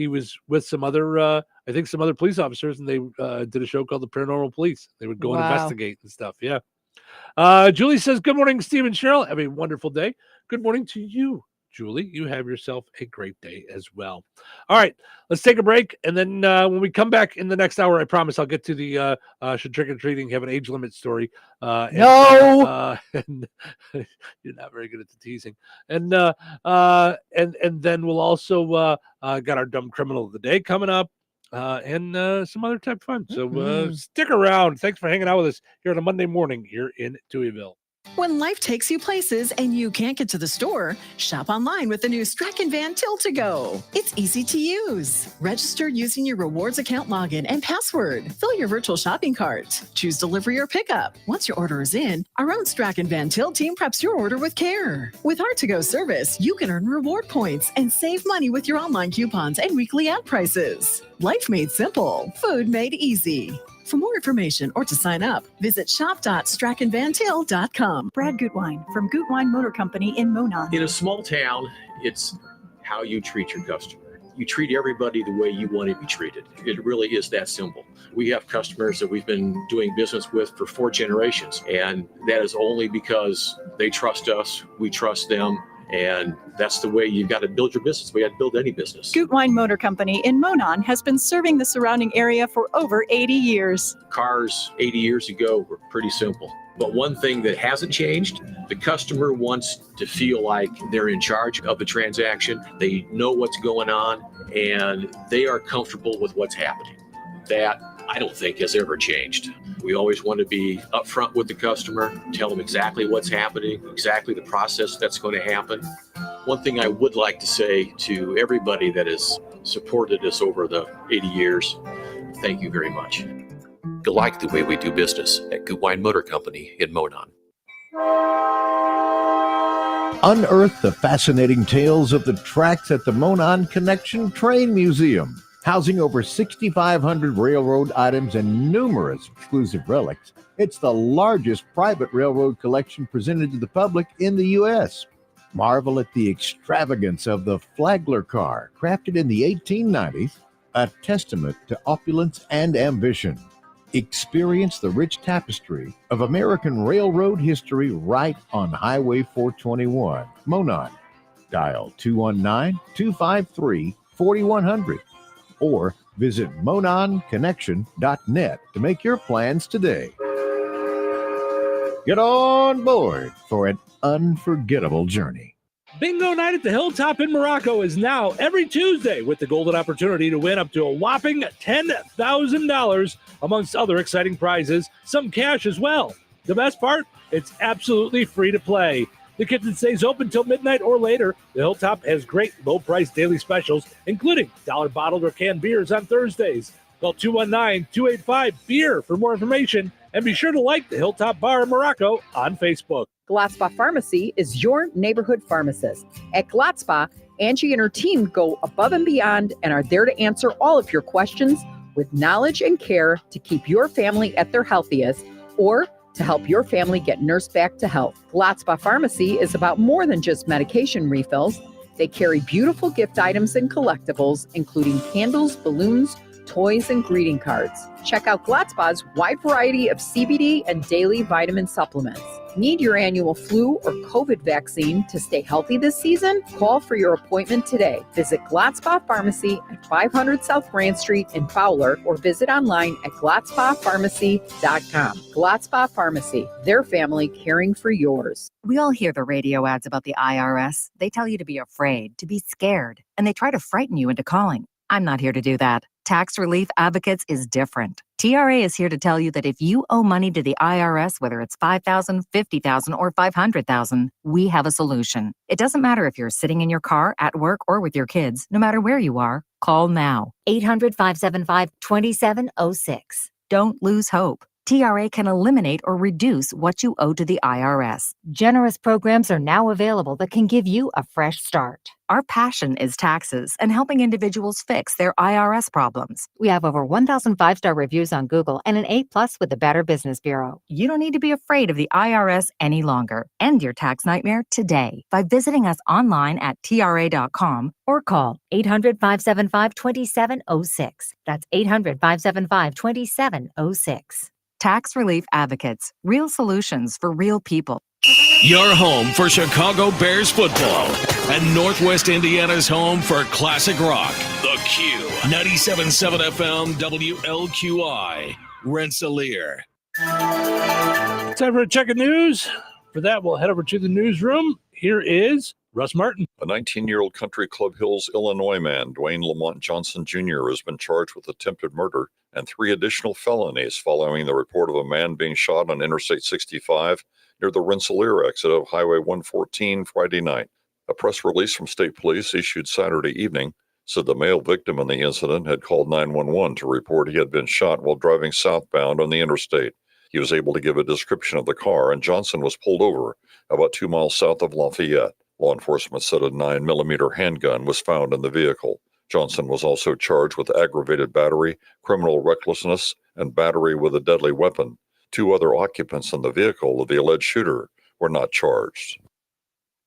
was with some other, I think some other police officers, and they did a show called The Paranormal Police. They would go and investigate and stuff. Yeah. Julie says, good morning, Steve and Cheryl. Have a wonderful day. Good morning to you, Julie. You have yourself a great day as well. All right, let's take a break. And then when we come back in the next hour, I promise I'll get to the should trick-or-treating have an age limit story. No! And you're not very good at the teasing. And then we'll also got our dumb criminal of the day coming up. And some other type of fun. So stick around. Thanks for hanging out with us here on a Monday morning here in Touhyville. When life takes you places and you can't get to the store, shop online with the new Strachan Van Till to Go. It's easy to use. Register using your rewards account login and password. Fill your virtual shopping cart. Choose delivery or pickup. Once your order is in, our own Strachan Van Till team preps your order with care. With our to-go service, you can earn reward points and save money with your online coupons and weekly ad prices. Life made simple. Food made easy. For more information or to sign up, visit shop.strachanvantil.com. Brad Gutwein from Gutwein Motor Company in Monon. In a small town, it's how you treat your customer. You treat everybody the way you want to be treated. It really is that simple. We have customers that we've been doing business with for 4 generations, and that is only because they trust us, we trust them, and that's the way you've got to build your business. We got to build any business. Gutwein Motor Company in Monon has been serving the surrounding area for over 80 years. Cars 80 years ago were pretty simple. But one thing that hasn't changed, the customer wants to feel like they're in charge of the transaction. They know what's going on, and they are comfortable with what's happening. That I don't think has ever changed. We always want to be upfront with the customer, tell them exactly what's happening, exactly the process that's going to happen. One thing I would like to say to everybody that has supported us over the 80 years, thank you very much. You like the way we do business at Goodwine Motor Company in Monon. Unearth the fascinating tales of the tracks at the Monon Connection Train Museum. Housing over 6,500 railroad items and numerous exclusive relics, it's the largest private railroad collection presented to the public in the U.S. Marvel at the extravagance of the Flagler car, crafted in the 1890s, a testament to opulence and ambition. Experience the rich tapestry of American railroad history right on Highway 421, Monon. Dial 219-253-4100 or visit mononconnection.net to make your plans today. Get on board for an unforgettable journey. Bingo night at the Hilltop in Morocco is now every Tuesday with the golden opportunity to win up to a whopping $10,000 amongst other exciting prizes, some cash as well. The best part? It's absolutely free to play. The kitchen stays open till midnight or later. The Hilltop has great low-priced daily specials, including dollar bottled or canned beers on Thursdays. Call 219-285-BEER for more information, and be sure to like the Hilltop Bar in Morocco on Facebook. Gladspa Pharmacy is your neighborhood pharmacist. At Gladspa, Angie and her team go above and beyond and are there to answer all of your questions with knowledge and care to keep your family at their healthiest or to help your family get nursed back to health. Gladspa Pharmacy is about more than just medication refills. They carry beautiful gift items and collectibles, including candles, balloons, toys, and greeting cards. Check out Gladspa's wide variety of CBD and daily vitamin supplements. Need your annual flu or COVID vaccine to stay healthy this season? Call for your appointment today. Visit Gladspa Pharmacy at 500 South Grand Street in Fowler or visit online at gladspapharmacy.com. Gladspa Pharmacy, their family caring for yours. We all hear the radio ads about the IRS. They tell you to be afraid, to be scared, and they try to frighten you into calling. I'm not here to do that. Tax Relief Advocates is different. TRA is here to tell you that if you owe money to the IRS, whether it's $5,000, $50,000, or $500,000, we have a solution. It doesn't matter if you're sitting in your car, at work, or with your kids. No matter where you are, call now. 800-575-2706. Don't lose hope. TRA can eliminate or reduce what you owe to the IRS. Generous programs are now available that can give you a fresh start. Our passion is taxes and helping individuals fix their IRS problems. We have over 1,000 5-star reviews on Google and an A+ with the Better Business Bureau. You don't need to be afraid of the IRS any longer. End your tax nightmare today by visiting us online at TRA.com or call 800-575-2706. That's 800-575-2706. Tax Relief Advocates. Real solutions for real people. Your home for Chicago Bears football and Northwest Indiana's home for classic rock. The Q. 97.7 FM WLQI. Rensselaer. Time for a check of news. For that, we'll head over to the newsroom. Here is Russ Martin. A 19-year-old Country Club Hills, Illinois man, Dwayne Lamont Johnson Jr., has been charged with attempted murder and 3 additional felonies following the report of a man being shot on Interstate 65 near the Rensselaer exit of Highway 114 Friday night. A press release from state police issued Saturday evening said the male victim in the incident had called 911 to report he had been shot while driving southbound on the interstate. He was able to give a description of the car, and Johnson was pulled over about 2 miles south of Lafayette. Law enforcement said a 9mm handgun was found in the vehicle. Johnson was also charged with aggravated battery, criminal recklessness, and battery with a deadly weapon. 2 other occupants in the vehicle of the alleged shooter were not charged.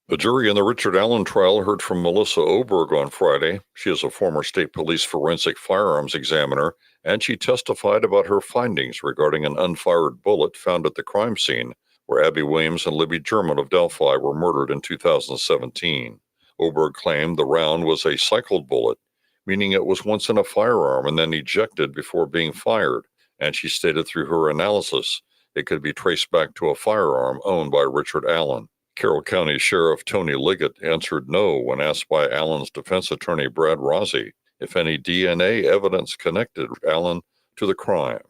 The jury in the Richard Allen trial heard from Melissa Oberg on Friday. She is a former state police forensic firearms examiner, and she testified about her findings regarding an unfired bullet found at the crime scene where Abby Williams and Libby German of Delphi were murdered in 2017. Oberg claimed the round was a cycled bullet, meaning it was once in a firearm and then ejected before being fired, and she stated through her analysis it could be traced back to a firearm owned by Richard Allen. Carroll County Sheriff Tony Liggett answered no when asked by Allen's defense attorney Brad Rossi if any DNA evidence connected Allen to the crime.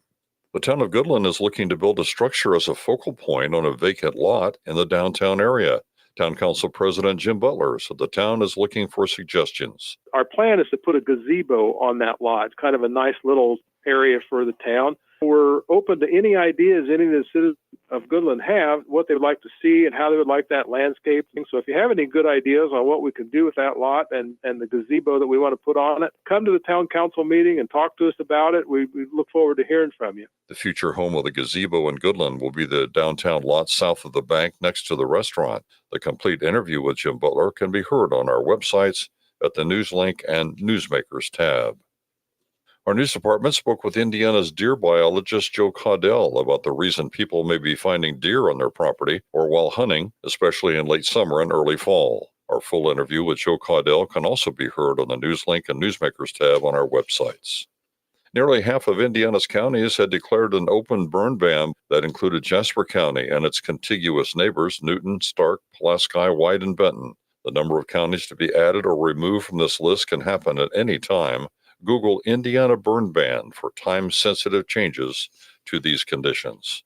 The town of Goodland is looking to build a structure as a focal point on a vacant lot in the downtown area. Town Council President Jim Butler said the town is looking for suggestions. Our plan is to put a gazebo on that lot. It's kind of a nice little area for the town. We're open to any ideas any of the citizens of Goodland have, what they would like to see and how they would like that landscaping. So if you have any good ideas on what we can do with that lot and the gazebo that we want to put on it, come to the town council meeting and talk to us about it. We look forward to hearing from you. The future home of the gazebo in Goodland will be the downtown lot south of the bank next to the restaurant. The complete interview with Jim Butler can be heard on our websites at the News Link and Newsmakers tab. Our news department spoke with Indiana's deer biologist Joe Caudell about the reason people may be finding deer on their property or while hunting, especially in late summer and early fall. Our full interview with Joe Caudell can also be heard on the Newslink and Newsmakers tab on our websites. Nearly half of Indiana's counties had declared an open burn ban that included Jasper County and its contiguous neighbors, Newton, Stark, Pulaski, White, and Benton. The number of counties to be added or removed from this list can happen at any time. Google Indiana burn ban for time-sensitive changes to these conditions.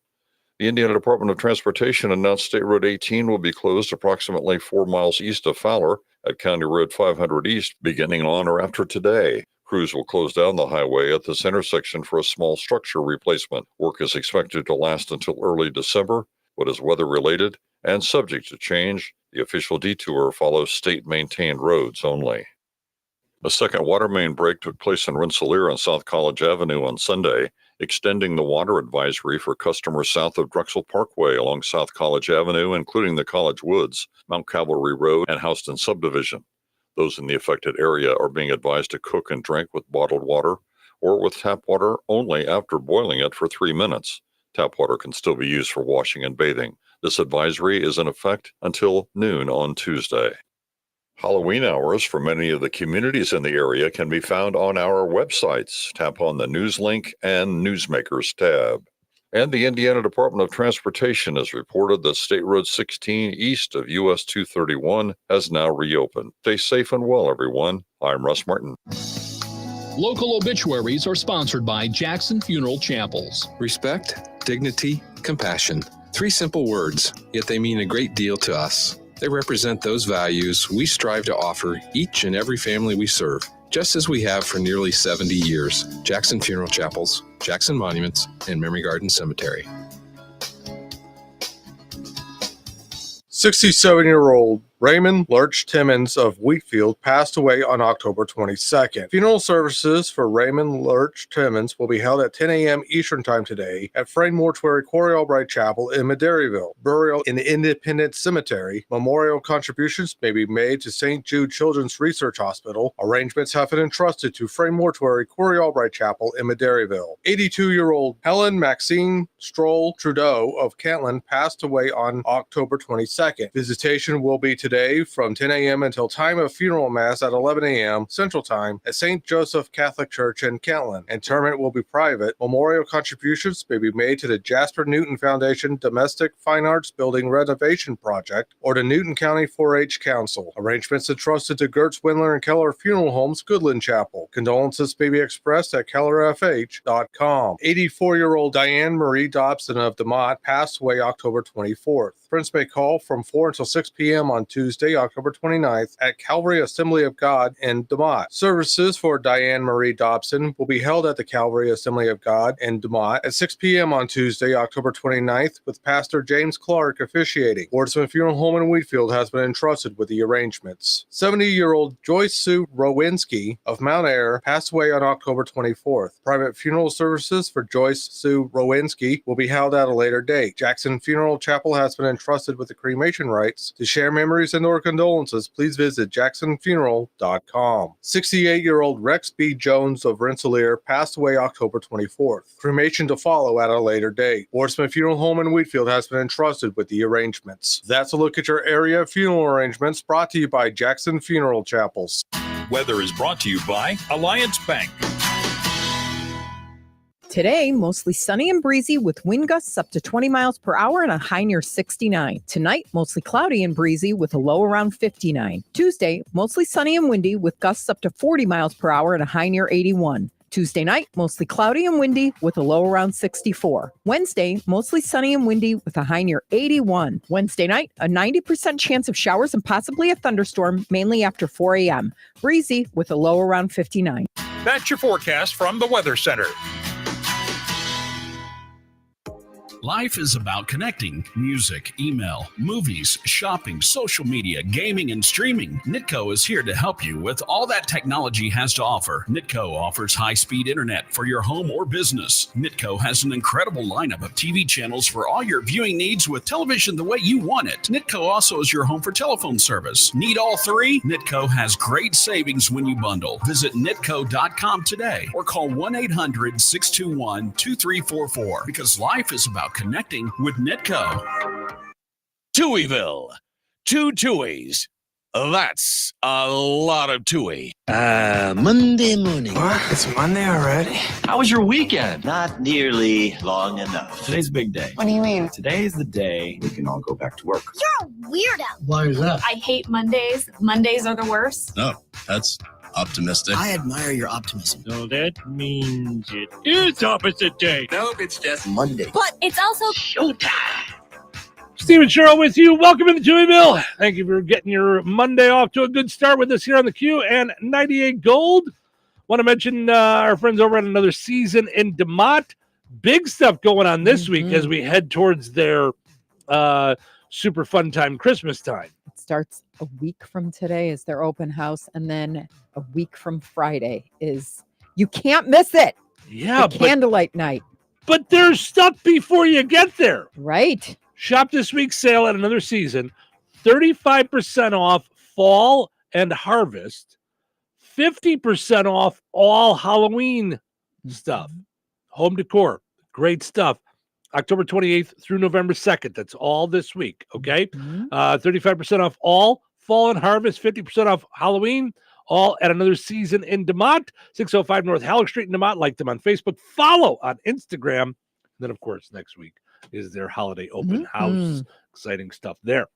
The Indiana Department of Transportation announced State Road 18 will be closed approximately 4 miles east of Fowler at County Road 500 East beginning on or after today. Crews will close down the highway at this intersection for a small structure replacement. Work is expected to last until early December, but is weather-related and subject to change. The official detour follows state-maintained roads only. A second water main break took place in Rensselaer on South College Avenue on Sunday, extending the water advisory for customers south of Drexel Parkway along South College Avenue, including the College Woods, Mount Cavalry Road, and Houston Subdivision. Those in the affected area are being advised to cook and drink with bottled water or with tap water only after boiling it for 3 minutes. Tap water can still be used for washing and bathing. This advisory is in effect until noon on Tuesday. Halloween hours for many of the communities in the area can be found on our websites. Tap on the News Link and Newsmakers tab. And the Indiana Department of Transportation has reported that State Road 16 east of US 231 has now reopened. Stay safe and well, everyone. I'm Russ Martin. Local obituaries are sponsored by Jackson Funeral Chapels. Respect, dignity, compassion. 3 simple words, yet they mean a great deal to us. They represent those values we strive to offer each and every family we serve, just as we have for nearly 70 years. Jackson Funeral Chapels, Jackson Monuments, and Memory Garden Cemetery. 67-year-old Raymond Lurch Timmons of Wheatfield passed away on October 22nd. Funeral services for Raymond Lurch Timmons will be held at 10 a.m. Eastern Time today at Frame Mortuary Corey Albright Chapel in Maderryville. Burial in Independence Cemetery. Memorial contributions may be made to St. Jude Children's Research Hospital. Arrangements have been entrusted to Frame Mortuary Corey Albright Chapel in Maderryville. 82-year-old Helen Maxine Stroll Trudeau of Kentland passed away on October 22nd. Visitation will be today from 10 a.m. until time of funeral mass at 11 a.m. Central Time at St. Joseph Catholic Church in Kentland. Interment will be private. Memorial contributions may be made to the Jasper Newton Foundation Domestic Fine Arts Building Renovation Project or the Newton County 4-H Council. Arrangements entrusted to Gertz, Windler, and Keller Funeral Homes, Goodland Chapel. Condolences may be expressed at kellerfh.com. 84-year-old Diane Marie Dobson of DeMott passed away October 24th. Friends may call from 4 until 6 p.m. on Tuesday, October 29th at Calvary Assembly of God in DeMott. Services for Diane Marie Dobson will be held at the Calvary Assembly of God in DeMott at 6 p.m. on Tuesday, October 29th with Pastor James Clark officiating. Wardsman Funeral Home in Wheatfield has been entrusted with the arrangements. 70-year-old Joyce Sue Rowinski of Mount Ayr passed away on October 24th. Private funeral services for Joyce Sue Rowinski will be held at a later date. Jackson Funeral Chapel has been entrusted with the cremation rights. To share memories and or condolences, please visit jacksonfuneral.com. 68-year-old Rex B. Jones of Rensselaer passed away October 24th. Cremation to follow at a later date. Wardsman Funeral Home in Wheatfield has been entrusted with the arrangements. That's a look at your area funeral arrangements brought to you by Jackson Funeral Chapels. Weather is brought to you by Alliance Bank. Today, mostly sunny and breezy with wind gusts up to 20 miles per hour and a high near 69. Tonight, mostly cloudy and breezy with a low around 59. Tuesday, mostly sunny and windy with gusts up to 40 miles per hour and a high near 81. Tuesday night, mostly cloudy and windy with a low around 64. Wednesday, mostly sunny and windy with a high near 81. Wednesday night, a 90% chance of showers and possibly a thunderstorm, mainly after 4 a.m. Breezy with a low around 59. That's your forecast from the Weather Center. Life is about connecting. Music, email, movies, shopping, social media, gaming, and streaming. Nitco is here to help you with all that technology has to offer. Nitco offers high-speed internet for your home or business. Nitco has an incredible lineup of TV channels for all your viewing needs with television the way you want it. Nitco also is your home for telephone service. Need all three? Nitco has great savings when you bundle. Visit nitco.com today or call 1-800-621-2344 because life is about connecting with Nitco. Touhyville. 2 Touhies. That's a lot of Touhy. Monday morning. What? It's Monday already? How was your weekend? Not nearly long enough. Today's a big day. What do you mean? Today is the day we can all go back to work. You're a weirdo. Why is that? I hate Mondays. Mondays are the worst. No, that's optimistic. I admire your optimism. So that means it is opposite day. Nope, it's just Monday. But it's also showtime. Steve and Cheryl with you. Welcome into Touhyville. Thank you for getting your Monday off to a good start with us here on the Q and 98 Gold. Want to mention our friends over at Another Season in DeMott. Big stuff going on this week as we head towards their super fun time, Christmas time. It starts a week from today is their open house, and then a week from Friday is, you can't miss it. Yeah, the candlelight night. But there's stuff before you get there. Right. Shop this week's sale at Another Season. 35% off fall and harvest. 50% off all Halloween stuff. Home decor. Great stuff. October 28th through November 2nd. That's all this week, okay? 35% off all fall and harvest, 50% off Halloween, all at Another Season in DeMott, 605 North Halleck Street in DeMott. Like them on Facebook. Follow on Instagram. And then, of course, next week is their holiday open house. Exciting stuff there.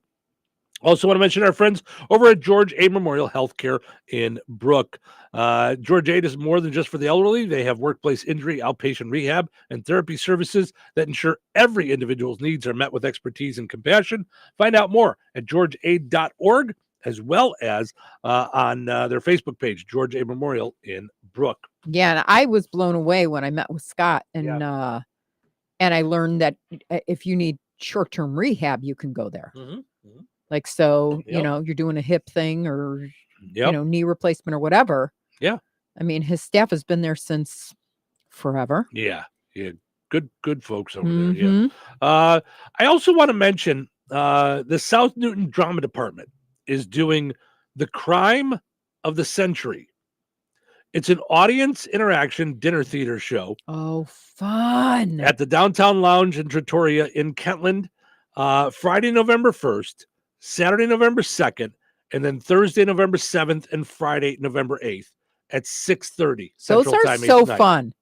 Also want to mention our friends over at George A. Memorial Healthcare in Brook. George A. is more than just for the elderly. They have workplace injury, outpatient rehab, and therapy services that ensure every individual's needs are met with expertise and compassion. Find out more at georgea.org as well as on their Facebook page, George A. Memorial in Brook. Yeah, and I was blown away when I met with Scott, and I learned that if you need short-term rehab, you can go there. Like, so, you know, you're doing a hip thing or, you know, knee replacement or whatever. Yeah. I mean, his staff has been there since forever. Yeah. Good folks over there. Yeah. I also want to mention the South Newton Drama Department is doing The Crime of the Century. It's an audience interaction dinner theater show. Oh, fun. At the Downtown Lounge in Trattoria in Kentland, Friday, November 1st, Saturday, November 2nd, and then Thursday, November 7th, and Friday, November 8th at 6:30 Those Central are Time. so each night. fun.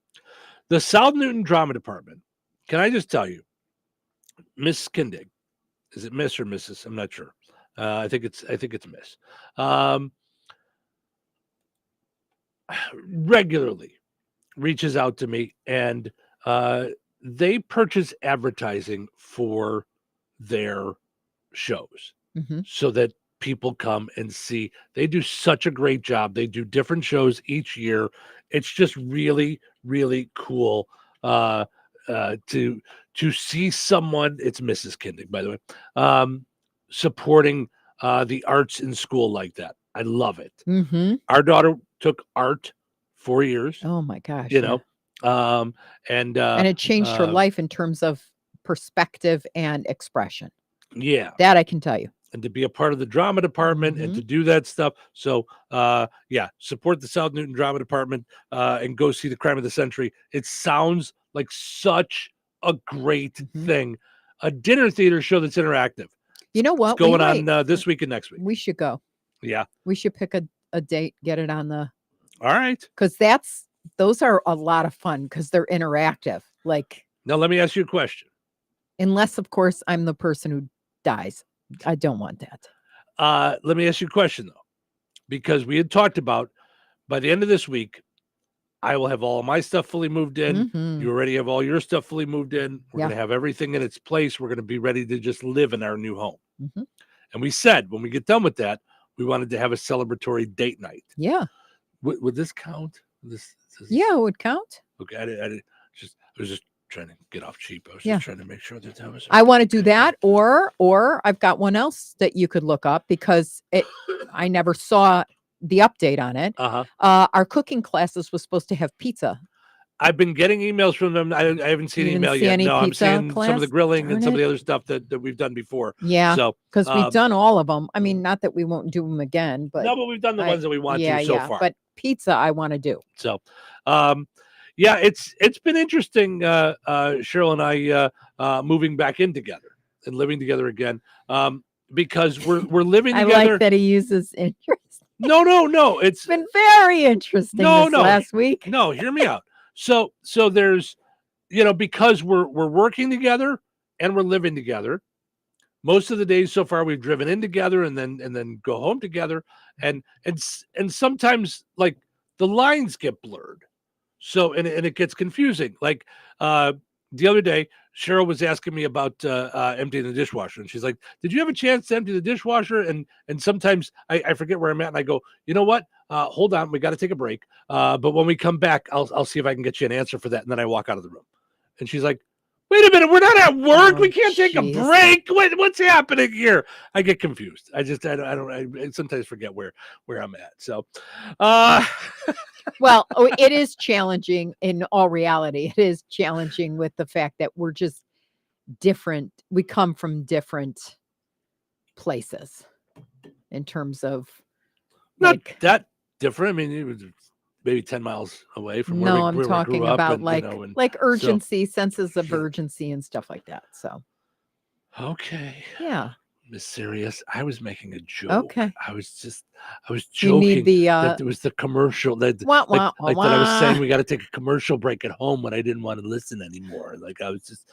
The South Newton Drama Department, can I just tell you, Miss Kindig, is it Miss or Mrs.? I'm not sure. I think it's Miss. Regularly reaches out to me, and they purchase advertising for their shows so that people come and see. They do such a great job. They do different shows each year. It's just really, really cool to see someone. It's Mrs. Kindig, by the way, supporting the arts in school like that. I love it. Our daughter took art 4 years. Oh my gosh. You know, and it changed her life in terms of perspective and expression. Yeah. That I can tell you. And to be a part of the drama department and to do that stuff. So, support the South Newton Drama Department and go see The Crime of the Century. It sounds like such a great thing. A dinner theater show that's interactive. You know what? It's going on this week and next week. We should go. Yeah. We should pick a date, get it on the. All right. Because those are a lot of fun because they're interactive. Like. Now, let me ask you a question. Unless, of course, I'm the person who dies. I don't want that. Let me ask you a question, though, because we had talked about by the end of this week, I will have all of my stuff fully moved in. Mhm. You already have all your stuff fully moved in. We're Yeah. going to have everything in its place. We're going to be ready to just live in our new home. Mhm. And we said when we get done with that, we wanted to have a celebratory date night. Yeah. Would this count? This Yeah, it would count. Okay, I was just trying to get off cheap. I was Yeah. just trying to make sure that was. I want to do that, or I've got one else that you could look up because I never saw the update on it. Our cooking classes was supposed to have pizza. I've been getting emails from them. I haven't seen You an didn't email see yet. any No, I'm pizza seeing some of class? the grilling and Darn some of it. the other stuff that we've done before. Yeah, So because we've done all of them. I mean, not that we won't do them again, but No, but we've done the ones that we want to so far. But pizza, I want to do. So, yeah, it's been interesting, Cheryl and I moving back in together and living together again, because we're living I together. like that he uses interest. No, it's been very interesting this last week. No, hear me out. So there's, because we're working together and we're living together. Most of the days so far we've driven in together and then go home together, and sometimes like the lines get blurred. So and it gets confusing. Like the other day, Cheryl was asking me about emptying the dishwasher, and she's like, "Did you have a chance to empty the dishwasher?" And sometimes I forget where I'm at, and I go, "You know what? Hold on, we got to take a break. But when we come back, I'll see if I can get you an answer for that." And then I walk out of the room, and she's like, "Wait a minute, we're not at work. We can't take a break. What's happening here?" I get confused. I sometimes forget where I'm at. So, Well, it is challenging in all reality. It is challenging with the fact that we're just different. We come from different places in terms of not that different. I mean, it was maybe 10 miles away from where I'm we talking grew up about and, like urgency, senses of urgency and stuff like that. So, okay. Yeah. Miss Serious, I was making a joke. Okay. I was You joking need the, that there was the commercial that Wah, wah, like wah, that I was saying wah. we got to take a commercial break at home when I didn't want to listen anymore. Like I was just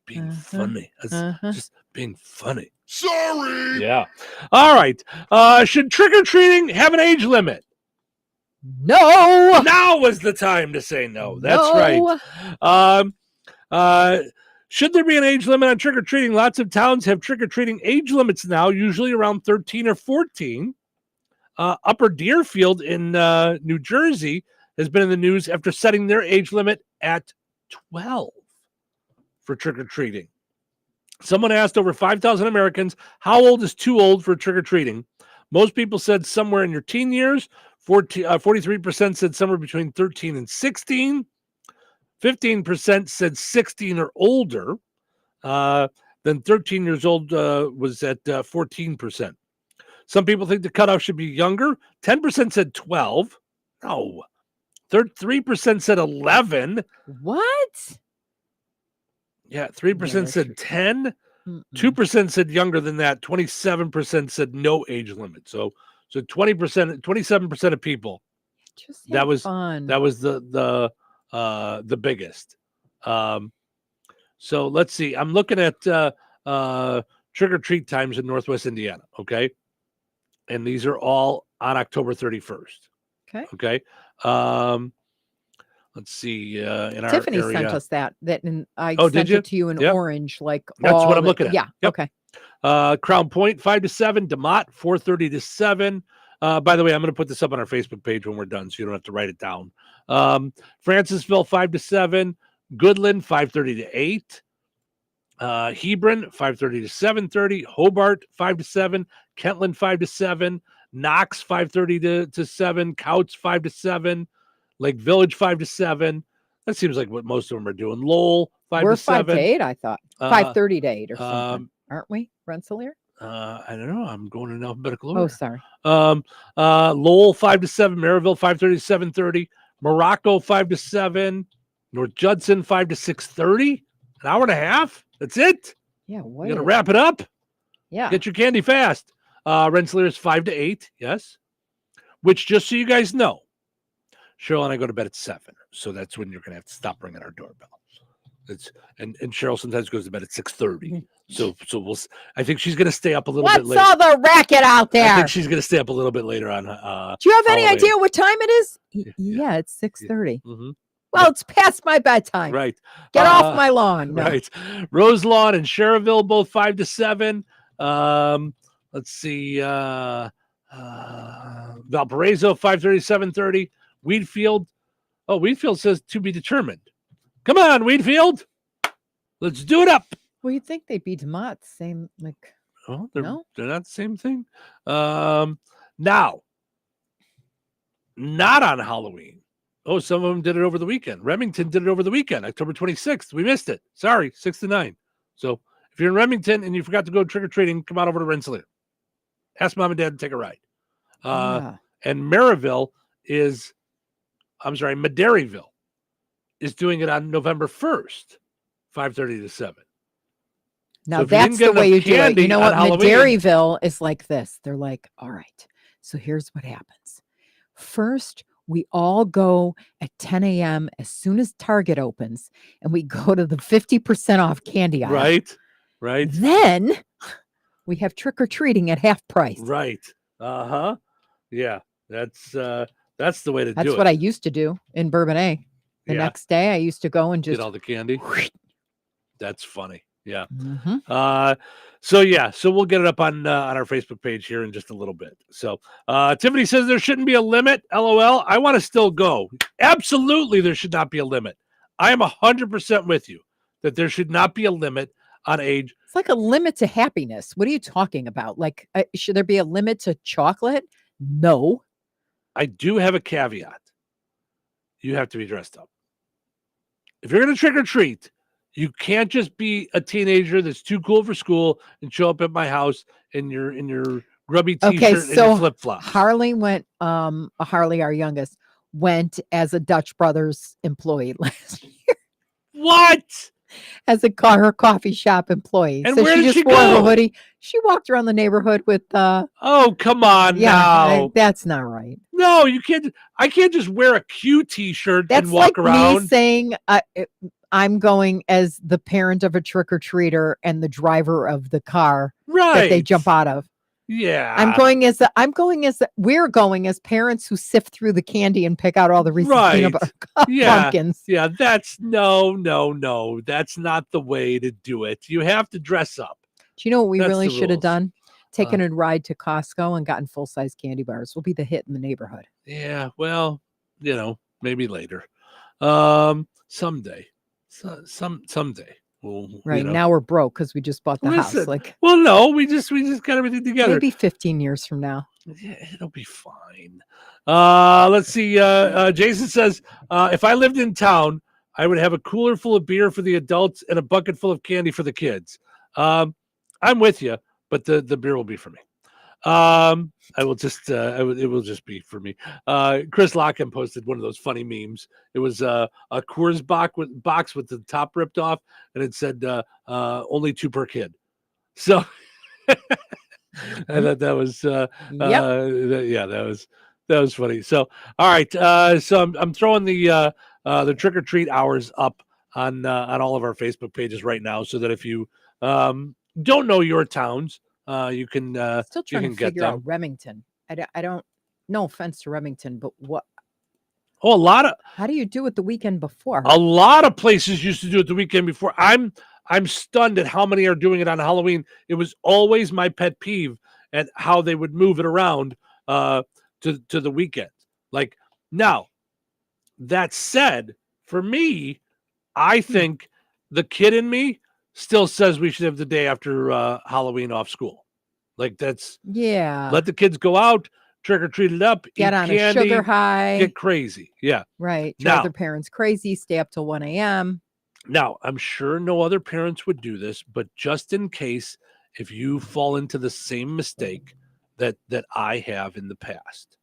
being funny. I was just being funny. Sorry. Yeah. All right. Should trick-or-treating have an age limit? No. Now was the time to say no. That's right. Should there be an age limit on trick-or-treating? Lots of towns have trick-or-treating age limits now, usually around 13 or 14. Upper Deerfield in New Jersey has been in the news after setting their age limit at 12 for trick-or-treating. Someone asked over 5,000 Americans, how old is too old for trick-or-treating? Most people said somewhere in your teen years. 43% said somewhere between 13 and 16. 15% said 16 or older. Then 13 years old was at 14%. Some people think the cutoff should be younger. 10% said 12. No. 3% said 11. What? Yeah, 3% said 10. 2% said younger than that. 27% said no age limit. So 20%, 27% of people. Just that was fun. That was the biggest. So let's see. I'm looking at trick or treat times in Northwest Indiana. Okay, and these are all on October 31st. Okay. Let's see. In Tiffany our area, sent us that and I Oh, sent did you? it to you in Yep. orange. Like That's all what I'm the- looking at. Yeah. Yep. Okay. Crown Point 5 to 7, DeMott 4:30 to 7. By the way, I'm going to put this up on our Facebook page when we're done, so you don't have to write it down. Francisville 5 to 7, Goodland 5:30 to 8, Hebron 5:30 to 7:30, Hobart 5 to 7, Kentland 5 to 7, Knox 5:30 to 7, Couts 5 to 7, Lake Village 5 to 7. That seems like what most of them are doing. Lowell 5 We're to 7. 5 to 8, I thought. 5:30 to 8 or something. Aren't we, Rensselaer? I don't know. I'm going in alphabetical order. Oh, sorry. Lowell 5 to 7, Maryville 5:30 to 7:30, Morocco 5 to 7, North Judson 5 to 6:30. An hour and a half. That's it. Yeah. You got to wrap it up. Yeah. Get your candy fast. Rensselaer is 5 to 8. Yes. Which, just so you guys know, Cheryl and I go to bed at 7. So that's when you're going to have to stop ringing our doorbell. And Cheryl sometimes goes to bed at 6:30. So I think she's gonna stay up a little bit What's later. all the racket out I there? think she's gonna stay up a little bit later on. Do you have any Halloween. idea what time it is? Yeah, it's 6:30. Mhm. Well, it's past my bedtime. Right. Get off my lawn. No. Right. Roselawn and Cherville both 5 to 7. Let's see. Valparaiso 5:30, 7:30. Wheatfield. Oh, Wheatfield says to be determined. Come on, Wheatfield. Let's do it up. Well, you'd think they'd be Demott, same like. Oh, No? they're not the same thing. Now, not on Halloween. Oh, some of them did it over the weekend. Remington did it over the weekend, October 26th. We missed it. Sorry, 6 to 9. So if you're in Remington and you forgot to go trick-or-treating, come on over to Rensselaer. Ask mom and dad to take a ride. And Maryville Madairyville is doing it on November 1st, 5:30 to 7. Now So if you didn't that's get the way enough you do it. candy You know on what? Halloween- Madairyville is like this. They're like, all right, so here's what happens. First, we all go at 10 a.m. as soon as Target opens, and we go to the 50% off candy aisle. Right. Then we have trick-or-treating at half price. Right. Uh-huh. Yeah. That's the way to That's do it. what I used to do in Bourbonnais. The Yeah. next day, I used to go and just Get all the candy. That's funny. Yeah. Mhm. So we'll get it up on our Facebook page here in just a little bit. So Tiffany says there shouldn't be a limit. LOL. I want to still go. Absolutely, there should not be a limit. I am 100% with you that there should not be a limit on age. It's like a limit to happiness. What are you talking about? Like, should there be a limit to chocolate? No. I do have a caveat. You have to be dressed up. If you're going to trick or treat, you can't just be a teenager that's too cool for school and show up at my house in your grubby t-shirt Okay, and your so flip-flops. Harley went, Harley, our youngest, went as a Dutch Brothers employee last year. What? As a her coffee shop employee. And so where she did just she wore go? a hoodie. She walked around the neighborhood with Oh, come on now. that's not right. No, you can't. I can't just wear a Q t-shirt That's and walk like me around. saying I'm going as the parent of a trick-or-treater and the driver of the car that they Right. jump out of. Yeah. We're going as parents who sift through the candy and pick out all the Reese's Right. peanut butter Yeah. pumpkins. Yeah, that's no. That's not the way to do it. You have to dress up. Do you know what we That's really the should have rules. done? Taken a ride to Costco and gotten full-size candy bars. We'll be the hit in the neighborhood. Yeah, well, maybe later. Someday. Someday. We'll, Right now we're broke because we just bought the house. Listen, Like well, no, we just got everything together. maybe 15 years from now. Yeah, it'll be fine. Let's see. Jason says, if I lived in town, I would have a cooler full of beer for the adults and a bucket full of candy for the kids. I'm with you, but the beer will be for me. It will just be for me. Chris Lockham posted one of those funny memes. It was a Coors box with the top ripped off, and it said only 2 per kid. So I thought that was that was funny. So all right, so I'm throwing the trick or treat hours up on all of our Facebook pages right now, so that if you don't know your towns, you can Still you trying can to get figure them. out Remington. I don't. No offense to Remington, but what? Oh, a lot of How do you do it the weekend before? a lot of places used to do it the weekend before. I'm stunned at how many are doing it on Halloween. It was always my pet peeve at how they would move it around to the weekend. Like now, that said, for me, I think the kid in me still says we should have the day after Halloween off school. Like let the kids go out, trick or treat it up, Get eat on candy, a sugar high. get crazy. Yeah. Right. Drive Now- their parents crazy. Stay up till 1 a.m. Now, I'm sure no other parents would do this, but just in case, if you fall into the same mistake that I have in the past,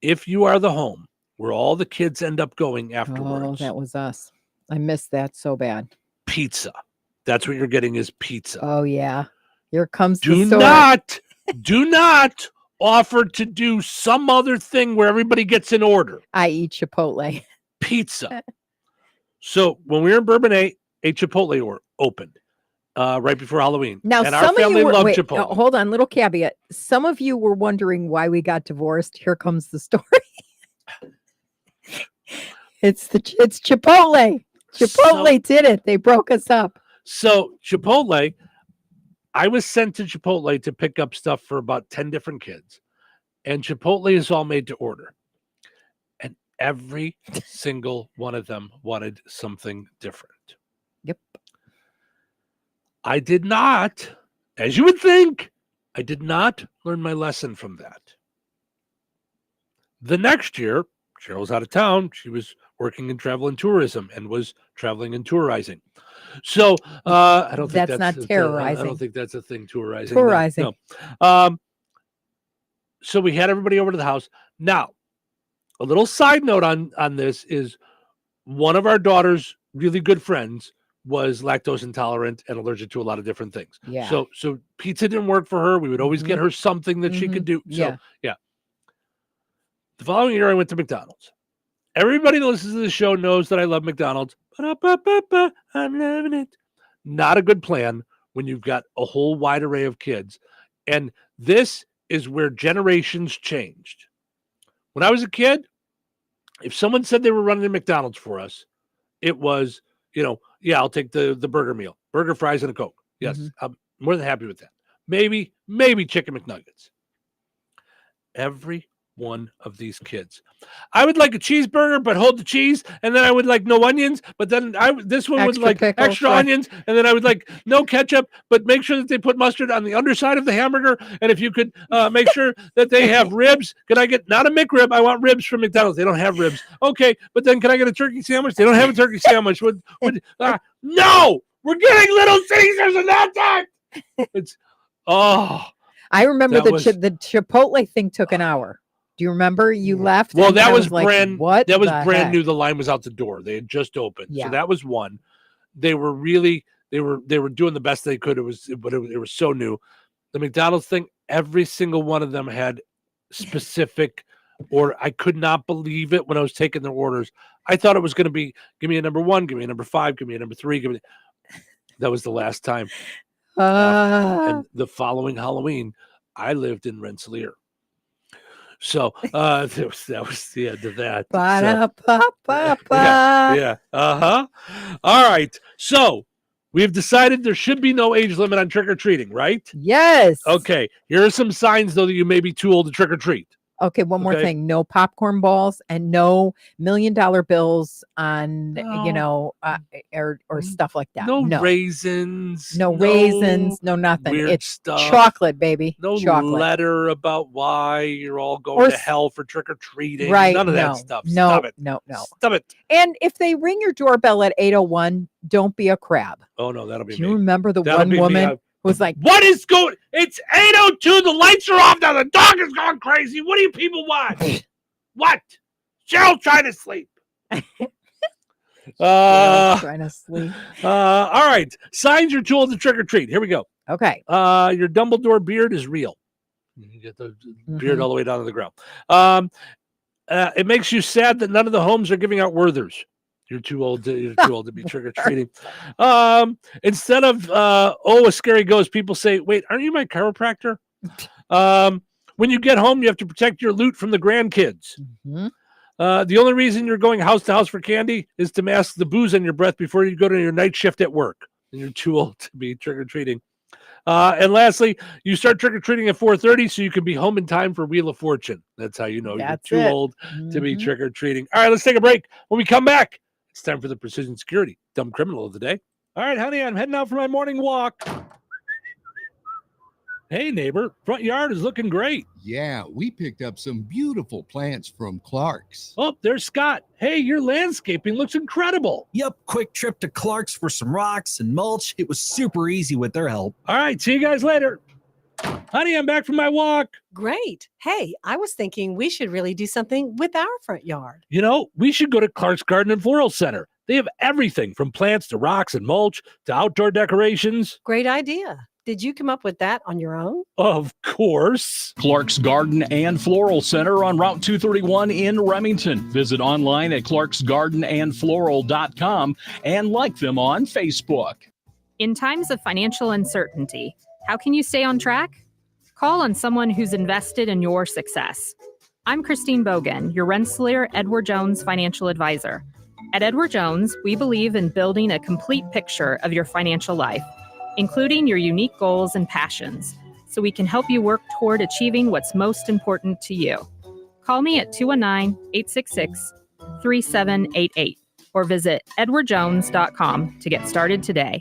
if you are the home where all the kids end up going Oh, afterwards, that was us. I missed that so bad. pizza. That's what you're getting is pizza. Oh yeah. Here comes do the sword. not offer to do some other thing where everybody gets in order. I eat Chipotle. Pizza. So when we were in Bourbonnais, a Chipotle opened right before Halloween. Now, and some our family of you loved Chipotle. hold on, little caveat. Some of you were wondering why we got divorced. Here comes the story. It's Chipotle. Chipotle did it. They broke us up. So Chipotle, I was sent to Chipotle to pick up stuff for about 10 different kids. And Chipotle is all made to order. And every single one of them wanted something different. Yep. I did not, as you would think, I did not learn my lesson from that. The next year, Cheryl was out of town. She was working in travel and tourism and was traveling and tourizing. So I don't think That's not terrorizing. I don't think that's a thing, tourizing. Tourizing. No. So we had everybody over to the house. Now, a little side note on this is one of our daughter's really good friends was lactose intolerant and allergic to a lot of different things. Yeah. So pizza didn't work for her. We would always get her something that she could do. So yeah. The following year I went to McDonald's. Everybody that listens to the show knows that I love McDonald's. I'm loving it. Not a good plan when you've got a whole wide array of kids. And this is where generations changed. When I was a kid, if someone said they were running a McDonald's for us, it was, I'll take the burger meal, burger, fries, and a Coke. Yes, I'm more than happy with that. Maybe chicken McNuggets. Every one of these kids. I would like a cheeseburger, but hold the cheese, and then I would like no onions, but then this one would like pickles, extra right. onions, and then I would like no ketchup, but make sure that they put mustard on the underside of the hamburger, and if you could make sure that they have ribs. Can I get not a McRib? I want ribs from McDonald's. They don't have ribs. Okay, but then can I get a turkey sandwich? They don't have a turkey sandwich. No, we're getting Little Caesars in that time. It's I remember the Chipotle thing took an hour. Do you remember you left? Well, and that I was like, brand. What? That was the brand heck? new. The line was out the door. They had just opened, Yeah. so that was one. They were doing the best they could. It was so new. The McDonald's thing. Every single one of them had specific order. I could not believe it when I was taking their orders. I thought it was going to be give me a number 1, give me a number 5, give me a number 3. That was the last time. And the following Halloween, I lived in Rensselaer. So that was the end of that. Yeah. All right. So we've decided there should be no age limit on trick-or-treating, right? Yes. Okay. Here are some signs, though, that you may be too old to trick-or-treat. Okay, one more thing. No popcorn balls and no $1 million bills on, or stuff like that. No raisins. No raisins. No nothing. Weird It's stuff. chocolate, baby. No chocolate. letter about why you're all going to hell for trick-or-treating. Right. None of no, that stuff. No, Stop it. No. Stop it. And if they ring your doorbell at 8:01, don't be a crab. Oh, no, that'll be Do you me. remember the That'll one be me. woman was like, what is going? It's 8:02. The lights are off now. The dog is gone crazy. What do you people want? What? Cheryl trying to sleep. trying to sleep. All right. Signs you're too old to trick or treat. Here we go. Okay. Your Dumbledore beard is real. You get the beard all the way down to the ground. It makes you sad that none of the homes are giving out Werthers. You're too old to be trick or treating. Instead of a scary ghost, people say, "Wait, aren't you my chiropractor?" When you get home, you have to protect your loot from the grandkids. The only reason you're going house to house for candy is to mask the booze in your breath before you go to your night shift at work. And you're too old to be trick or treating. And lastly, you start trick or treating at 4:30 so you can be home in time for Wheel of Fortune. That's how you know you're too old to be trick or treating. All right, let's take a break. When we come back, it's time for the Precision Security Dumb Criminal of the Day. All right, honey, I'm heading out for my morning walk. Hey, neighbor, front yard is looking great. Yeah, we picked up some beautiful plants from Clark's. Oh, there's Scott. Hey, your landscaping looks incredible. Yep, quick trip to Clark's for some rocks and mulch. It was super easy with their help. All right, see you guys later. Honey, I'm back from my walk. Great. Hey, I was thinking we should really do something with our front yard. You know, we should go to Clark's Garden and Floral Center. They have everything from plants to rocks and mulch to outdoor decorations. Great idea. Did you come up with that on your own? Of course. Clark's Garden and Floral Center on Route 231 in Remington. Visit online at clarksgardenandfloral.com and like them on Facebook. In times of financial uncertainty, how can you stay on track? Call on someone who's invested in your success. I'm Christine Bogan, your Rensselaer Edward Jones financial advisor. At Edward Jones, we believe in building a complete picture of your financial life, including your unique goals and passions, so we can help you work toward achieving what's most important to you. Call me at 219-866-3788 or visit edwardjones.com to get started today.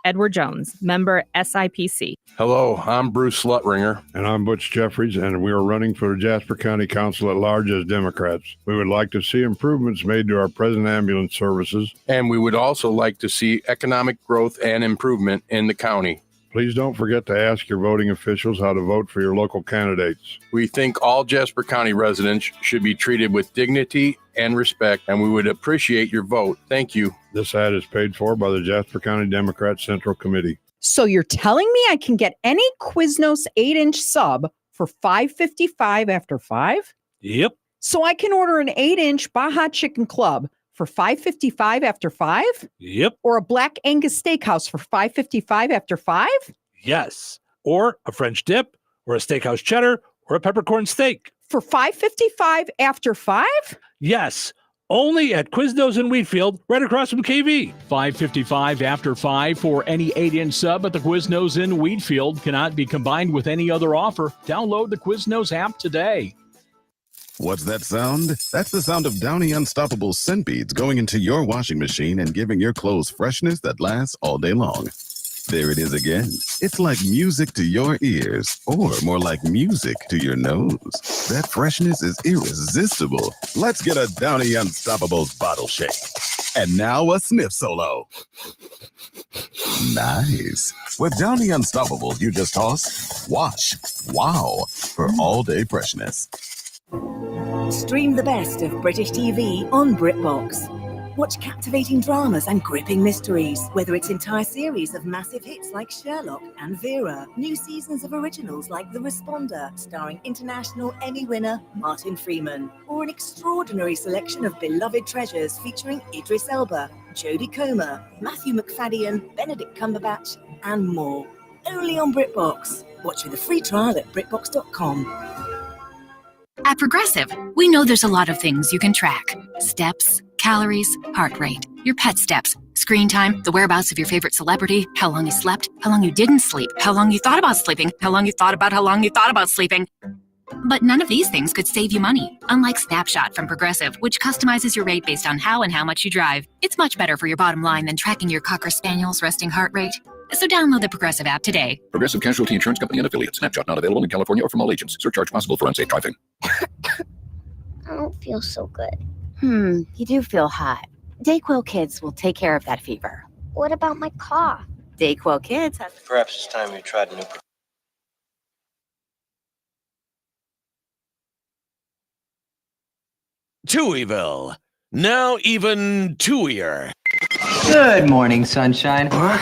Edward Jones, member SIPC. Hello, I'm Bruce Slutringer. And I'm Butch Jeffries, and we are running for the Jasper County Council at Large as Democrats. We would like to see improvements made to our present ambulance services. And we would also like to see economic growth and improvement in the county. Please don't forget to ask your voting officials how to vote for your local candidates. We think all Jasper County residents should be treated with dignity and respect, and we would appreciate your vote. Thank you. This ad is paid for by the Jasper County Democrat Central Committee. So you're telling me I can get any Quiznos 8-inch sub for $5.55 after 5? Yep. So I can order an 8-inch Baja Chicken Club for $5.55 after 5? Yep. Or a Black Angus Steakhouse for $5.55 after 5? Yes. Or a French dip, or a steakhouse cheddar, or a peppercorn steak. For $5.55 after 5? Yes. Only at Quiznos in Wheatfield, right across from KV. $5.55 after 5 for any 8-inch sub at the Quiznos in Wheatfield. Cannot be combined with any other offer. Download the Quiznos app today. What's that sound? That's the sound of Downy Unstoppable scent beads going into your washing machine and giving your clothes freshness that lasts all day long. There it is again. It's like music to your ears, or more like music to your nose. That freshness is irresistible. Let's get a Downy Unstoppables bottle shake. And now a sniff solo. Nice. With Downy Unstoppables, you just toss, wash, wow, for all-day freshness. Stream the best of British TV on BritBox. Watch captivating dramas and gripping mysteries, whether it's entire series of massive hits like Sherlock and Vera, new seasons of originals like The Responder, starring international Emmy winner Martin Freeman, or an extraordinary selection of beloved treasures featuring Idris Elba, Jodie Comer, Matthew McFadden, Benedict Cumberbatch, and more. Only on BritBox. Watch with a free trial at BritBox.com. At Progressive, we know there's a lot of things you can track. Steps, calories, heart rate, your pet steps, screen time, the whereabouts of your favorite celebrity, how long you slept, how long you didn't sleep, how long you thought about sleeping, how long you thought about sleeping. But none of these things could save you money. Unlike Snapshot from Progressive, which customizes your rate based on how and how much you drive. It's much better for your bottom line than tracking your Cocker Spaniel's resting heart rate. So download the Progressive app today. Progressive Casualty Insurance Company and affiliates. Snapshot not available in California or from all agents. Surcharge possible for unsafe driving. I don't feel so good. You do feel hot. Dayquil Kids will take care of that fever. What about my cough? Dayquil Kids has... Perhaps it's time you tried a new... Touhyville. Now even Touhier. Good morning, sunshine. What?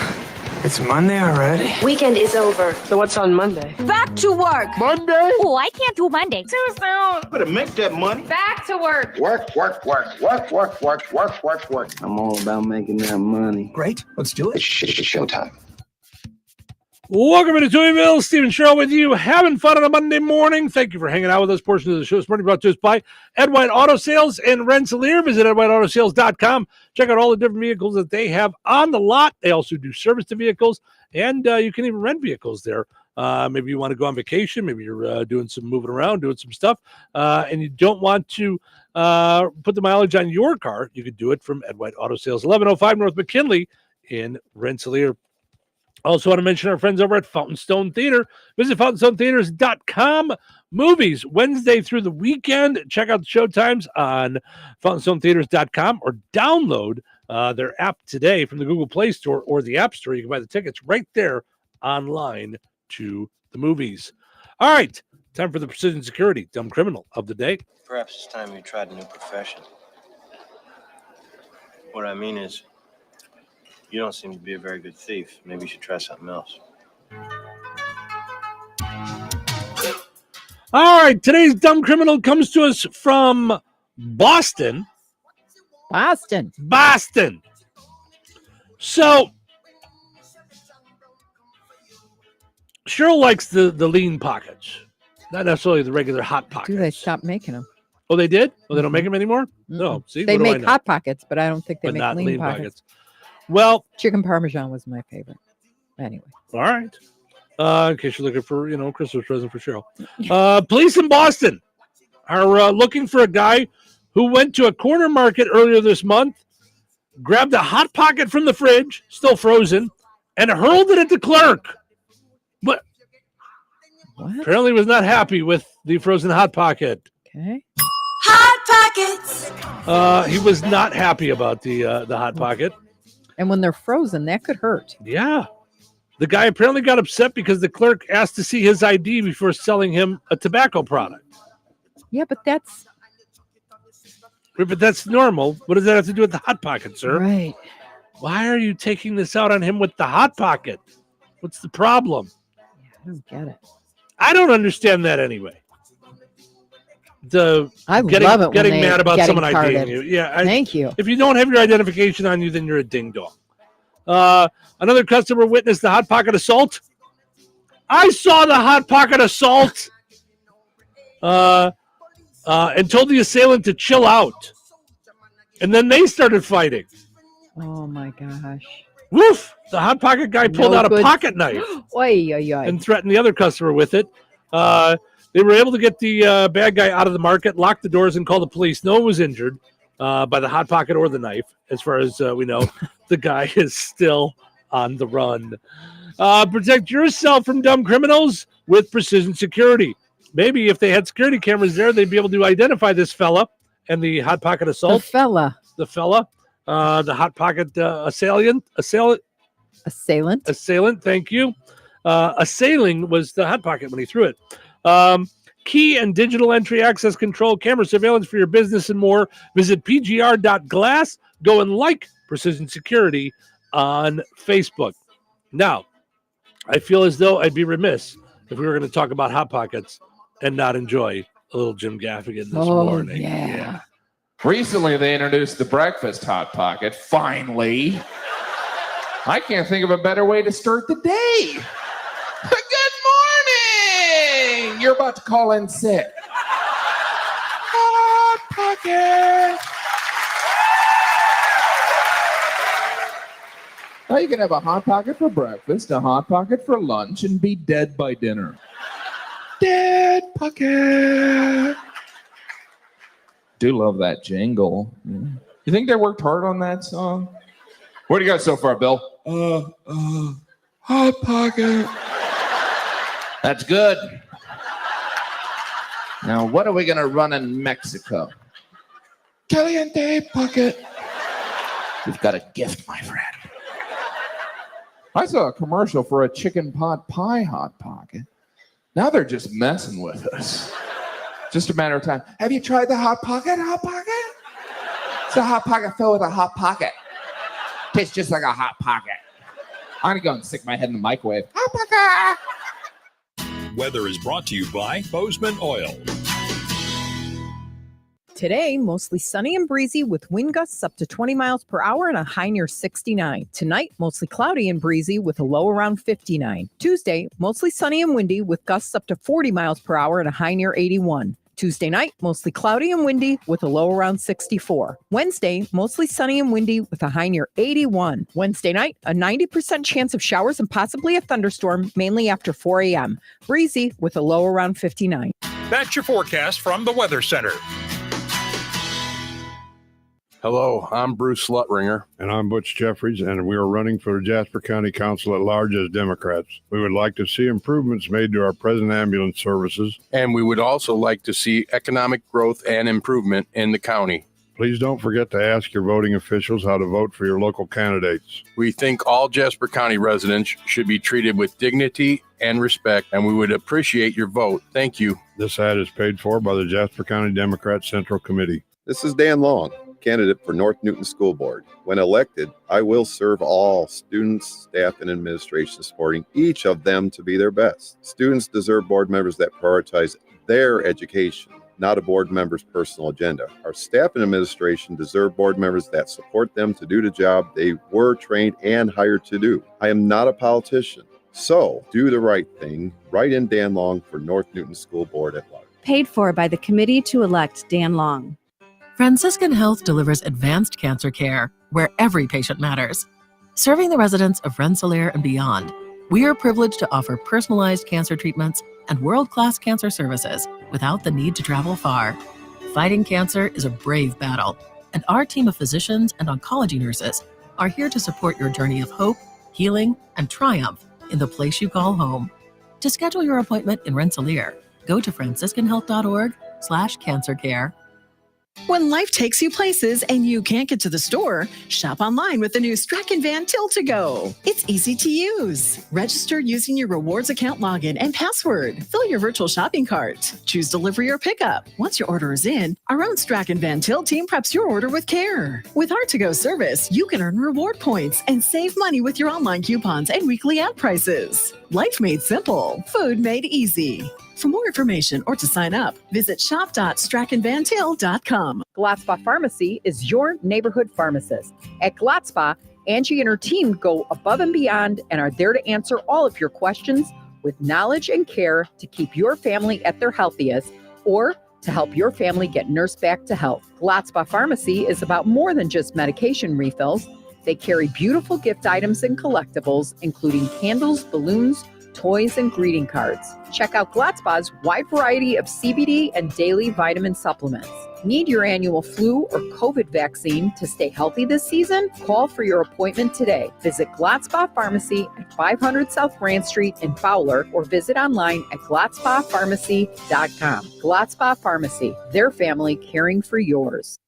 It's Monday already? Weekend is over. So what's on Monday? Back to work. Monday? Oh, I can't do Monday. Too soon. Better make that money. Back to work. Work. I'm all about making that money. Great. Let's do it. It's showtime. Welcome to Touhyville. Stephen Cheryl with you, having fun on a Monday morning. Thank you for hanging out with us. Portion of the show this morning brought to us by Ed White Auto Sales in Rensselaer. Visit edwhiteautosales.com. Check out all the different vehicles that they have on the lot. They also do service to vehicles, and you can even rent vehicles there. Maybe you want to go on vacation. Maybe you're doing some moving around, doing some stuff, and you don't want to put the mileage on your car. You could do it from Ed White Auto Sales, 1105 North McKinley in Rensselaer. Also want to mention our friends over at Fountain Stone Theater. Visit fountainstonetheaters.com. Movies Wednesday through the weekend. Check out the show times on fountainstonetheaters.com or download their app today from the Google Play Store or the App Store. You can buy the tickets right there online to the movies. All right, time for the Precision Security Dumb Criminal of the Day. Perhaps it's time you tried a new profession. What I mean is, you don't seem to be a very good thief. Maybe you should try something else. All right, today's dumb criminal comes to us from Boston. Boston. So, Cheryl likes the lean pockets, not necessarily the regular hot pockets. Do they stop making them? Oh, they did? Oh, they don't make them anymore? No. See, They what do I make know? hot pockets, but I don't think they But make not lean pockets. Well, chicken parmesan was my favorite. Anyway. all right. In case you're looking for, Christmas present for Cheryl. Police in Boston are looking for a guy who went to a corner market earlier this month, grabbed a Hot Pocket from the fridge, still frozen, and hurled it at the clerk. But apparently was not happy with the frozen Hot Pocket. Okay. Hot Pockets. He was not happy about the Hot Pocket. And when they're frozen, that could hurt. Yeah. The guy apparently got upset because the clerk asked to see his ID before selling him a tobacco product. Yeah, but that's normal. What does that have to do with the Hot Pocket, sir? Right. Why are you taking this out on him with the Hot Pocket? What's the problem? I don't get it. I don't understand that anyway. I love it when getting they mad about getting someone carded. IDing you. Yeah. Thank you. If you don't have your identification on you, then you're a ding dong. Another customer witnessed the Hot Pocket assault. I saw the Hot Pocket assault and told the assailant to chill out. And then they started fighting. Oh, my gosh. Woof! The Hot Pocket guy pulled No out a good. pocket knife Oy, oy, oy. and threatened the other customer with it. They were able to get the bad guy out of the market, lock the doors, and call the police. No one was injured by the Hot Pocket or the knife. As far as we know, the guy is still on the run. Protect yourself from dumb criminals with Precision Security. Maybe if they had security cameras there, they'd be able to identify this fella and the Hot Pocket assault. The fella. The Hot Pocket assailant. Thank you. Assailing was the Hot Pocket when he threw it. Key and digital entry access control, camera surveillance for your business and more. Visit pgr.glass. Go and like Precision Security on Facebook. Now, I feel as though I'd be remiss if we were going to talk about Hot Pockets and not enjoy a little Jim Gaffigan this morning. Yeah. Recently, they introduced the breakfast Hot Pocket. Finally. I can't think of a better way to start the day. Good morning! You're about to call in sick. Hot Pocket! Now you can have a Hot Pocket for breakfast, a Hot Pocket for lunch, and be dead by dinner. Dead Pocket! Do love that jingle. You think they worked hard on that song? What do you got so far, Bill? Hot Pocket. That's good. Now, what are we going to run in Mexico? Caliente Pocket. We've got a gift, my friend. I saw a commercial for a chicken pot pie Hot Pocket. Now they're just messing with us. Just a matter of time. Have you tried the Hot Pocket? Hot Pocket? It's a Hot Pocket filled with a Hot Pocket. Tastes just like a Hot Pocket. I'm going to go and stick my head in the microwave. Hot Pocket! Weather is brought to you by Bozeman Oil. Today, mostly sunny and breezy with wind gusts up to 20 miles per hour and a high near 69. Tonight, mostly cloudy and breezy with a low around 59. Tuesday, mostly sunny and windy with gusts up to 40 miles per hour and a high near 81. Tuesday night, mostly cloudy and windy with a low around 64. Wednesday, mostly sunny and windy with a high near 81. Wednesday night, a 90% chance of showers and possibly a thunderstorm, mainly after 4 a.m. Breezy with a low around 59. That's your forecast from the Weather Center. Hello, I'm Bruce Slutringer. And I'm Butch Jeffries, and we are running for the Jasper County Council at large as Democrats. We would like to see improvements made to our present ambulance services. And we would also like to see economic growth and improvement in the county. Please don't forget to ask your voting officials how to vote for your local candidates. We think all Jasper County residents should be treated with dignity and respect, and we would appreciate your vote. Thank you. This ad is paid for by the Jasper County Democrat Central Committee. This is Dan Long, candidate for North Newton School Board. When elected, I will serve all students, staff, and administration, supporting each of them to be their best. Students deserve board members that prioritize their education, not a board member's personal agenda. Our staff and administration deserve board members that support them to do the job they were trained and hired to do. I am not a politician, so do the right thing. Write in Dan Long for North Newton School Board at large. Paid for by the committee to elect Dan Long. Franciscan Health delivers advanced cancer care where every patient matters. Serving the residents of Rensselaer and beyond, we are privileged to offer personalized cancer treatments and world-class cancer services without the need to travel far. Fighting cancer is a brave battle, and our team of physicians and oncology nurses are here to support your journey of hope, healing, and triumph in the place you call home. To schedule your appointment in Rensselaer, go to franciscanhealth.org/cancercare. When life takes you places and you can't get to the store, shop online with the new Strachan Van Til to Go. It's easy to use. Register using your rewards account login and password. Fill your virtual shopping cart. Choose delivery or pickup. Once your order is in, our own Strachan Van Til team preps your order with care. With our to-go service, you can earn reward points and save money with your online coupons and weekly ad prices. Life made simple. Food made easy. For more information or to sign up, visit shop.strachanvantil.com. Glotzba Pharmacy is your neighborhood pharmacist. At Glotzba, Angie and her team go above and beyond and are there to answer all of your questions with knowledge and care to keep your family at their healthiest or to help your family get nursed back to health. Glotzba Pharmacy is about more than just medication refills. They carry beautiful gift items and collectibles, including candles, balloons, toys, and greeting cards. Check out Glotzba's wide variety of CBD and daily vitamin supplements. Need your annual flu or COVID vaccine to stay healthy this season? Call for your appointment today. Visit Glotzba Pharmacy at 500 South Grand Street in Fowler or visit online at glotzbapharmacy.com. Glotzba Pharmacy, their family caring for yours.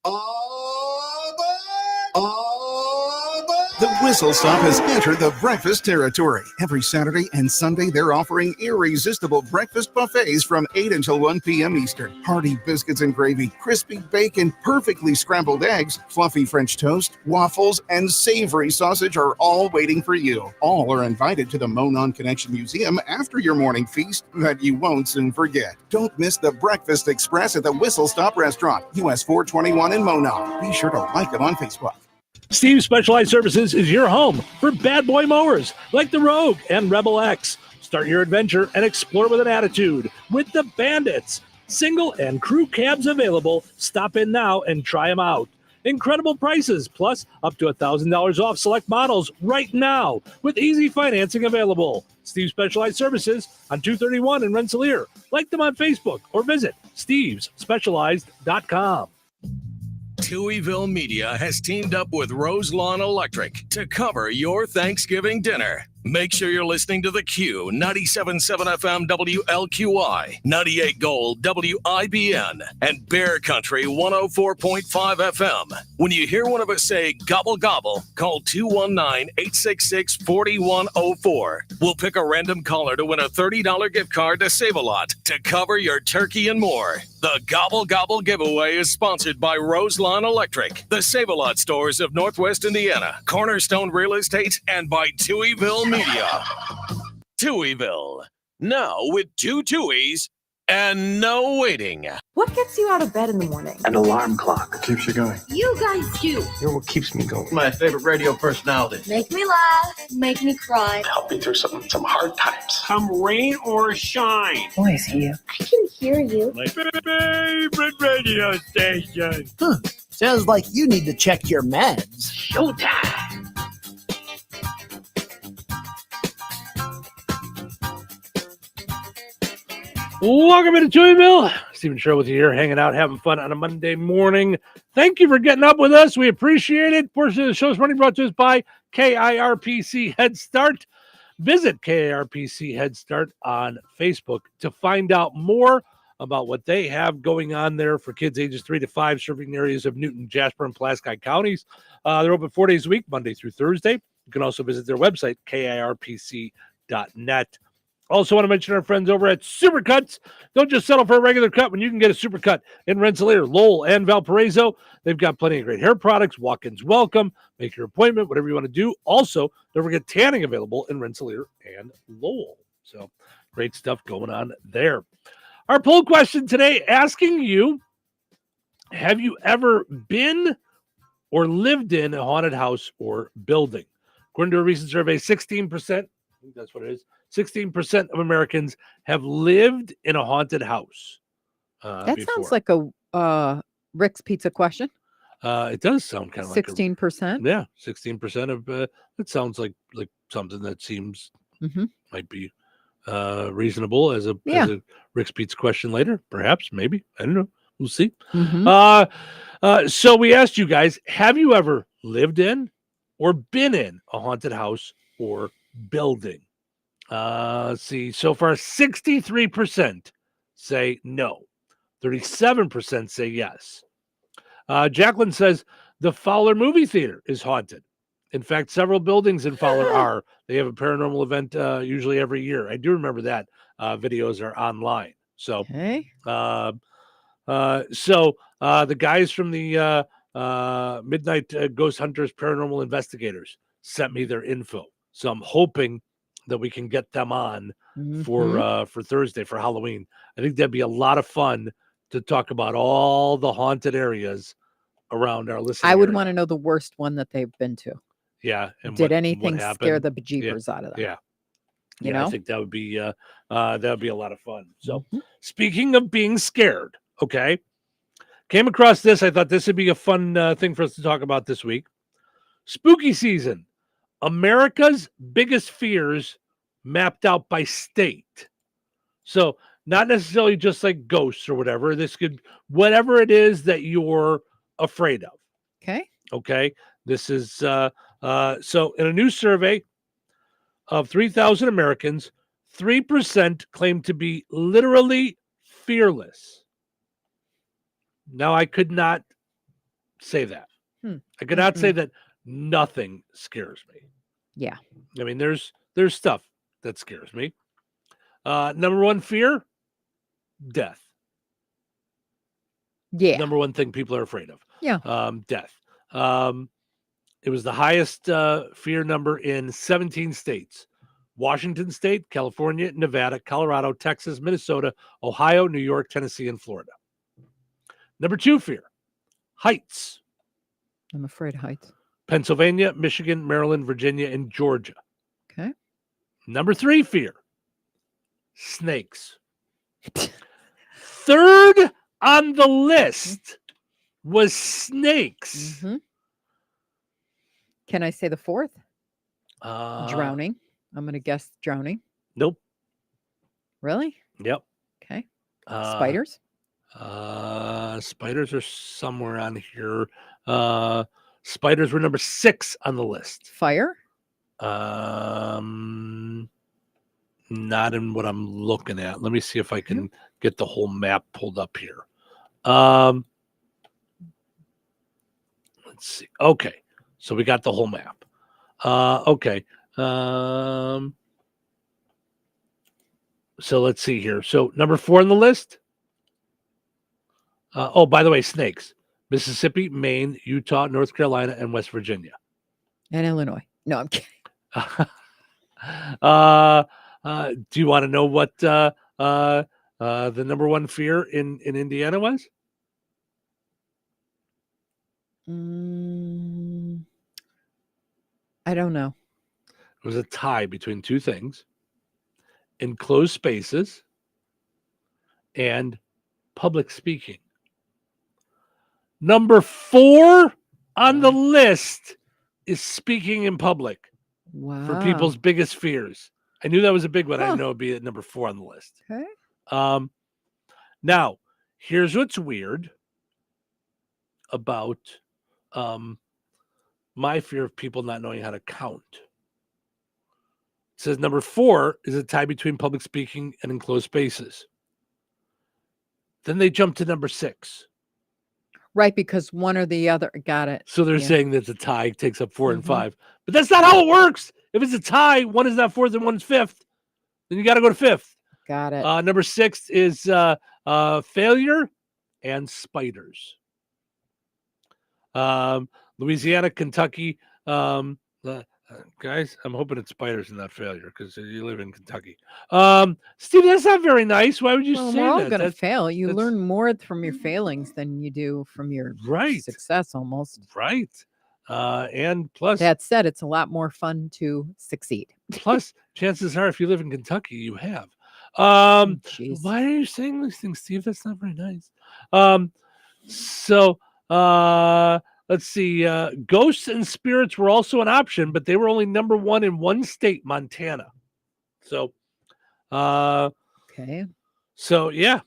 The Whistle Stop has entered the breakfast territory. Every Saturday and Sunday, they're offering irresistible breakfast buffets from 8 until 1 p.m. Eastern. Hearty biscuits and gravy, crispy bacon, perfectly scrambled eggs, fluffy French toast, waffles, and savory sausage are all waiting for you. All are invited to the Monon Connection Museum after your morning feast that you won't soon forget. Don't miss the Breakfast Express at the Whistle Stop Restaurant, US 421 in Monon. Be sure to like it on Facebook. Steve's Specialized Services is your home for bad boy mowers like the Rogue and Rebel X. Start your adventure and explore with an attitude with the Bandits. Single and crew cabs available. Stop in now and try them out. Incredible prices, plus up to $1,000 off select models right now with easy financing available. Steve's Specialized Services on 231 in Rensselaer. Like them on Facebook or visit stevesspecialized.com. Touhyville Media has teamed up with Roselawn Electric to cover your Thanksgiving dinner. Make sure you're listening to The Q, 97.7 FM WLQI, 98 Gold WIBN, and Bear Country 104.5 FM. When you hear one of us say gobble gobble, call 219-866-4104. We'll pick a random caller to win a $30 gift card to Save-A-Lot to cover your turkey and more. The Gobble Gobble giveaway is sponsored by Roselawn Electric, the Save-A-Lot stores of Northwest Indiana, Cornerstone Real Estate, and by Touhyville Media. Touhyville, now with 2 Touhies and no waiting. What gets you out of bed in the morning? An alarm clock keeps you going. You guys do. You're what keeps me going. My favorite radio personality. Make me laugh, make me cry. Help me through some hard times. Come rain or shine. Why is he? I can hear you. My favorite radio station. Sounds like you need to check your meds. Showtime. Welcome into Touhyville. Stephen Cheryl with you here, hanging out, having fun on a Monday morning. Thank you for getting up with us. We appreciate it. Portion of the show is running brought to us by KIRPC Head Start. Visit KIRPC Head Start on Facebook to find out more about what they have going on there for kids ages 3 to 5, serving areas of Newton, Jasper, and Pulaski counties. They're open 4 days a week, Monday through Thursday. You can also visit their website, KIRPC.net. Also want to mention our friends over at Supercuts. Don't just settle for a regular cut when you can get a Supercut in Rensselaer, Lowell, and Valparaiso. They've got plenty of great hair products. Walk-ins welcome. Make your appointment, whatever you want to do. Also, don't forget tanning available in Rensselaer and Lowell. So great stuff going on there. Our poll question today asking you, have you ever been or lived in a haunted house or building? According to a recent survey, 16%, I think that's what it is, 16% of Americans have lived in a haunted house. That sounds like a Rick's Pizza question. It does sound kind of like 16%. Yeah, 16% of it sounds like something that seems might be reasonable as a Rick's Pizza question later, perhaps, maybe. I don't know. We'll see. So we asked you guys, have you ever lived in or been in a haunted house or building? Let's see. So far, 63% say no. 37% say yes. Jacqueline says the Fowler movie theater is haunted. In fact, several buildings in Fowler are. They have a paranormal event usually every year. I do remember that. Videos are online. So, the guys from the Midnight Ghost Hunters Paranormal Investigators sent me their info. So I'm hoping that we can get them on for Thursday for Halloween. I think that'd be a lot of fun to talk about all the haunted areas around our listening. I would area. want to know the worst one that they've been to. Yeah. And did what anything scare happened. the bejeepers out of them? Yeah. You know? I think that would be a lot of fun. So speaking of being scared, okay, came across this. I thought this would be a fun thing for us to talk about this week. Spooky season, America's biggest fears mapped out by state. So not necessarily just like ghosts or whatever. This could, whatever it is that you're afraid of. Okay. This is, so in a new survey of 3,000 Americans, 3% claim to be literally fearless. Now, I could not say that. I could not say that nothing scares me. Yeah. I mean, there's stuff that scares me. Number one fear, death. Yeah. Number one thing people are afraid of. Yeah. Death. It was the highest fear number in 17 states. Washington State, California, Nevada, Colorado, Texas, Minnesota, Ohio, New York, Tennessee, and Florida. Number two fear, heights. I'm afraid of heights. Pennsylvania, Michigan, Maryland, Virginia, and Georgia. Okay. Number three fear, snakes. Third on the list was snakes. Can I say the fourth? Drowning. I'm going to guess drowning. Nope. Really? Yep. Okay. Spiders? Spiders are somewhere on here. Spiders were number 6 on the list. Fire? Not in what I'm looking at. Let me see if I can get the whole map pulled up here. Let's see. Okay. So we got the whole map. Okay. So let's see here. So number 4 on the list. By the way, snakes. Mississippi, Maine, Utah, North Carolina, and West Virginia. And Illinois. No, I'm kidding. Do you want to know what the number one fear in Indiana was? I don't know. It was a tie between two things: enclosed spaces and public speaking. Number 4 on the list is speaking in public. Wow. For people's biggest fears. I knew that was a big one. I didn't know it'd be at number 4 on the list. Okay. Now, here's what's weird about my fear of people not knowing how to count. It says number 4 is a tie between public speaking and enclosed spaces. Then they jump to number 6. Right, because one or the other. Got it. So they're saying that the tie takes up 4 and 5. But that's not how it works. If it's a tie, one is not 4th and one is 5th. Then you got to go to 5th. Got it. Number 6 is failure and spiders. Louisiana, Kentucky, Guys, I'm hoping it's spiders and not failure because you live in Kentucky. Steve, that's not very nice. Why would you Well, say we're all that? going to That's- fail. You that's- learn more from your failings than you do from your Right. success almost. Right. And plus, That said, it's a lot more fun to succeed. plus, chances are, if you live in Kentucky, you have. Jeez. Why are you saying these things, Steve? That's not very nice. So let's see. Ghosts and spirits were also an option, but they were only number one in one state, Montana. So, okay. So yeah.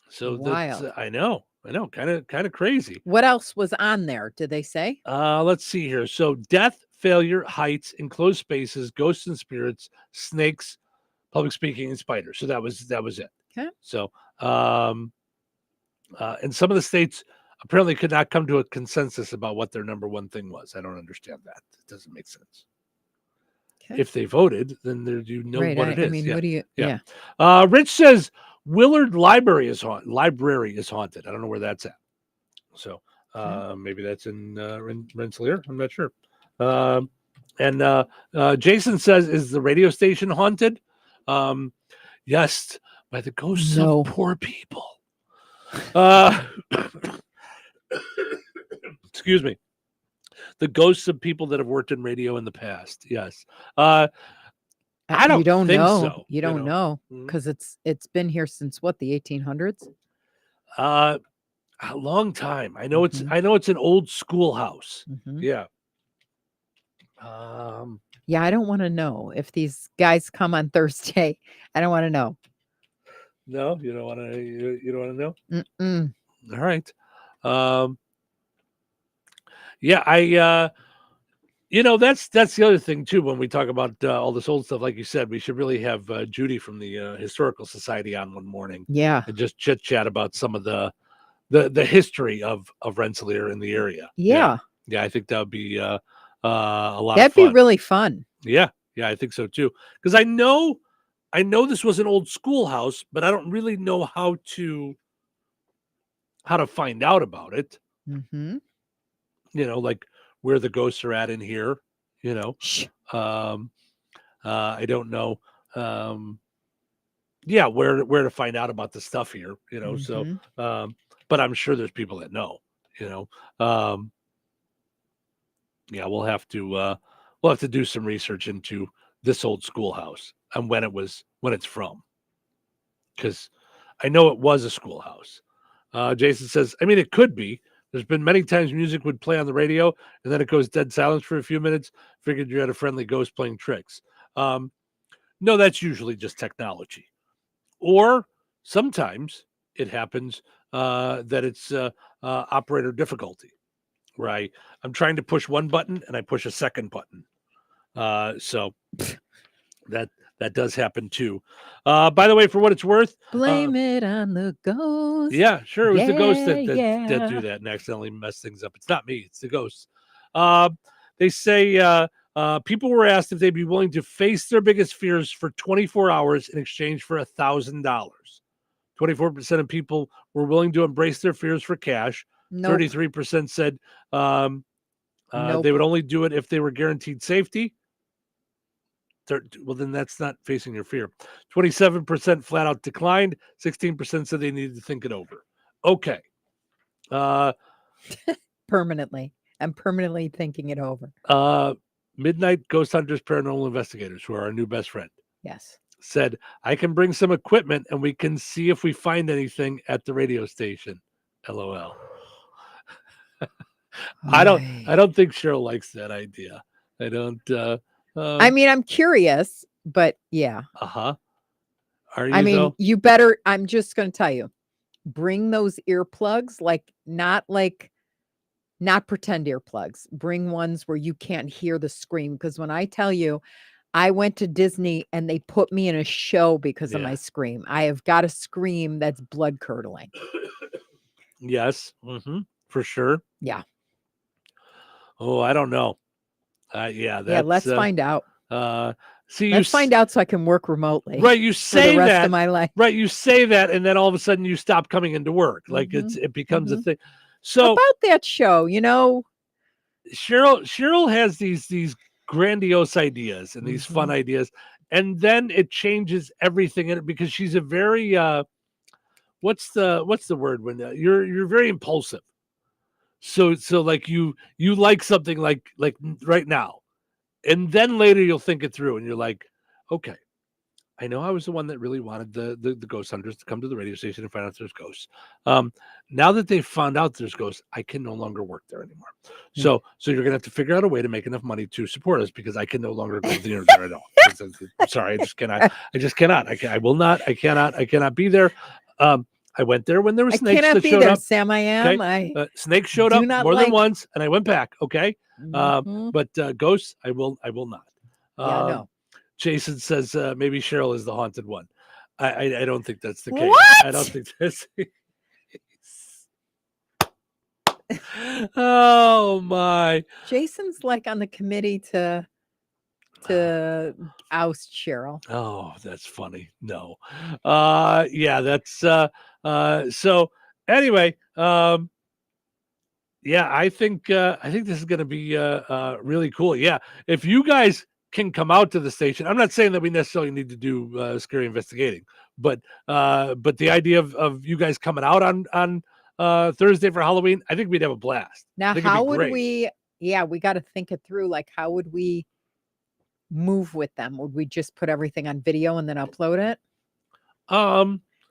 So that's, Wild. I know, kind of crazy. What else was on there? Did they say? Let's see here. So death, failure, heights, enclosed spaces, ghosts and spirits, snakes, public speaking, and spiders. So that was it. Okay. So and some of the states apparently could not come to a consensus about what their number one thing was. I don't understand that. It doesn't make sense. Okay. If they voted, then you know Right, what it is. I mean, yeah. what do you? Yeah. Rich says Willard Library is haunted. I don't know where that's at. So maybe that's in Rensselaer. I'm not sure. And Jason says, is the radio station haunted? Yes, by the ghosts of poor people. Excuse me. The ghosts of people that have worked in radio in the past. Yes. I don't You don't think know. so. You don't know because it's been here since what, the 1800s? A long time. I know it's an old schoolhouse. Yeah. Yeah, I don't want to know if these guys come on Thursday. I don't want to know. No, you don't want to. You don't want to know. Mm-mm. All right. Yeah, that's the other thing too. When we talk about all this old stuff, like you said, we should really have Judy from the Historical Society on one morning. Yeah, and just chit chat about some of the history of Rensselaer in the area. Yeah. Yeah, I think that would be a lot. That'd of fun. be really fun. Yeah, I think so too. Because I know this was an old schoolhouse, but I don't really know how to find out about it. Mm-hmm. Like where the ghosts are at in here. I don't know. Where to find out about the stuff here. So, but I'm sure there's people that know. We'll have to do some research into this old schoolhouse and when it's from, because I know it was a schoolhouse. Jason says, I mean, it could be. There's been many times music would play on the radio and then it goes dead silence for a few minutes. Figured you had a friendly ghost playing tricks. No, that's usually just technology. Or sometimes it happens that it's operator difficulty, right? I'm trying to push one button and I push a second button. So that does happen too. By the way, for what it's worth, blame it on the ghost. Yeah, sure. It was the ghosts that do that and accidentally mess things up. It's not me. It's the ghosts. They say people were asked if they'd be willing to face their biggest fears for 24 hours in exchange for $1,000. 24% of people were willing to embrace their fears for cash. Nope. 33% said Nope. they would only do it if they were guaranteed safety. Well, then that's not facing your fear. 27% flat out declined. 16% said they needed to think it over. Okay. Permanently. I'm permanently thinking it over. Midnight Ghost Hunters Paranormal Investigators, who are our new best friend, Yes. said, I can bring some equipment and we can see if we find anything at the radio station. LOL. I don't think Cheryl likes that idea. I don't. I mean, I'm curious, but yeah. Are you? I mean, though? you better. I'm just going to tell you, bring those earplugs, not pretend earplugs. Bring ones where you can't hear the scream. Because when I tell you, I went to Disney and they put me in a show because of my scream. I have got a scream that's blood curdling. Yes, for sure. Yeah. Oh, I don't know. Let's find out. Let's find out so I can work remotely. Right, you say for the rest that of my life. Right, you say that, and then all of a sudden you stop coming into work. Like it becomes a thing. So about that show, Cheryl has these grandiose ideas and these fun ideas, and then it changes everything in it because she's a very what's the word when you're very impulsive. So like you like something like right now, and then later you'll think it through and you're like, okay, I know I was the one that really wanted the ghost hunters to come to the radio station and find out there's ghosts. Now that they've found out there's ghosts, I can no longer work there anymore. So you're gonna have to figure out a way to make enough money to support us because I can no longer go there at all. I'm sorry, I just cannot. I will not. I cannot be there. I went there when there were snakes cannot that be showed there, up. Sam. I am. Okay? Snakes showed up more than once, and I went back. Okay, but ghosts, I will not. No. Jason says maybe Cheryl is the haunted one. I don't think that's the case. What? I don't think that's the case. Oh my! Jason's like on the committee to oust Cheryl. Oh, that's funny. No. Yeah, that's so anyway, yeah, I think this is gonna be really cool. Yeah. If you guys can come out to the station, I'm not saying that we necessarily need to do scary investigating, but the idea of you guys coming out on Thursday for Halloween, I think we'd have a blast. Now, how would we? Yeah, we got to think it through. Like, how would we move with them? Would we just put everything on video and then upload it?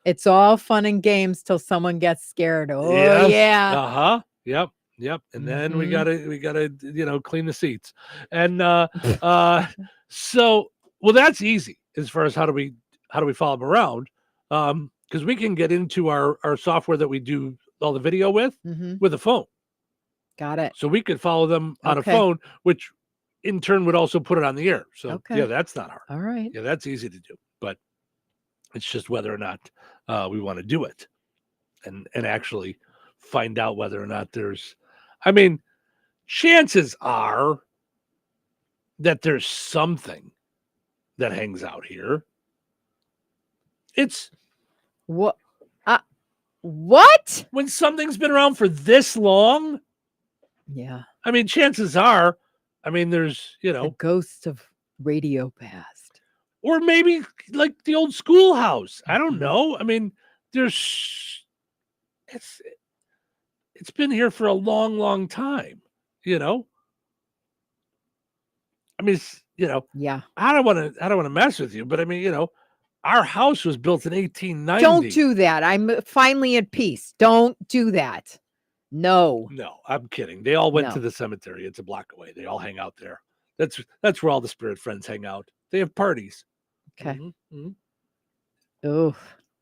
It's all fun and games till someone gets scared. Oh yes. yeah. Yep. And then we gotta clean the seats. And so that's easy as far as how do we follow them around. Because we can get into our software that we do all the video with a phone. Got it. So we could follow them on a phone, which in turn would also put it on the air. So yeah, that's not hard. All right. Yeah, that's easy to do. But it's just whether or not we want to do it and actually find out whether or not there's, I mean, chances are that there's something that hangs out here. It's what? What? When something's been around for this long? Yeah. I mean, chances are, I mean, there's, the ghosts of radio past. Or maybe like the old schoolhouse. I don't know. I mean, it's been here for a long, long time, I mean, yeah. I don't want to mess with you, but I mean, our house was built in 1890. Don't do that. I'm finally at peace. Don't do that. No, I'm kidding. They all went to the cemetery. It's a block away. They all hang out there. That's where all the spirit friends hang out. They have parties. Okay. Oh,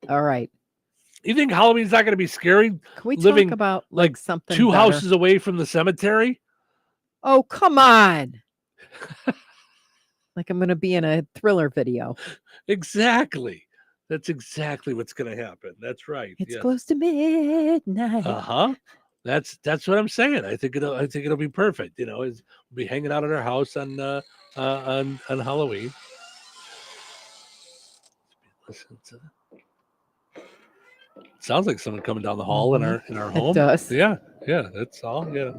all right. You think Halloween's not going to be scary? Can we living talk about like something two better? houses away from the cemetery? Oh, come on. Like I'm going to be in a thriller video. Exactly. That's exactly what's going to happen. That's right. It's close to midnight. That's what I'm saying. I think it'll be perfect. We'll be hanging out at our house on Halloween. Listen to that. Sounds like someone coming down the hall in our home. It does. Yeah. That's all. Yeah.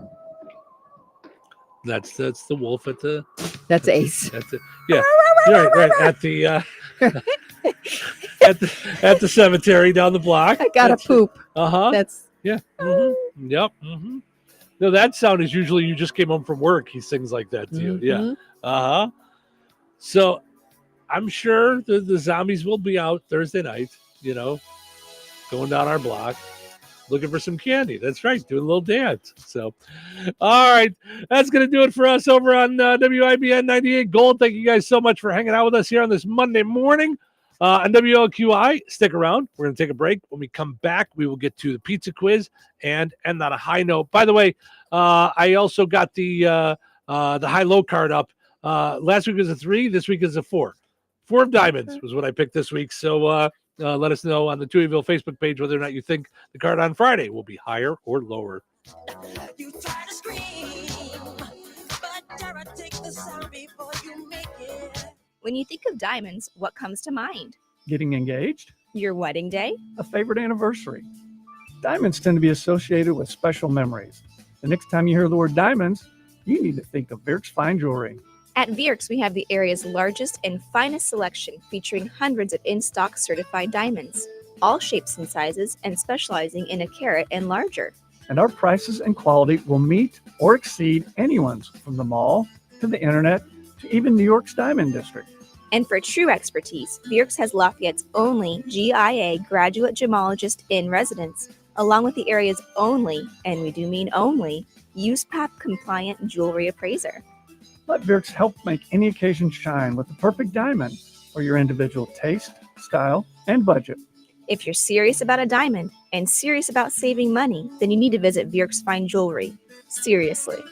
That's the wolf at the. That's Ace. That's it. Yeah. right at the at the cemetery down the block. I gotta poop. That's yeah. Yep. No, that sound is usually you just came home from work. He sings like that to you. Yeah. So I'm sure the zombies will be out Thursday night, going down our block, looking for some candy. That's right, doing a little dance. So, all right, that's going to do it for us over on WIBN 98 Gold. Thank you guys so much for hanging out with us here on this Monday morning on WLQI. Stick around. We're going to take a break. When we come back, we will get to the pizza quiz and end on a high note. By the way, I also got the high-low card up. Last week was a 3. This week is a 4. 4 of diamonds was what I picked this week. So let us know on the Touhyville Facebook page whether or not you think the card on Friday will be higher or lower. You try to scream, but Tara, take the sound before you make it. When you think of diamonds, what comes to mind? Getting engaged? Your wedding day? A favorite anniversary. Diamonds tend to be associated with special memories. The next time you hear the word diamonds, you need to think of Birch Fine Jewelry. At Vierks, we have the area's largest and finest selection, featuring hundreds of in-stock certified diamonds, all shapes and sizes, and specializing in a carat and larger. And our prices and quality will meet or exceed anyone's, from the mall to the internet to even New York's Diamond District. And for true expertise, Vierks has Lafayette's only GIA graduate gemologist in residence, along with the area's only, and we do mean only, USPAP compliant jewelry appraiser. Let Vierks help make any occasion shine with the perfect diamond for your individual taste, style, and budget. If you're serious about a diamond and serious about saving money, then you need to visit Vierks Fine Jewelry. Seriously.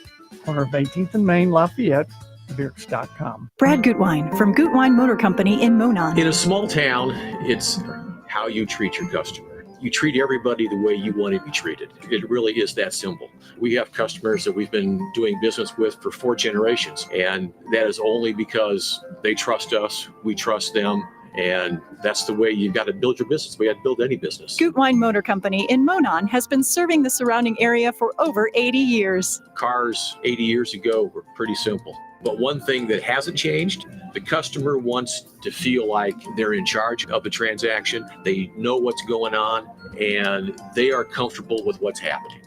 Corner of 18th and Main, Lafayette, Vierks.com. Brad Gutwein from Gutwein Motor Company in Monon. In a small town, it's how you treat your customer. You treat everybody the way you want to be treated. It really is that simple. We have customers that we've been doing business with for 4 generations, and that is only because they trust us, we trust them, and that's the way you've got to build your business. We got to build any business. Gutwein Motor Company in Monon has been serving the surrounding area for over 80 years. Cars 80 years ago were pretty simple. But one thing that hasn't changed, the customer wants to feel like they're in charge of the transaction. They know what's going on, and they are comfortable with what's happening.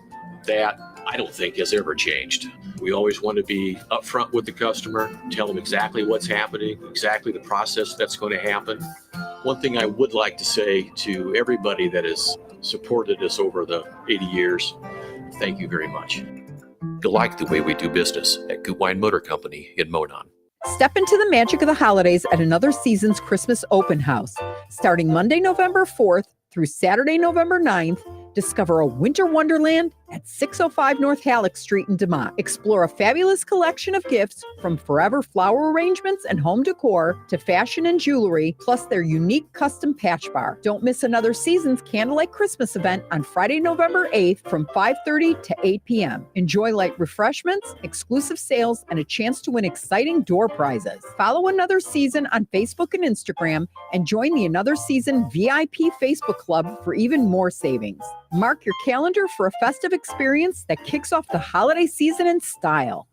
That, I don't think, has ever changed. We always want to be upfront with the customer, tell them exactly what's happening, exactly the process that's going to happen. One thing I would like to say to everybody that has supported us over the 80 years, thank you very much. You'll like the way we do business at Gutwein Motor Company in Monon. Step into the magic of the holidays at Another Season's Christmas Open House. Starting Monday, November 4th through Saturday, November 9th, discover a winter wonderland at 605 North Halleck Street in DeMont. Explore a fabulous collection of gifts from forever flower arrangements and home decor to fashion and jewelry, plus their unique custom patch bar. Don't miss Another Season's Candlelight Christmas event on Friday, November 8th from 5:30 to 8 p.m. Enjoy light refreshments, exclusive sales, and a chance to win exciting door prizes. Follow Another Season on Facebook and Instagram and join the Another Season VIP Facebook Club for even more savings. Mark your calendar for a festive experience that kicks off the holiday season in style.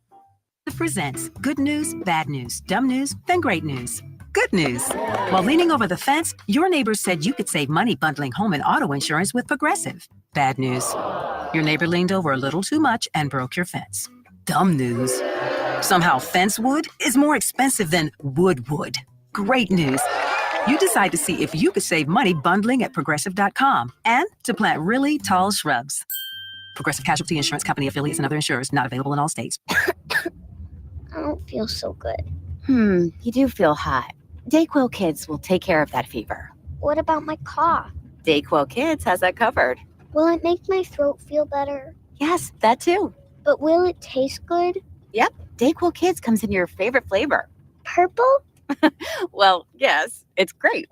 Presents good news, bad news, dumb news, then great news. Good news. While leaning over the fence, your neighbors said you could save money bundling home and auto insurance with Progressive. Bad news. Your neighbor leaned over a little too much and broke your fence. Dumb news. Somehow fence wood is more expensive than wood. Great news. You decide to see if you could save money bundling at Progressive.com and to plant really tall shrubs. Progressive Casualty Insurance Company affiliates and other insurers not available in all states. I don't feel so good. You do feel hot. Dayquil Kids will take care of that fever. What about my cough? Dayquil Kids has that covered. Will it make my throat feel better? Yes, that too. But will it taste good? Yep, Dayquil Kids comes in your favorite flavor. Purple? Well, yes, it's grape.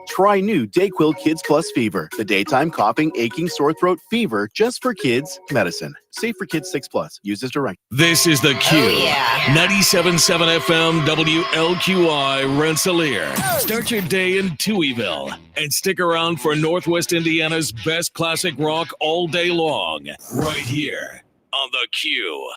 Try new Dayquil Kids Plus Fever, the daytime coughing, aching, sore throat fever just for kids medicine. Safe for kids 6+. Use as directed. This is the Q. 97.7 FM WLQI Rensselaer. Start your day in Touhyville and stick around for Northwest Indiana's best classic rock all day long. Right here on the Q.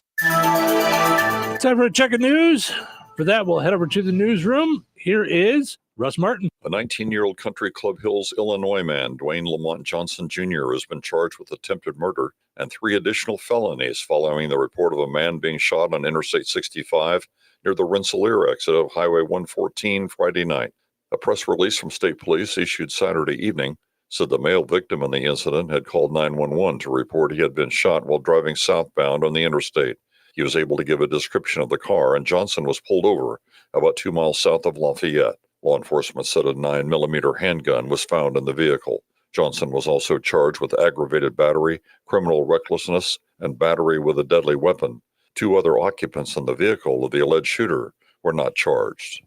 Time for a check of news. For that, we'll head over to the newsroom. Here is Russ Martin. A 19-year-old Country Club Hills, Illinois man, Dwayne Lamont Johnson Jr., has been charged with attempted murder and 3 additional felonies following the report of a man being shot on Interstate 65 near the Rensselaer exit of Highway 114 Friday night. A press release from state police issued Saturday evening said the male victim in the incident had called 911 to report he had been shot while driving southbound on the interstate. He was able to give a description of the car, and Johnson was pulled over about 2 miles south of Lafayette. Law enforcement said a 9mm handgun was found in the vehicle. Johnson was also charged with aggravated battery, criminal recklessness, and battery with a deadly weapon. 2 other occupants in the vehicle of the alleged shooter were not charged.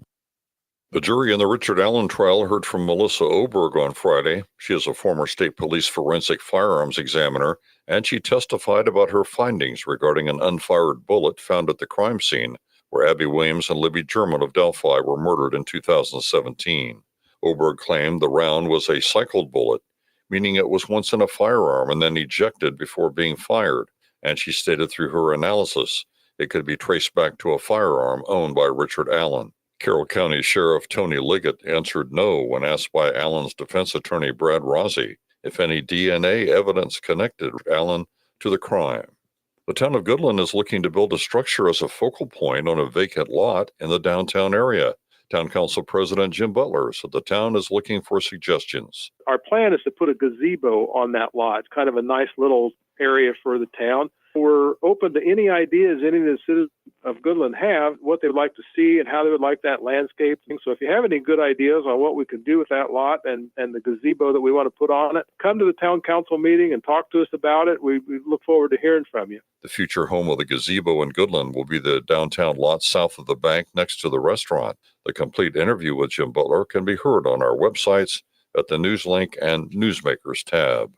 The jury in the Richard Allen trial heard from Melissa Oberg on Friday. She is a former state police forensic firearms examiner, and she testified about her findings regarding an unfired bullet found at the crime scene where Abby Williams and Libby German of Delphi were murdered in 2017. Oberg claimed the round was a cycled bullet, meaning it was once in a firearm and then ejected before being fired, and she stated through her analysis It could be traced back to a firearm owned by Richard Allen. Carroll County Sheriff Tony Liggett answered no when asked by Allen's defense attorney Brad Rossi if any DNA evidence connected Allen to the crime. The town of Goodland is looking to build a structure as a focal point on a vacant lot in the downtown area. Town Council President Jim Butler said the town is looking for suggestions. Our plan is to put a gazebo on that lot. It's kind of a nice little area for the town. We're open to any ideas any of the citizens of Goodland have, what they would like to see and how they would like that landscaping. So if you have any good ideas on what we could do with that lot and the gazebo that we want to put on it, come to the town council meeting and talk to us about it. We look forward to hearing from you. The future home of the gazebo in Goodland will be the downtown lot south of the bank next to the restaurant. The complete interview with Jim Butler can be heard on our websites at the News Link and Newsmakers tab.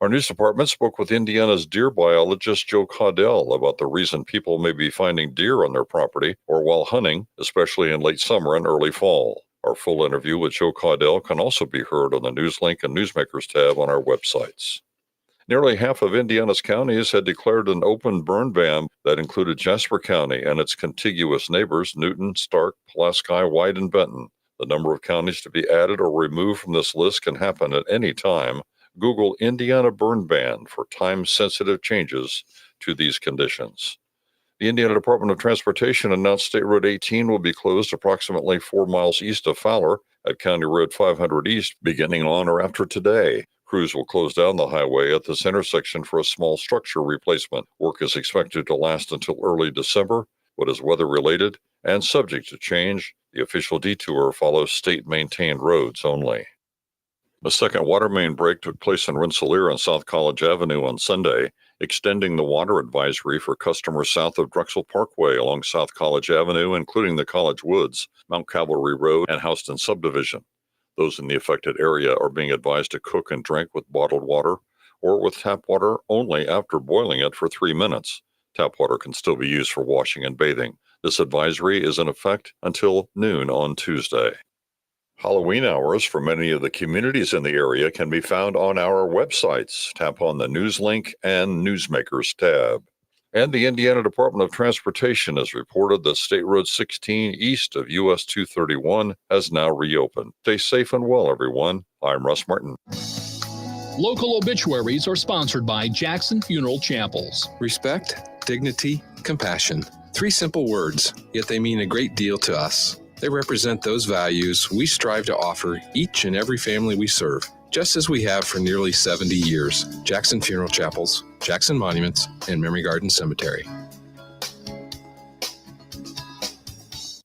Our news department spoke with Indiana's deer biologist Joe Caudell about the reason people may be finding deer on their property or while hunting, especially in late summer and early fall. Our full interview with Joe Caudell can also be heard on the Newslink and Newsmakers tab on our websites. Nearly half of Indiana's counties had declared an open burn ban that included Jasper County and its contiguous neighbors, Newton, Stark, Pulaski, White, and Benton. The number of counties to be added or removed from this list can happen at any time. Google Indiana burn ban for time-sensitive changes to these conditions. The Indiana Department of Transportation announced State Road 18 will be closed approximately 4 miles east of Fowler at County Road 500 East beginning on or after today. Crews will close down the highway at this intersection for a small structure replacement. Work is expected to last until early December, but is weather-related and subject to change. The official detour follows state-maintained roads only. A second water main break took place in Rensselaer on South College Avenue on Sunday, extending the water advisory for customers south of Drexel Parkway along South College Avenue, including the College Woods, Mount Calvary Road, and Houston Subdivision. Those in the affected area are being advised to cook and drink with bottled water or with tap water only after boiling it for 3 minutes. Tap water can still be used for washing and bathing. This advisory is in effect until noon on Tuesday. Halloween hours for many of the communities in the area can be found on our websites. Tap on the News Link and Newsmakers tab. And the Indiana Department of Transportation has reported that State Road 16 east of US 231 has now reopened. Stay safe and well, everyone. I'm Russ Martin. Local obituaries are sponsored by Jackson Funeral Chapels. Respect, dignity, compassion. 3 simple words, yet they mean a great deal to us. They represent those values we strive to offer each and every family we serve, just as we have for nearly 70 years. Jackson Funeral Chapels, Jackson Monuments, and Memory Garden Cemetery.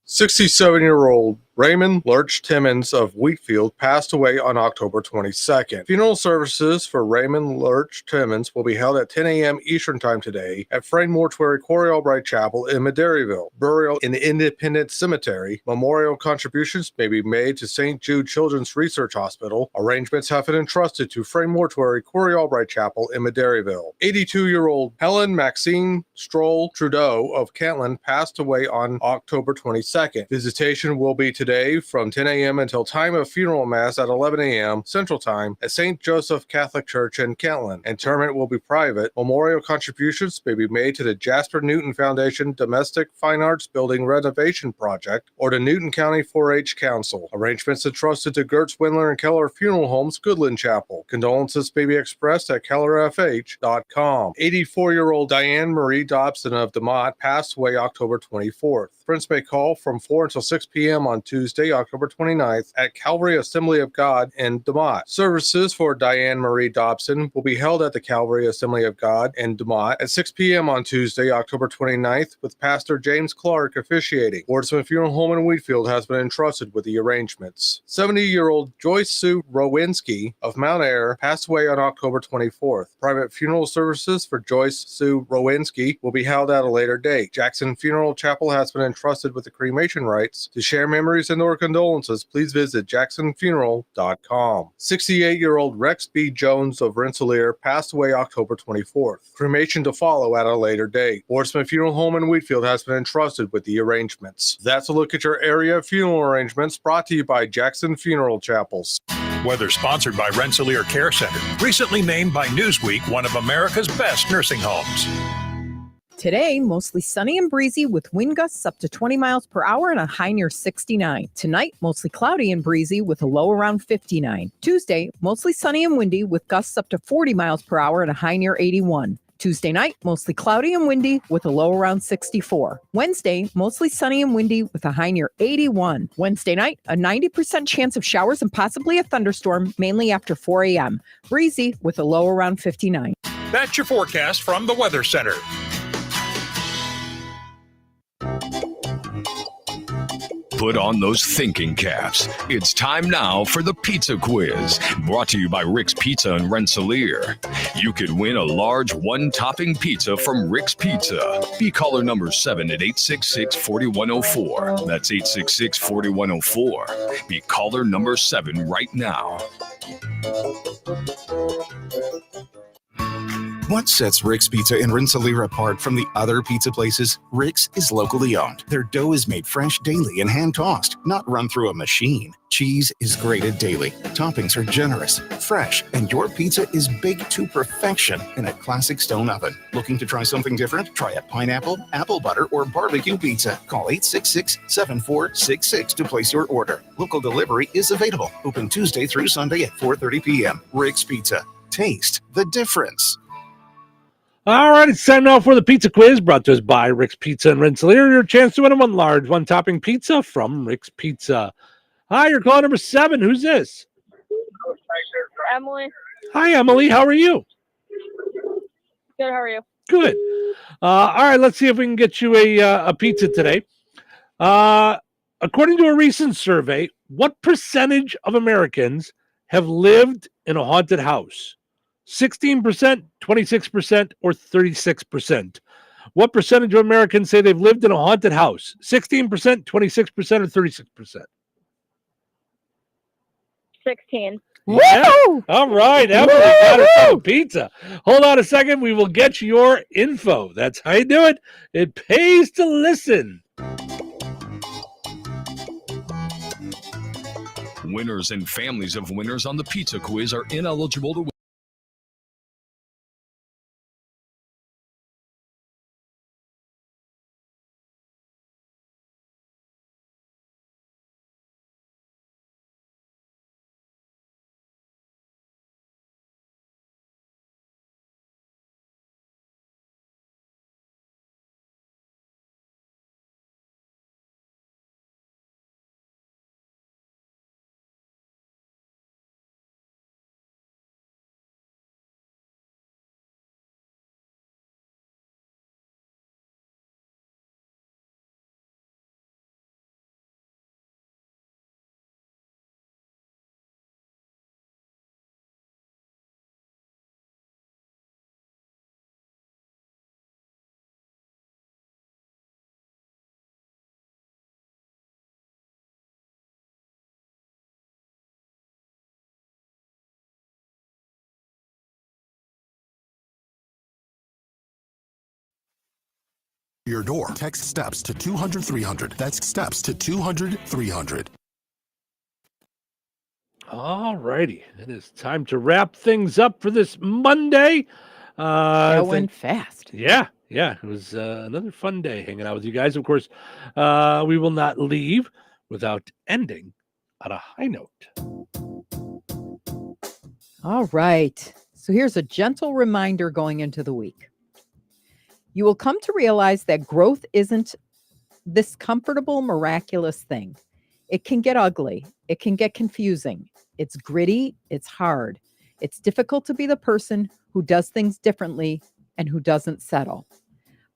67-year-old Raymond Lurch Timmons of Wheatfield passed away on October 22nd. Funeral services for Raymond Lurch Timmons will be held at 10 a.m. Eastern Time today at Frame Mortuary Corey Albright Chapel in Madairyville. Burial in Independence Cemetery. Memorial contributions may be made to St. Jude Children's Research Hospital. Arrangements have been entrusted to Frame Mortuary Corey Albright Chapel in Madairyville. 82-year-old Helen Maxine Stroll Trudeau of Kentland passed away on October 22nd. Visitation will be today from 10 a.m. until time of funeral mass at 11 a.m. Central Time at St. Joseph Catholic Church in Kentland. Interment will be private. Memorial contributions may be made to the Jasper Newton Foundation Domestic Fine Arts Building Renovation Project or to Newton County 4-H Council. Arrangements entrusted to Gertz, Windler, and Keller Funeral Homes, Goodland Chapel. Condolences may be expressed at kellerfh.com. 84-year-old Diane Marie Dobson of DeMott passed away October 24th. Friends may call from 4 until 6 p.m. on Tuesday, October 29th at Calvary Assembly of God in DeMott. Services for Diane Marie Dobson will be held at the Calvary Assembly of God in DeMott at 6 p.m. on Tuesday, October 29th with Pastor James Clark officiating. Wardsman Funeral Home in Wheatfield has been entrusted with the arrangements. 70-year-old Joyce Sue Rowinski of Mount Ayr passed away on October 24th. Private funeral services for Joyce Sue Rowinski will be held at a later date. Jackson Funeral Chapel has been entrusted with the cremation rights. To share memories and or condolences, please visit jacksonfuneral.com. 68-year-old Rex B. Jones of Rensselaer passed away October 24th. Cremation to follow at a later date. Wardsman Funeral Home in Wheatfield has been entrusted with the arrangements. That's a look at your area funeral arrangements brought to you by Jackson Funeral Chapels. Weather sponsored by Rensselaer Care Center, recently named by Newsweek one of America's best nursing homes. Today, mostly sunny and breezy with wind gusts up to 20 miles per hour and a high near 69. Tonight, mostly cloudy and breezy with a low around 59. Tuesday, mostly sunny and windy with gusts up to 40 miles per hour and a high near 81. Tuesday night, mostly cloudy and windy with a low around 64. Wednesday, mostly sunny and windy with a high near 81. Wednesday night, a 90% chance of showers and possibly a thunderstorm, mainly after 4 a.m. Breezy with a low around 59. That's your forecast from the Weather Center. Put on those thinking caps. It's time now for the pizza quiz, brought to you by Rick's Pizza in Rensselaer. You could win a large one-topping pizza from Rick's Pizza. Be caller number 7 at 866-4104. That's 866-4104. Be caller number 7 right now. What sets Rick's Pizza in Rensselaer apart from the other pizza places? Rick's is locally owned. Their dough is made fresh daily and hand-tossed, not run through a machine. Cheese is grated daily. Toppings are generous, fresh, and your pizza is baked to perfection in a classic stone oven. Looking to try something different? Try a pineapple, apple butter, or barbecue pizza. Call 866-7466 to place your order. Local delivery is available. Open Tuesday through Sunday at 4:30 p.m. Rick's Pizza. Taste the difference. All right, it's time now for the pizza quiz, brought to us by Rick's Pizza in Rensselaer. Your chance to win a one large, one-topping pizza from Rick's Pizza. Hi, you're calling number 7. Who's this? Emily. Hi, Emily. How are you? Good. How are you? Good. All right, let's see if we can get you a pizza today. According to a recent survey, what percentage of Americans have lived in a haunted house? 16%, 26%, or 36%? What percentage of Americans say they've lived in a haunted house? 16%, 26%, or 36%? 16. Yeah. All right, Emily got herself a pizza. Hold on a second. We will get your info. That's how you do it. It pays to listen. Winners and families of winners on the pizza quiz are ineligible to win. Your door. Text STEPS to 200-300. That's STEPS to 200-300. All righty. It is time to wrap things up for this Monday. That went fast. Yeah. It was another fun day hanging out with you guys. Of course, we will not leave without ending on a high note. All right. So here's a gentle reminder going into the week. You will come to realize that growth isn't this comfortable, miraculous thing. It can get ugly. It can get confusing. It's gritty. It's hard. It's difficult to be the person who does things differently and who doesn't settle.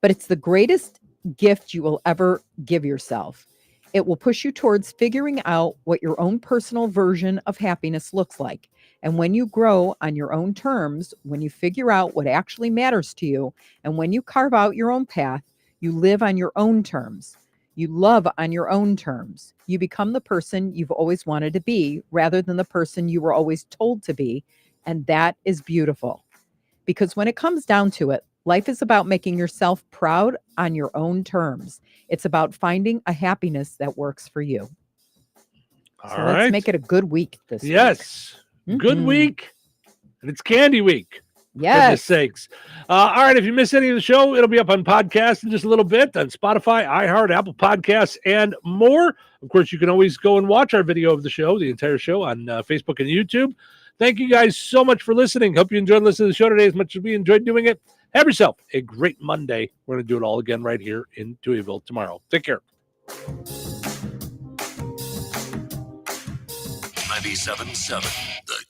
But it's the greatest gift you will ever give yourself. It will push you towards figuring out what your own personal version of happiness looks like. And when you grow on your own terms, when you figure out what actually matters to you, and when you carve out your own path, you live on your own terms. You love on your own terms. You become the person you've always wanted to be rather than the person you were always told to be. And that is beautiful. Because when it comes down to it, life is about making yourself proud on your own terms. It's about finding a happiness that works for you. All so right. let's make it a good week this week. Yes. Good week. And it's candy week. Goodness sakes. All right, if you miss any of the show, it'll be up on podcast in just a little bit on Spotify, iHeart, Apple Podcasts, and more. Of course, you can always go and watch our video of the show, the entire show, on Facebook and YouTube. Thank you guys so much for listening. Hope you enjoyed listening to the show today as much as we enjoyed doing it. Have yourself a great Monday. We're going to do it all again right here in Touhyville tomorrow. Take care. 97.7 The